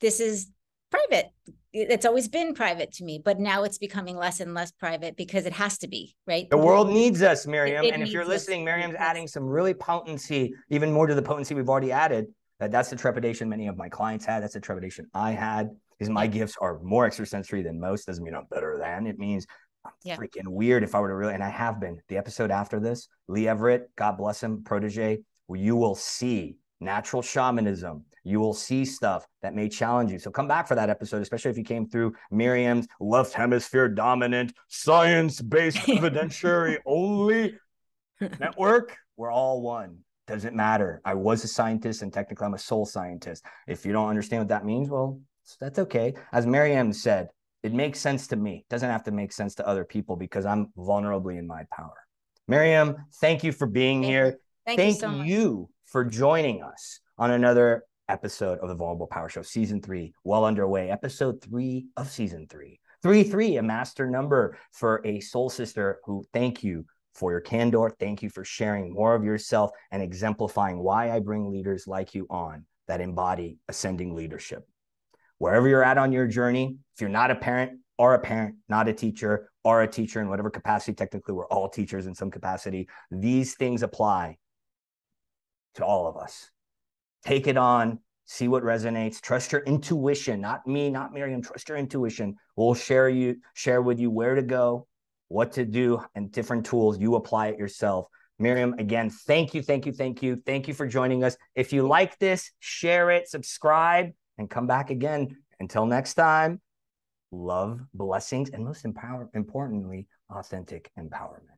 this is private. It's always been private to me, but now it's becoming less and less private because it has to be, right? The world needs us, Miriam. It and if you're listening, Miriam's yes. adding some really potency, even more to the potency we've already added. That's the trepidation many of my clients had. That's the trepidation I had. Because my gifts are more extrasensory than most. Doesn't mean I'm better than. It means I'm freaking weird if I were to really, and I have been. The episode after this, Lee Everett, God bless him, protege, where you will see natural shamanism. You will see stuff that may challenge you. So come back for that episode, especially if you came through Miriam's left hemisphere dominant, science-based, evidentiary only network. We're all one. Doesn't matter. I was a scientist, and technically I'm a soul scientist. If you don't understand what that means, well, that's okay. As Miriam said, it makes sense to me. It doesn't have to make sense to other people because I'm vulnerably in my power. Miriam, thank you for being here. Thank you so much for joining us on another episode of the Vulnerable Power Show, season 3, well underway, episode 3 of season 3. 3, a master number for a soul sister who, thank you for your candor. Thank you for sharing more of yourself and exemplifying why I bring leaders like you on that embody ascending leadership. Wherever you're at on your journey, if you're not a parent or a parent, not a teacher or a teacher in whatever capacity, technically we're all teachers in some capacity, these things apply to all of us. Take it on, see what resonates, trust your intuition, not me, not Miriam, trust your intuition. We'll share with you where to go, what to do, and different tools. You apply it yourself. Miriam, again, thank you for joining us. If you like this, share it, subscribe, and come back again. Until next time, love, blessings, and most importantly, authentic empowerment.